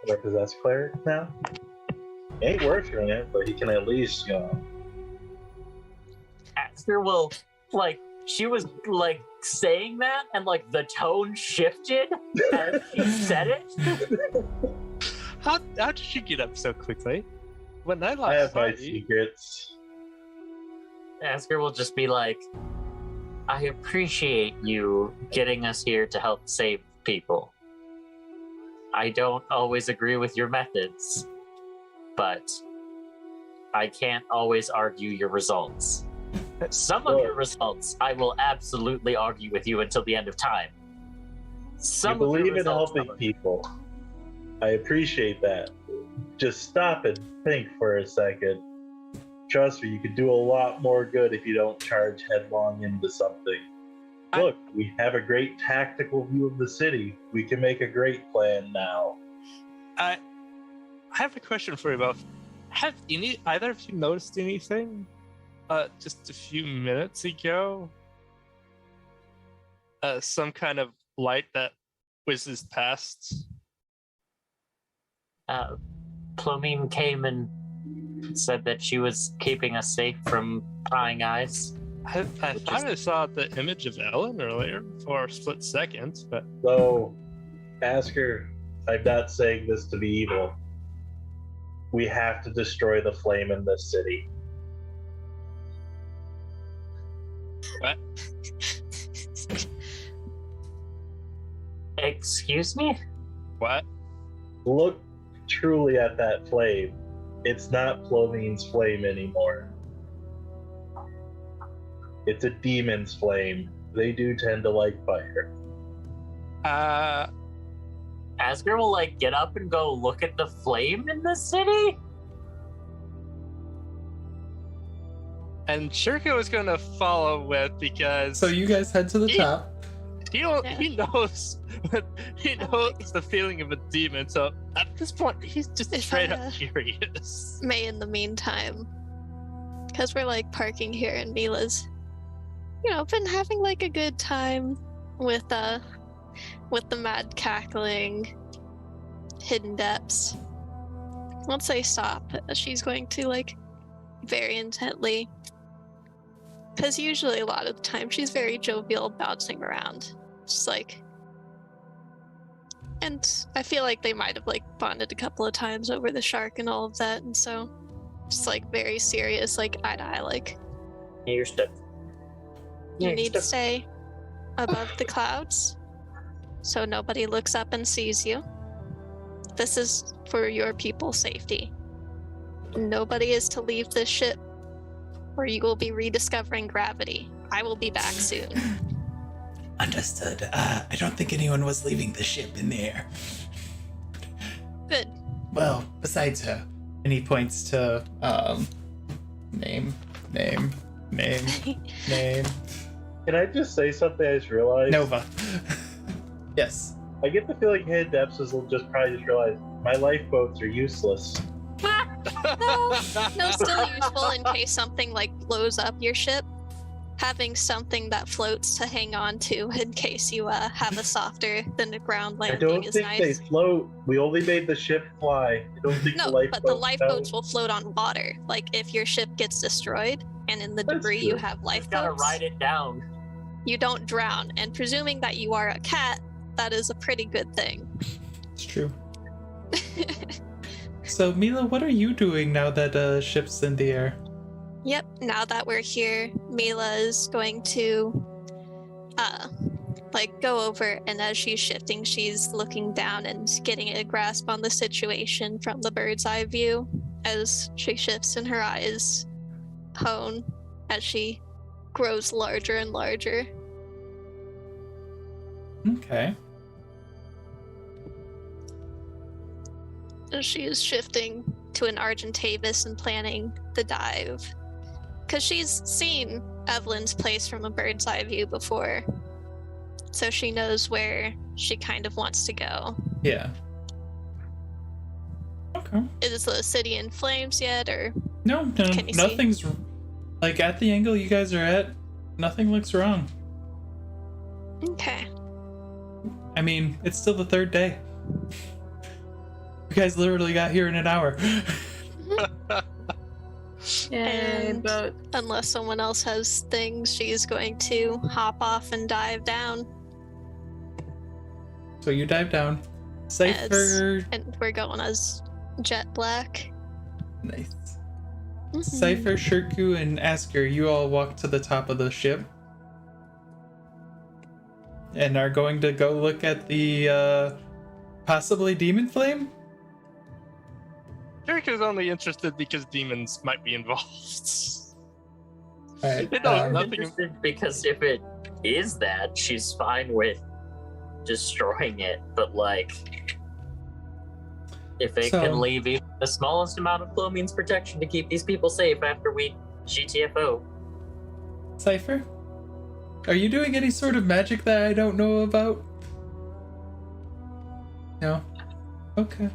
or possessed cleric now. He ain't working it, but he can at least, Asker will, she was, saying that, and, the tone shifted as she said it. How did she get up so quickly? When I I have my sight- secrets. Asker will just be like, "I appreciate you getting us here to help save people. I don't always agree with your methods, but I can't always argue your results. Some of your results, I will absolutely argue with you until the end of time. Some You of your believe in results, helping people. I appreciate that. Just stop and think for a second. Trust me, you could do a lot more good if you don't charge headlong into something. Look, we have a great tactical view of the city. We can make a great plan now." I have a question for you about. Have either of you noticed anything? Just a few minutes ago, some kind of light that whizzes past. Plomine came and said that she was keeping us safe from prying eyes. I thought I saw the image of Ellen earlier for a split second, but So, Asker, I'm not saying this to be evil. We have to destroy the flame in this city. What? Excuse me? What? Look truly at that flame. It's not Plovine's flame anymore. It's a demon's flame. They do tend to like fire. Asger will like get up and go look at the flame in the city? And Shirku is going to follow with because So you guys head to the top. he knows he knows the feeling of a demon. So at this point, he's just If straight I, up curious. May, in the meantime, because we're like parking here and Mila's, been having like a good time with the mad cackling hidden depths. Once they stop, she's going to like very intently, because usually a lot of the time she's very jovial, bouncing around, just like. And I feel like they might have like bonded a couple of times over the shark and all of that, and so just like very serious, like eye to eye, like You're stuck. you need to stay above the clouds so nobody looks up and sees you. This is for your people's safety. Nobody is to leave this ship or you will be rediscovering gravity. I will be back soon. Understood. I don't think anyone was leaving the ship in the air. Good. Well, besides her. And he points to, name. Can I just say something I just realized? Nova. Yes. I get the feeling Hidden Depths will just probably just realize my lifeboats are useless. No, still useful in case something like blows up your ship. Having something that floats to hang on to in case you have a softer than the ground I landing don't is think nice. they float. We only made the ship fly. I don't think No, the lifeboats but the lifeboats know. will float on water. Like if your ship gets destroyed and in the That's debris true. you have You've gotta lifeboats, ride it down. you don't drown. And presuming that you are a cat, that is a pretty good thing. It's true. So, Mila, what are you doing now that ship's in the air? Yep, now that we're here, Mila is going to go over, and as she's shifting, she's looking down and getting a grasp on the situation from the bird's eye view as she shifts and her eyes hone as she grows larger and larger. Okay. As she is shifting to an Argentavis and planning the dive. Because she's seen Evelyn's place from a bird's eye view before. So she knows where she kind of wants to go. Yeah. Okay. Is the city in flames yet, or No, Can you see? nothing's... Like, at the angle you guys are at, nothing looks wrong. okay? I mean, it's still the third day. You guys literally got here in an hour. Yay, And- boat. Unless someone else has things, she's going to hop off and dive down. So you dive down. Cypher... And we're going as jet black. Nice. Mhm. Cypher, Shirku, and Asker, you all walk to the top of the ship. And are going to go look at the, possibly demon flame? Shirku's only interested because demons might be involved. Alright. They know I'm nothing. interested because if it is that, she's fine with destroying it. But like, if it So- can leave even the smallest amount of Chlomine's protection to keep these people safe after we GTFO. Cypher? Are you doing any sort of magic that I don't know about? No? Okay.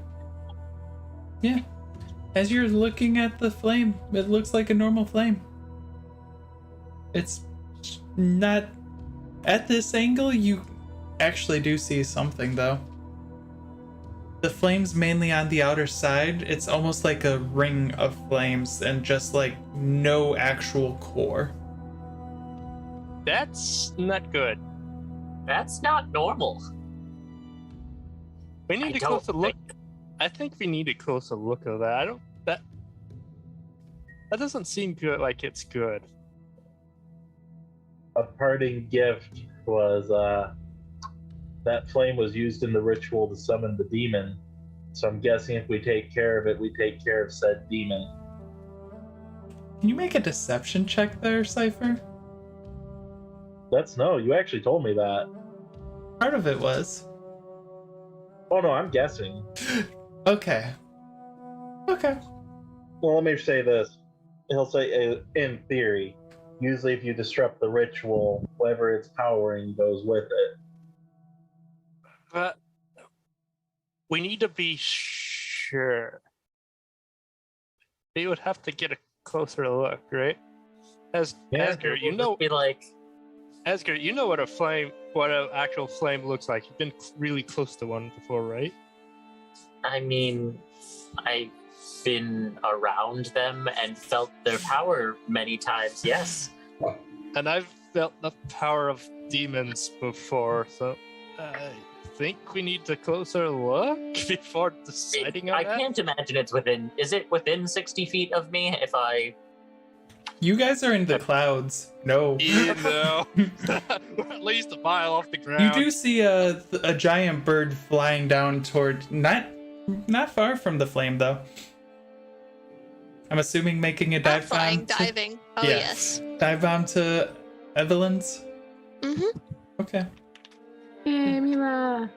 Yeah. As you're looking at the flame, it looks like a normal flame. It's not... At this angle, you actually do see something, though. The flame's mainly on the outer side. It's almost like a ring of flames and just, like, no actual core. That's not good. That's not normal. We need I a don't closer look. think- I think we need a closer look at that. I don't. That doesn't seem good. Like it's good. a parting gift was that flame was used in the ritual to summon the demon. So I'm guessing if we take care of it, we take care of said demon. Can you make a deception check there, Cypher? No, you actually told me that. Part of it was. Oh no, I'm guessing. Okay. Well, let me say this. He'll say, in theory, usually if you disrupt the ritual, whatever it's powering goes with it. But we need to be sure. We would have to get a closer look, right? Asger, you know, Be like, Asger, you know what an actual flame looks like. You've been really close to one before, right? I mean, I've been around them and felt their power many times, yes. And I've felt the power of demons before, so I think we need a closer look before deciding on I that. can't imagine it's within. Is it within 60 feet of me? If I. You guys are in the clouds. No. You know, we're at least a mile off the ground. You do see a giant bird flying down toward not far from the flame though. I'm assuming making a dive bomb. Diving. Oh Yeah. yes. Dive bomb to Evelyn's. Mhm. Okay. Hey, Mila.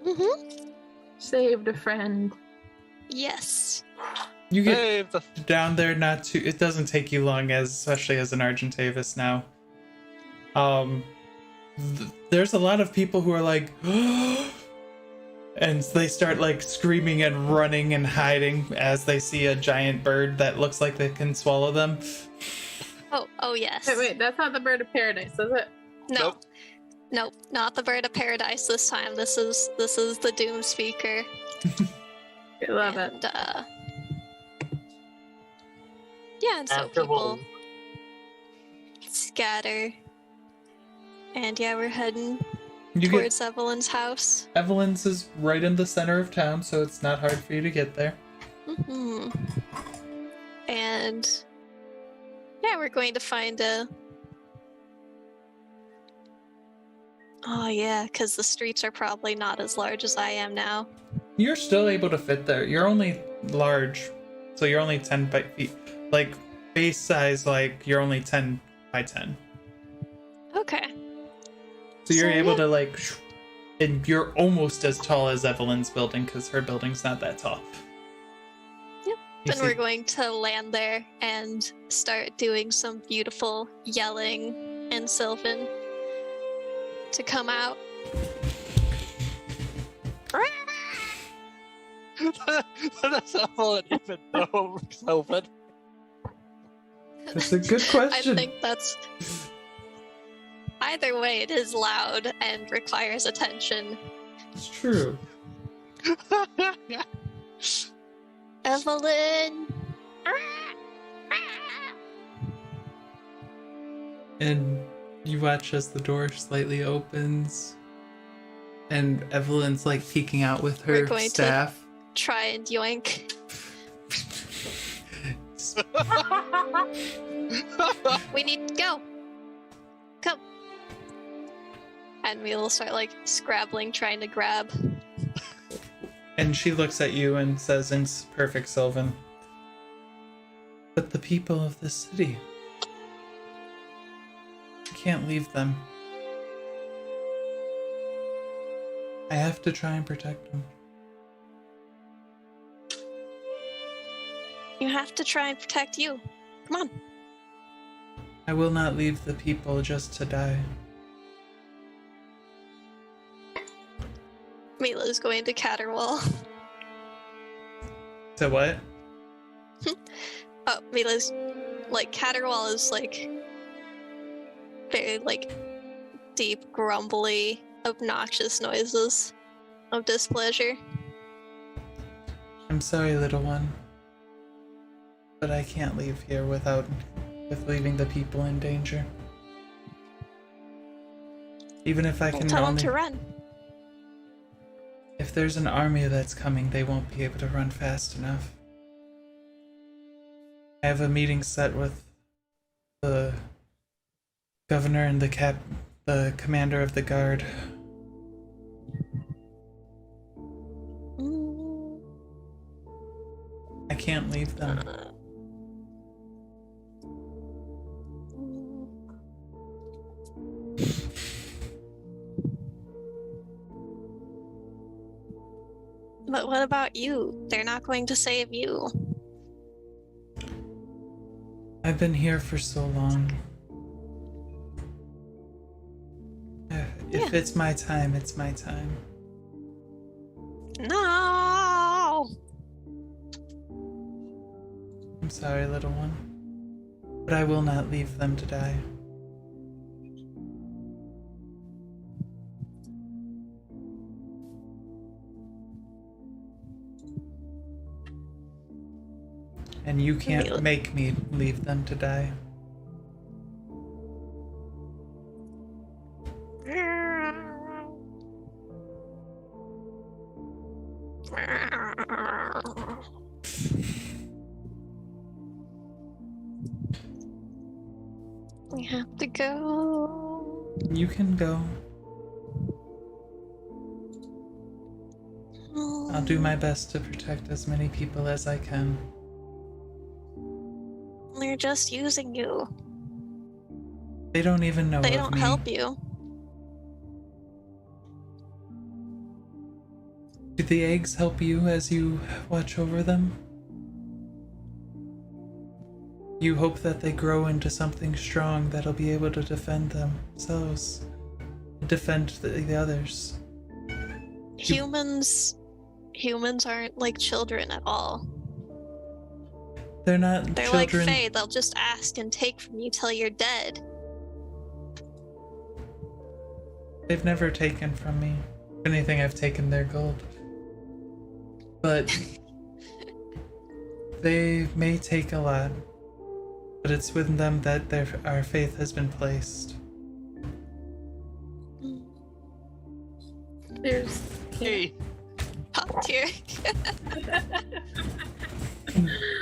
Mhm. Saved a friend. Yes. You get Hey, down there not too. It doesn't take you long, especially as an Argentavis now. There's a lot of people who are like, and they start like screaming and running and hiding as they see a giant bird that looks like they can swallow them. Oh yes. Wait, that's not the bird of paradise, is it? No. Nope, not the bird of paradise this time. This is the Doom Speaker. I love it. And yeah, and so After people scatter. And yeah, we're heading You get towards Evelyn's house. Evelyn's is right in the center of town, so it's not hard for you to get there. Hmm. And yeah, we're going to find a. Oh yeah, because the streets are probably not as large as I am now. You're still able to fit there. You're only large, so you're only 10 by feet. Like base size, like you're only 10 by 10. Okay. So you're So, able yeah. to like, and you're almost as tall as Evelyn's building because her building's not that tall. Yep. You Then see- we're going to land there and start doing some beautiful yelling and Sylvan to come out. That's all even know, Sylvan. That's a good I question. think that's. Either way, it is loud and requires attention. It's true. Evelyn! And you watch as the door slightly opens, and Evelyn's like peeking out with her We're going to- staff. Try and yoink. We need to go. Come. And we'll start like scrabbling, trying to grab. And she looks at you and says in perfect Sylvan, "But the people of this city, I can't leave them. I have to try and protect them." You have to try and protect you. Come on. I will not leave the people just to die. Mila's going to caterwaul. So what? Oh, Mila's like caterwaul is like very like deep, grumbly, obnoxious noises of displeasure. I'm sorry, little one, but I can't leave here with leaving the people in danger. Even if I We'll can tell them only... to run. If there's an army that's coming, they won't be able to run fast enough. I have a meeting set with the governor and the commander of the guard. I can't leave them. But what about you? They're not going to save you. I've been here for so long. If it's my time, it's my time. No! I'm sorry, little one. But I will not leave them to die. And you can't make me leave them to die. We have to go. You can go. I'll do my best to protect as many people as I can. They're just using you. They don't even know They of don't me. help you. Do the eggs help you as you watch over them? You hope that they grow into something strong that'll be able to defend themselves, defend the others. Humans aren't like children at all. They're not They're children. like Fae, they'll just ask and take from you till you're dead. They've never taken from me. If anything, I've taken their gold. But they may take a lot. But it's within them that our faith has been placed. There's Hey, Top tier.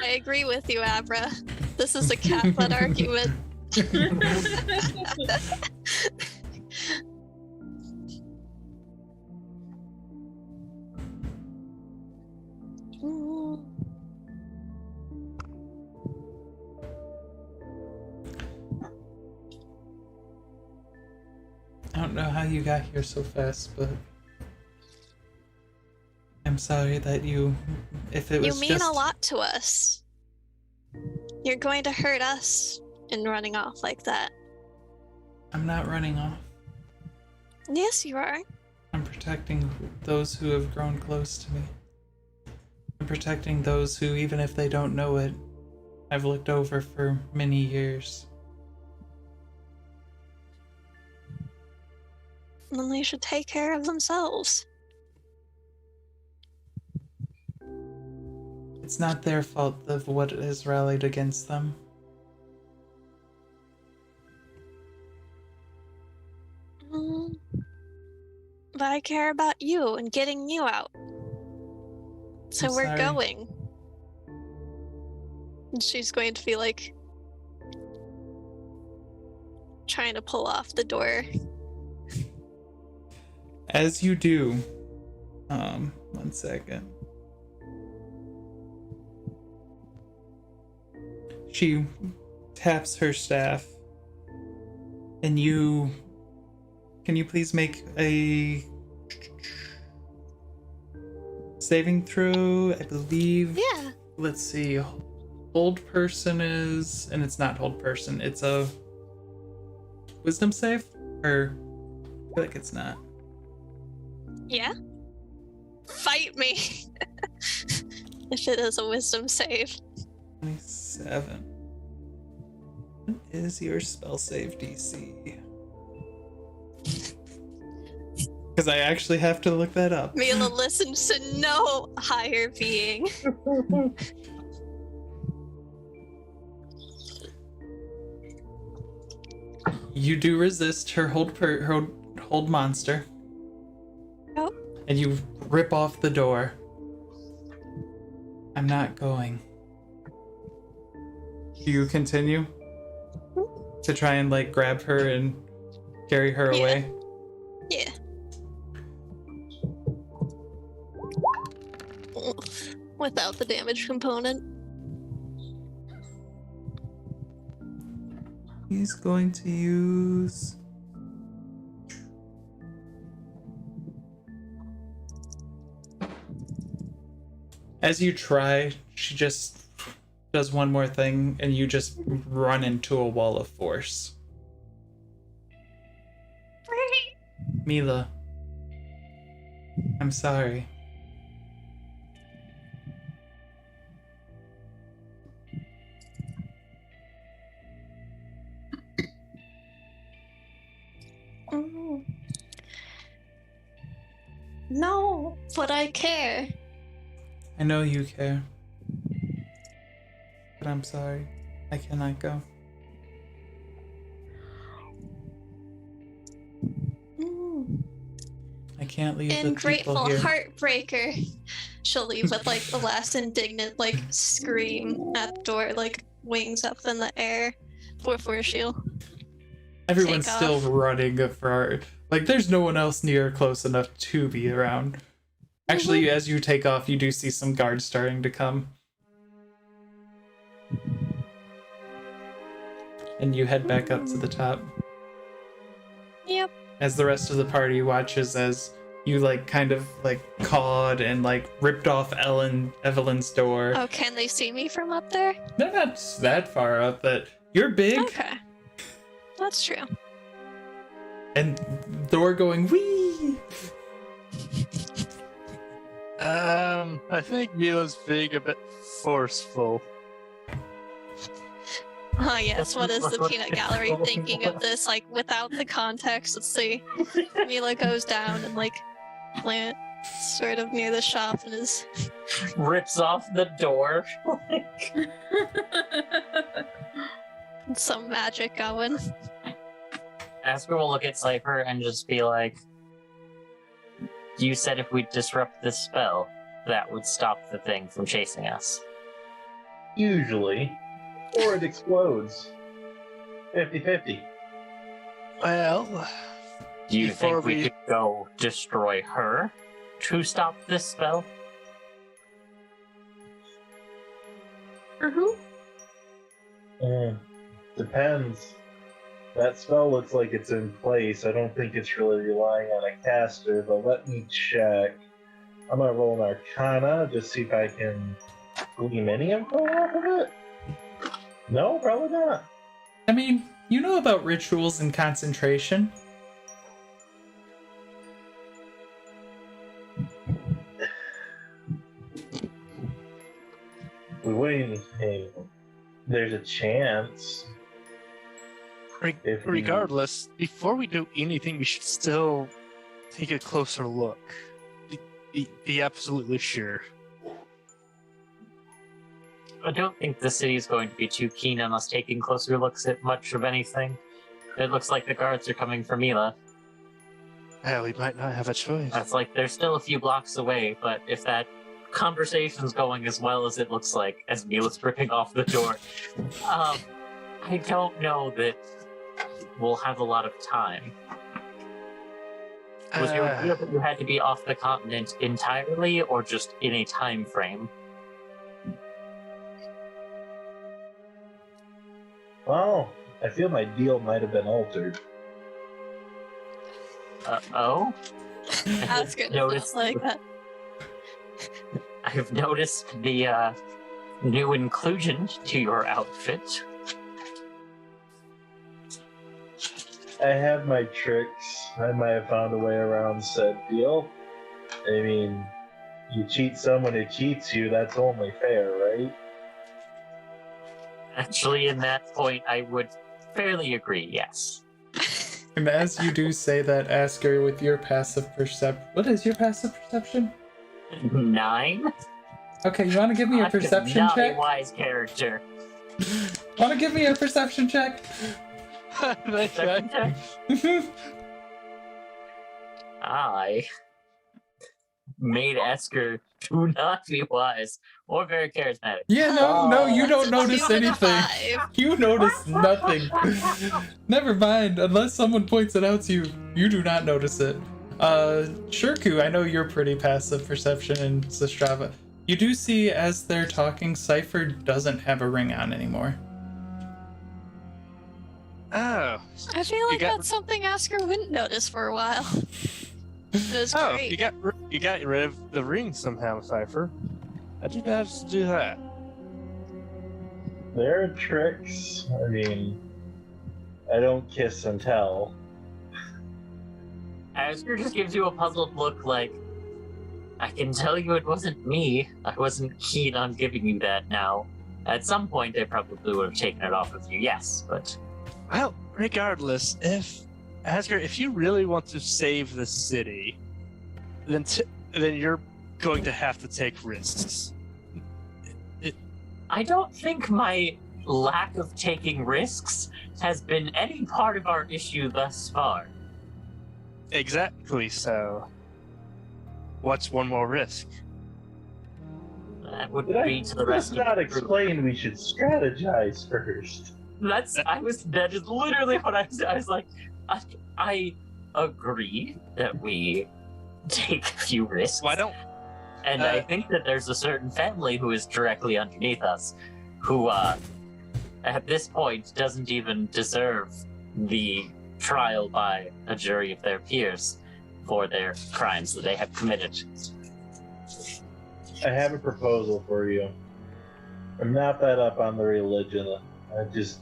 I agree with you, Abra. This is a cat-led argument. I don't know how you got here so fast, but I'm sorry that if it was You mean a lot to us. You're going to hurt us in running off like that. I'm not running off. Yes, you are. I'm protecting those who have grown close to me. I'm protecting those who, even if they don't know it, I've looked over for many years. Then they should take care of themselves. It's not their fault of what has rallied against them. But I care about you and getting you out. So I'm we're sorry. going. And she's going to be like trying to pull off the door. As you do, 1 second. She taps her staff, and can you please make a saving throw? I believe. Yeah. Let's see. Hold person is, and it's not hold person. It's a wisdom save, or I feel like it's not. Yeah. Fight me. If it is a wisdom save. 27. What is your spell save DC? Because I actually have to look that up. Mila listens to no higher being. You do resist her hold monster. Oh. And you rip off the door. I'm not going. Do you continue? to try and like grab her and carry her Yeah. away. Yeah. Without the damage component. He's going to use... As you try, she just does one more thing, and you just run into a wall of force. Mila, I'm sorry. Mm. No, but I care. I know you care. But I'm sorry. I cannot go. Mm. I can't leave the And people grateful here. heartbreaker. She'll leave with like the last indignant like scream at the door, like wings up in the air before she'll Everyone's take still off. running for her. Like, there's no one else near or close enough to be around. Actually, as you take off, you do see some guards starting to come. And you head back up to the top. Yep. As the rest of the party watches as you, like, kind of, like, cawed and, like, ripped off Evelyn's door. Oh, can they see me from up there? They're not that far up, but you're big. Okay. That's true. And door going, wee! I think Mila's being a bit forceful. Oh yes, what is the peanut gallery thinking of this, like, without the context? Let's see. Mila goes down and, like, plant sort of near the shop and is... Rips off the door. some magic going. Asker will look at Cypher and just be like, you said if we disrupt this spell, that would stop the thing from chasing us. Usually. Or it explodes. 50-50. Well, Do you Before think we we- could go destroy her to stop this spell? Or who? Depends. That spell looks like it's in place. I don't think it's really relying on a caster, but let me check. I'm gonna roll an Arcana, just see if I can glean any info off of it. No, probably not. I mean, you know about rituals and concentration. We wait. Hey, there's a chance. If we- regardless, before we do anything, we should still take a closer look. Be absolutely sure. I don't think the city is going to be too keen on us taking closer looks at much of anything. It looks like the guards are coming for Mila. Yeah, we might not have a choice. That's like they're still a few blocks away, but if that conversation's going as well as it looks like, as Mila's ripping off the door, I don't know that we'll have a lot of time. Was your idea that you had to be off the continent entirely, or just in a time frame? Well, I feel my deal might have been altered. Oh? I was gonna Notice- sound like that. I've noticed the new inclusion to your outfit. I have my tricks. I might have found a way around said deal. I mean, you cheat someone who cheats you, that's only fair, right? Actually, in that point, I would fairly agree, yes. And as you do say that, Asker, with your passive perception... What is your passive perception? 9? Okay, you want to give me a I'm perception not check? a wise character. Want to give me a perception check? Perception check? I made Esker to not be wise or very charismatic. Yeah, no, you don't notice 2 and a anything. 5. You notice nothing. Never mind, unless someone points it out to you, you do not notice it. Shirku, I know you're pretty passive perception in Lustraught. You do see as they're talking, Cypher doesn't have a ring on anymore. Oh. I feel like got- that's something Asker wouldn't notice for a while. It was Oh, great. you got rid of the ring somehow, Cypher. How'd you manage to do that? There are tricks. I mean, I don't kiss and tell. Esker just gives you a puzzled look like, I can tell you it wasn't me. I wasn't keen on giving you that now. At some point, they probably would have taken it off of you, yes, but... Well, regardless, if you really want to save the city, then you're going to have to take risks. I don't think my lack of taking risks has been any part of our issue thus far. Exactly so. What's one more risk? That would Did be I to the rest just of not the group. explain we should strategize first? That is literally what I was like, I agree that we take a few risks. Why don't And I think that there's a certain family who is directly underneath us, who, at this point, doesn't even deserve the trial by a jury of their peers for their crimes that they have committed. I have a proposal for you. I'm not that up on the religion. I just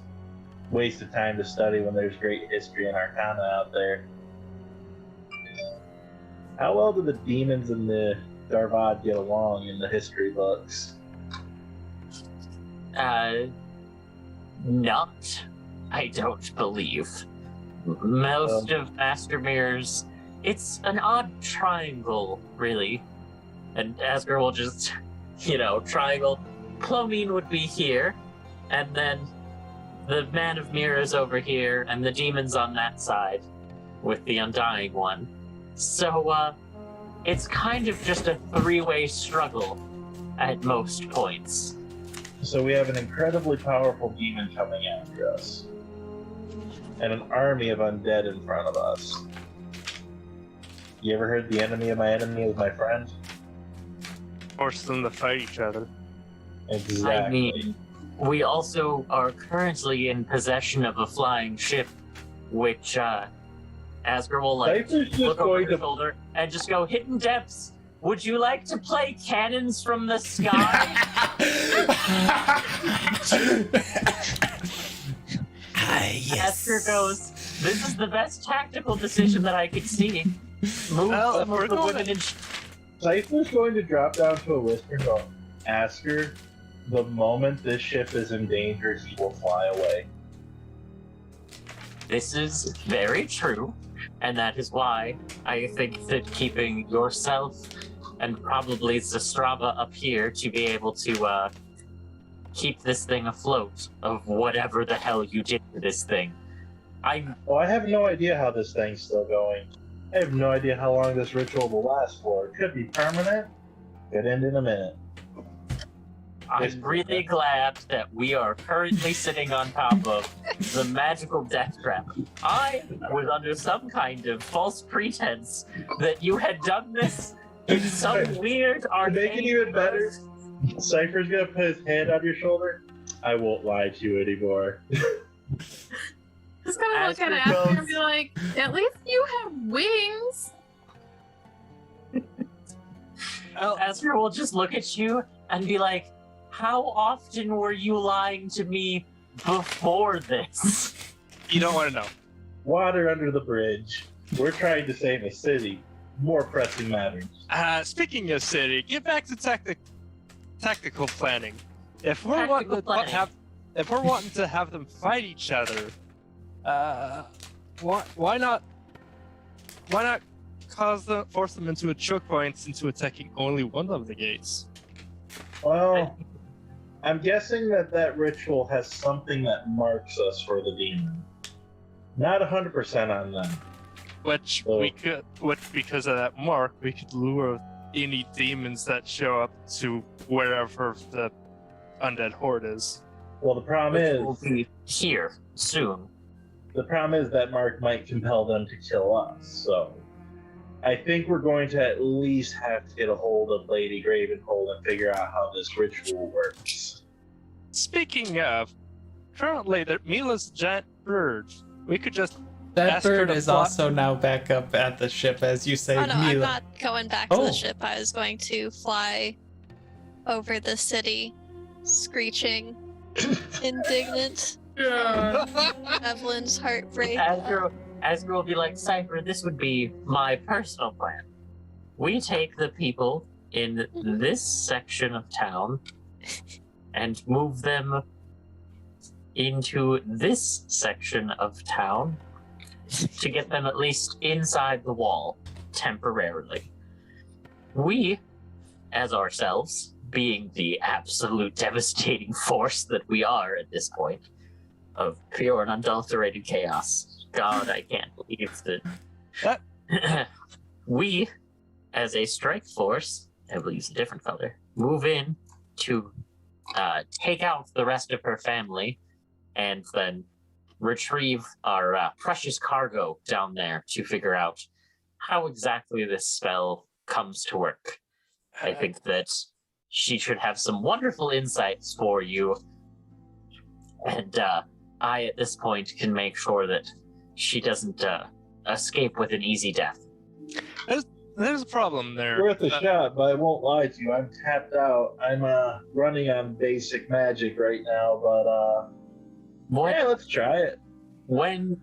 wasted time to study when there's great history and arcana out there. How well do the demons and the Darvad get along in the history books? Not, I don't believe. Most of Master Mirror's, it's an odd triangle, really. And Asger will just, triangle. Clomine would be here, and then the Man of Mirrors over here, and the demons on that side, with the Undying one. So, it's kind of just a three-way struggle at most points. So we have an incredibly powerful demon coming after us. And an army of undead in front of us. You ever heard the enemy of my enemy is my friend? force them to fight each other? Exactly. I mean, we also are currently in possession of a flying ship, which, Asger will, Cypher's just look over going her to shoulder and just go, Hidden Depths, would you like to play cannons from the sky? Asger goes, this is the best tactical decision that I could see. Move Well, some we're of the going women in... Cypher's going to drop down to a whisper and go, Asker, the moment this ship is in danger, he will fly away. This is very true, and that is why I think that keeping yourself and probably Zastrava up here to be able to keep this thing afloat of whatever the hell you did to this thing. Well, I have no idea how this thing's still going. I have no idea how long this ritual will last for. It could be permanent. Could end in a minute. I'm really glad that we are currently sitting on top of the magical death trap. I was under some kind of false pretense that you had done this in some weird arcane... To make it even better, Cypher's gonna put his hand on your shoulder. I won't lie to you anymore. Just gonna look at Asper Asper and goes- be like, at least you have wings. Asper will just look at you and be like, how often were you lying to me before this? You don't want to know. Water under the bridge. We're trying to save a city. More pressing matters. Speaking of city, get back to tactical planning. If we're Tactical wanting planning. if we're wanting to have them fight each other, why not force them into a choke point into attacking only one of the gates? Well, I'm guessing that ritual has something that marks us for the demon. Not 100% on them. Which Oh. because of that mark, we could lure any demons that show up to wherever the undead horde is. Well, the problem Which will is be here soon. the problem is that mark might compel them to kill us. So I think we're going to at least have to get a hold of Lady Gravenhold and figure out how this ritual works. Speaking of, currently Mila's giant bird. We could just That ask her bird to is fly- also now back up at the ship, as you say, Oh no, I'm Mila. not going back to Oh. the ship. I was going to fly over the city, screeching, indignant. Evelyn's heartbreak. Asger will be like, Cypher, this would be my personal plan. We take the people in this section of town and move them into this section of town to get them at least inside the wall temporarily. We, as ourselves, being the absolute devastating force that we are at this point, of pure and unadulterated chaos. God, I can't believe that. We, as a strike force, I will use a different color, move in to take out the rest of her family and then retrieve our precious cargo down there to figure out how exactly this spell comes to work. I think that she should have some wonderful insights for you, and I, at this point, can make sure that she doesn't escape with an easy death. There's a problem there. Worth a shot, but I won't lie to you. I'm tapped out. I'm running on basic magic right now, but What? yeah, let's try it. When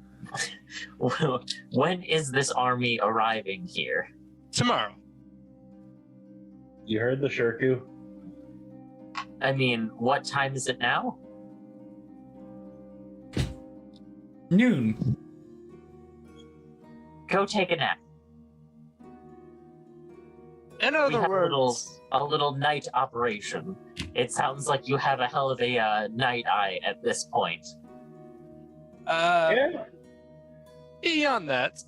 is this army arriving here? Tomorrow. You heard the Shirku? I mean, what time is it now? Noon. Go take a nap. In We other have words, a little night operation. It sounds like you have a hell of a night eye at this point. Yeah. beyond that,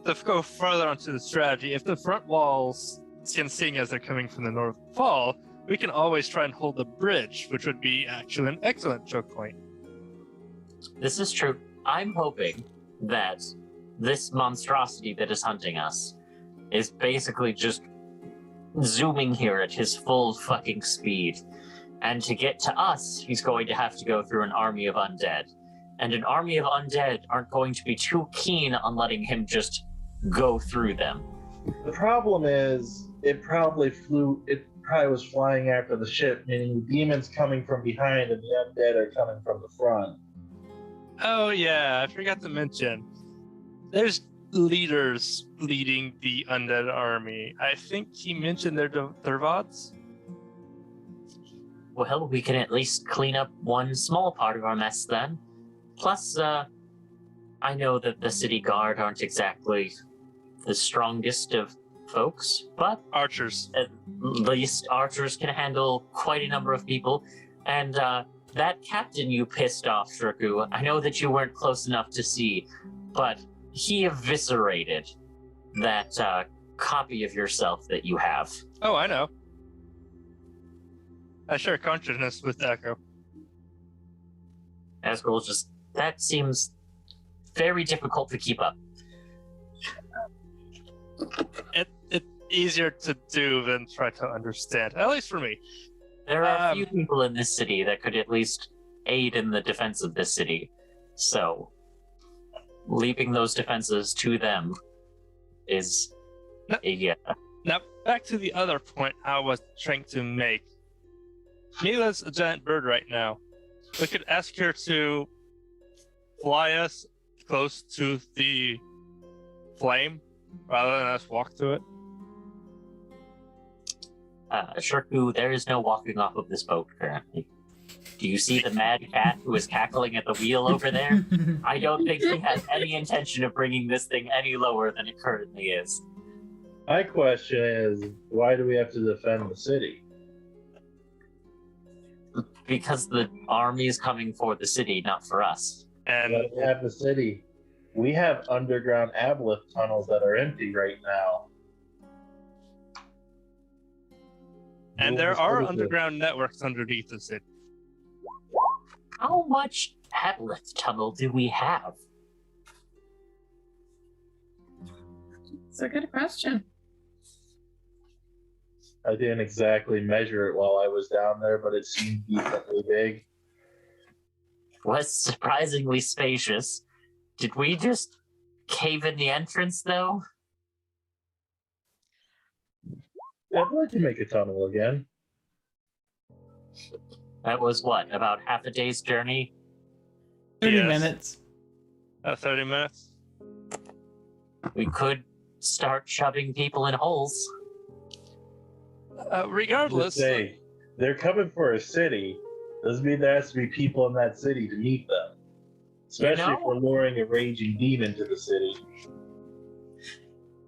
to go further onto the strategy, if the front walls can seeing as they're coming from the north fall, we can always try and hold the bridge, which would be actually an excellent choke point. This is true. I'm hoping that this monstrosity that is hunting us is basically just zooming here at his full fucking speed. And to get to us, he's going to have to go through an army of undead. And an army of undead aren't going to be too keen on letting him just go through them. The problem is, it probably was flying after the ship, meaning the demons coming from behind and the undead are coming from the front. Oh yeah, I forgot to mention. There's leaders leading the undead army. I think he mentioned their Dervods. Well, we can at least clean up one small part of our mess then. Plus, I know that the city guard aren't exactly the strongest of folks, but Archers. at least archers can handle quite a number of people. And that captain you pissed off, Shirku, I know that you weren't close enough to see, but he eviscerated that copy of yourself that you have. Oh, I know. I share consciousness with Echo. Asgirl just, that seems very difficult to keep up. It's easier to do than try to understand, at least for me. There are a few people in this city that could at least aid in the defense of this city. So, leaving those defenses to them is Now, back to the other point I was trying to make. Mila's a giant bird right now. We could ask her to fly us close to the flame rather than us walk to it. Shirku, there is no walking off of this boat currently. Do you see the mad cat who is cackling at the wheel over there? I don't think he has any intention of bringing this thing any lower than it currently is. My question is, why do we have to defend the city? Because the army is coming for the city, not for us. And Let me have the city. We have underground aboleth tunnels that are empty right now. And there are underground networks underneath the city. How much Atlas tunnel do we have? It's a good question. I didn't exactly measure it while I was down there, but it seemed decently big. Was surprisingly spacious. Did we just cave in the entrance, though? I'd like to make a tunnel again. That was what, about half a day's journey? 30 Yes. minutes. 30 minutes. We could start shoving people in holes. Regardless, Say, they're coming for a city. Doesn't mean there has to be people in that city to meet them. Especially if we're luring a raging demon to the city.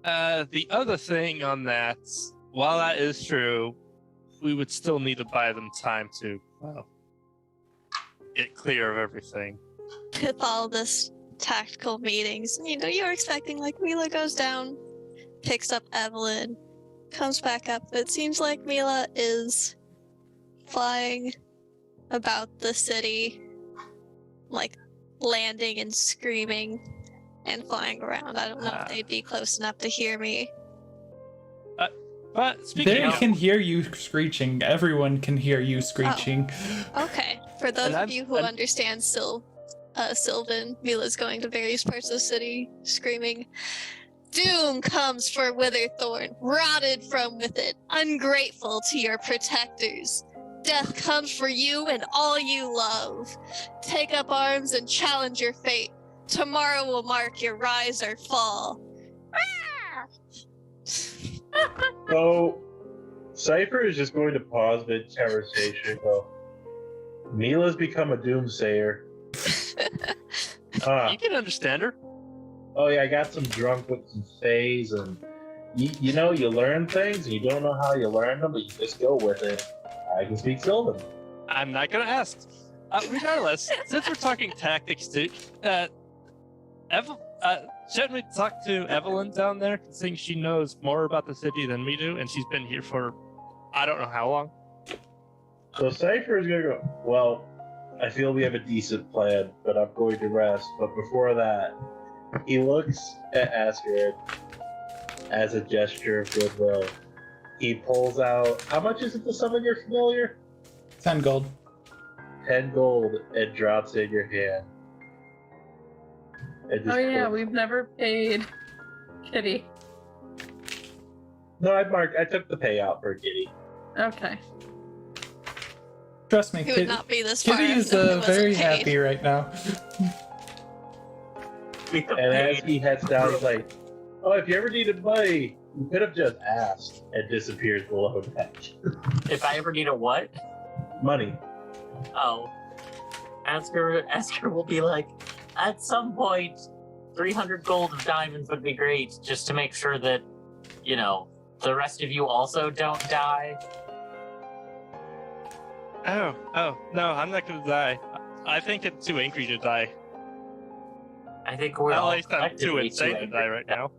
the other thing on that, while that is true, we would still need to buy them time to, well, get clear of everything. With all this tactical meetings, you're expecting like Mila goes down, picks up Evelyn, comes back up. It seems like Mila is flying about the city, like landing and screaming and flying around. I don't know if they'd be close enough to hear me. But speaking They of, can hear you screeching. Everyone can hear you screeching. Okay, for those And of I'm- you who I'm- understand Sylvan, Mila's going to various parts of the city screaming, "Doom comes for Witherthorn, rotted from within, ungrateful to your protectors. Death comes for you and all you love. Take up arms and challenge your fate. Tomorrow will mark your rise or fall." So, Cypher is just going to pause mid conversation and go, Mila's become a doomsayer. you can understand her. Oh yeah, I got some drunk with some fays, and you know, you learn things, and you don't know how you learn them, but you just go with it. I can speak Sylvan. I'm not gonna ask. Regardless, since we're talking tactics too, shouldn't we talk to Evelyn down there, seeing she knows more about the city than we do, and she's been here for I don't know how long? So Cypher is gonna go, well, I feel we have a decent plan, but I'm going to rest. But before that, he looks at Asgard as a gesture of goodwill. He pulls out, how much is it to summon your familiar? 10 gold. 10 gold, and drops it in your hand. And just Oh yeah, puts- we've never paid Kitty. No, I took the payout for Giddy. Okay. Trust me, He would not be this far. Kitty if is it wasn't very paid. happy right now. And as he heads down, he's like, oh, if you ever needed money, you could have just asked, and disappears below deck. If I ever need a what? Money. Oh. Asker will be like, at some point, 300 gold of diamonds would be great, just to make sure that, the rest of you also don't die. Oh, no, I'm not gonna die. I think I'm too angry to die. I think we're At all least I'm too collectively insane to angry. die right now.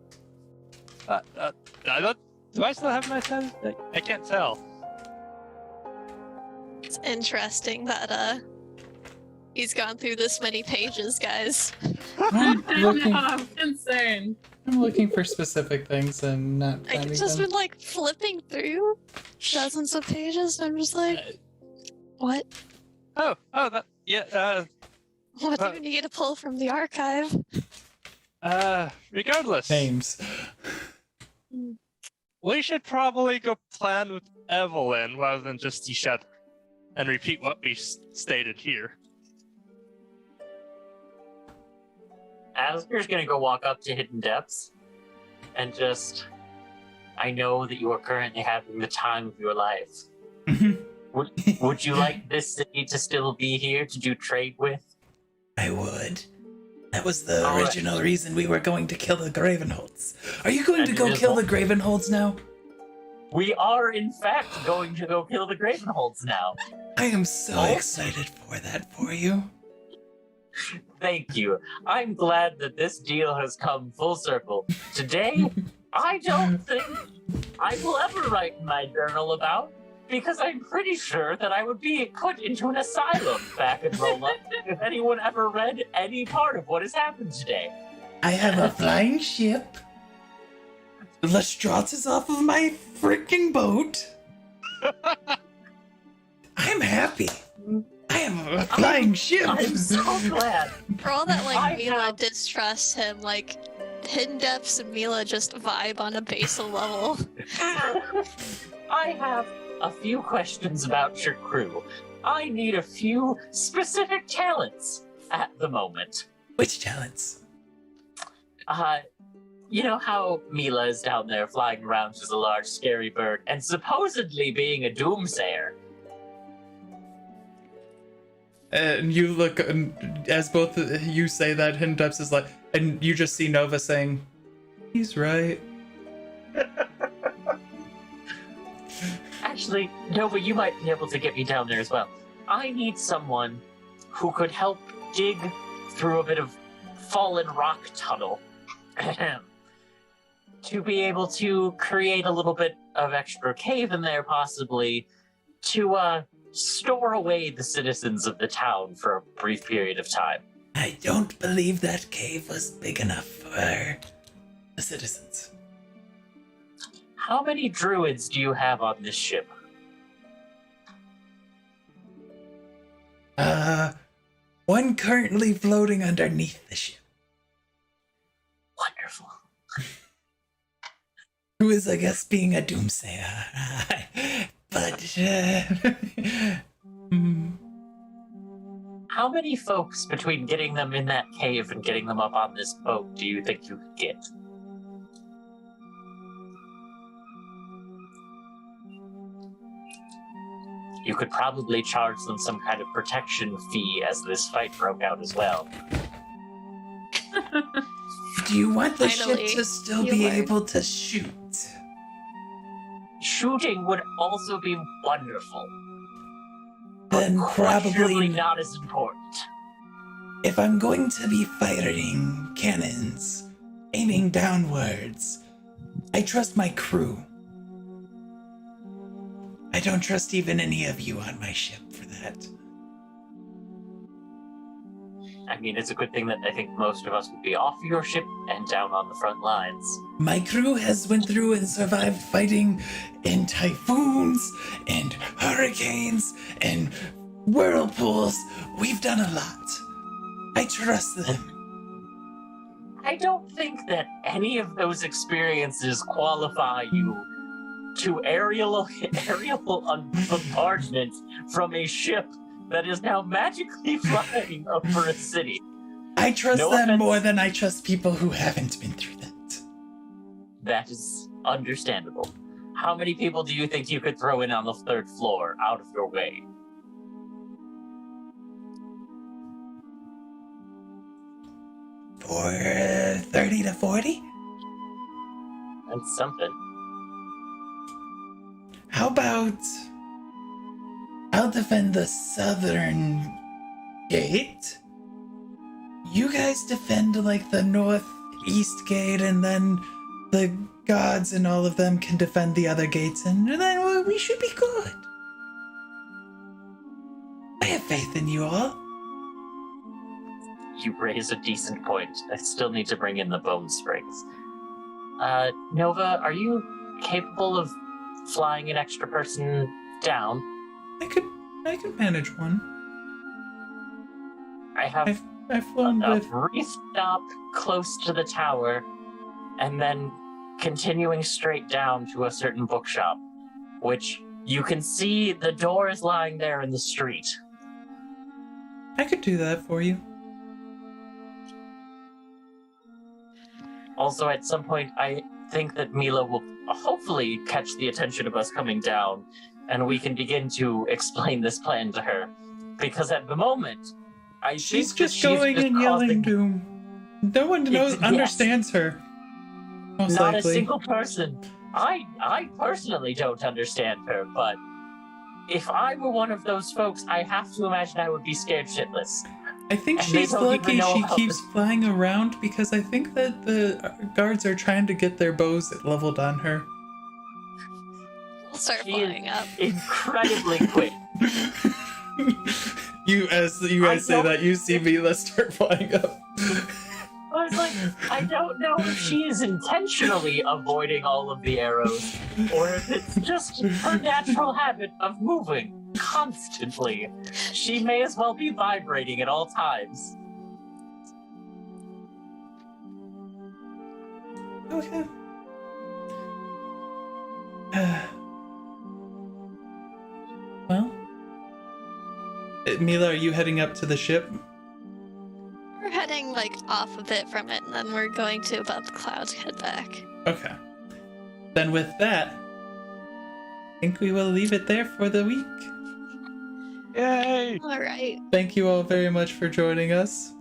I don't. Do I still have my status? I can't tell. It's interesting that he's gone through this many pages, guys. I'm looking, I'm concerned. I'm looking for specific things and not I've finding just them. been like flipping through dozens of pages, and I'm just like, what? That, yeah, What do we need to pull from the archive? regardless. Names. We should probably go plan with Evelyn rather than just each other and repeat what we stated here. Asker's gonna go walk up to Hidden Depths and just, I know that you are currently having the time of your life. Would you like this city to still be here to do trade with? I would. That was the All right. original reason we were going to kill the Gravenholds. Are you going And to it go is kill the all- Gravenholds now? We are, in fact, going to go kill the Gravenholds now. I am so Oh. excited for that for you. Thank you. I'm glad that this deal has come full circle. Today, I don't think I will ever write in my journal about, Because I'm pretty sure that I would be put into an asylum back in Rola if anyone ever read any part of what has happened today. I have a flying ship. Lustraught is off of my freaking boat. I'm happy. I have a flying ship. I'm so glad. For all that, I like, Mila have- distrusts him, like, Hidden Depths and Mila just vibe on a basal level. I have a few questions about your crew. I need a few specific talents at the moment. Which talents? You know how Mila is down there flying around as a large scary bird and supposedly being a doomsayer? And you look, as both you say that, Hidden Depths is like, and you just see Nova saying, he's right. Actually, Nova, you might be able to get me down there as well. I need someone who could help dig through a bit of fallen rock tunnel to be able to create a little bit of extra cave in there, possibly, to store away the citizens of the town for a brief period of time. I don't believe that cave was big enough for the citizens. How many druids do you have on this ship? One currently floating underneath the ship, Wonderful. who is, I guess, being a doomsayer. But, How many folks between getting them in that cave and getting them up on this boat do you think you could get? You could probably charge them some kind of protection fee as this fight broke out as well. do you want the ship Finally, to still you be learn. able to shoot? Shooting would also be wonderful. Then Questionably probably not as important. if I'm going to be firing cannons, aiming downwards, I trust my crew. I don't trust even any of you on my ship for that. I mean, it's a good thing that I think most of us would be off your ship and down on the front lines. My crew has went through and survived fighting in typhoons and hurricanes and whirlpools. We've done a lot. I trust them. I don't think that any of those experiences qualify you to aerial bombardment from a ship that is now magically flying over a city. I trust No them offense. more than I trust people who haven't been through that. That is understandable. How many people do you think you could throw in on the third floor out of your way? For 30 to 40? That's something. How about I'll defend the southern gate? You guys defend like the northeast gate, and then the gods and all of them can defend the other gates, and then we should be good. I have faith in you all. You raise a decent point. I still need to bring in the bone springs. Nova, are you capable of flying an extra person down? I could manage one. I have I've flown a with. brief stop close to the tower, and then continuing straight down to a certain bookshop, which you can see the door is lying there in the street. I could do that for you. Also, at some point, I think that Mila will hopefully catch the attention of us coming down, and we can begin to explain this plan to her. Because at the moment, I She's think that just going just and yelling causing- doom. No one knows, Yes. understands her. Most Not likely. a single person. I personally don't understand her, but if I were one of those folks, I have to imagine I would be scared shitless. I think And they she's don't even lucky know she about keeps this. flying around, because I think that the guards are trying to get their bows leveled on her. Start She is flying up. incredibly quick. As you guys say that, you see Mila start flying up. I was like, I don't know if she is intentionally avoiding all of the arrows, or if it's just her natural habit of moving constantly. She may as well be vibrating at all times. Okay. Well, Mila, are you heading up to the ship? We're heading like off a bit from it, and then we're going to above the clouds head back. Okay. Then with that, I think we will leave it there for the week. Yay! All right. Thank you all very much for joining us.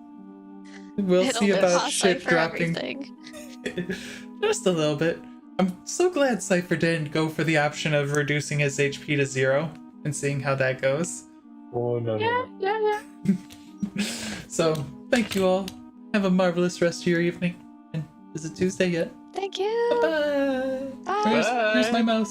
We'll It'll see about cost ship Cypher dropping. everything. Just a little bit. I'm so glad Cypher didn't go for the option of reducing his HP to 0 and seeing how that goes. Oh, no, no. Yeah. So, thank you all. Have a marvelous rest of your evening. And is it Tuesday yet? Thank you. Bye-bye. Bye. Where's my mouse?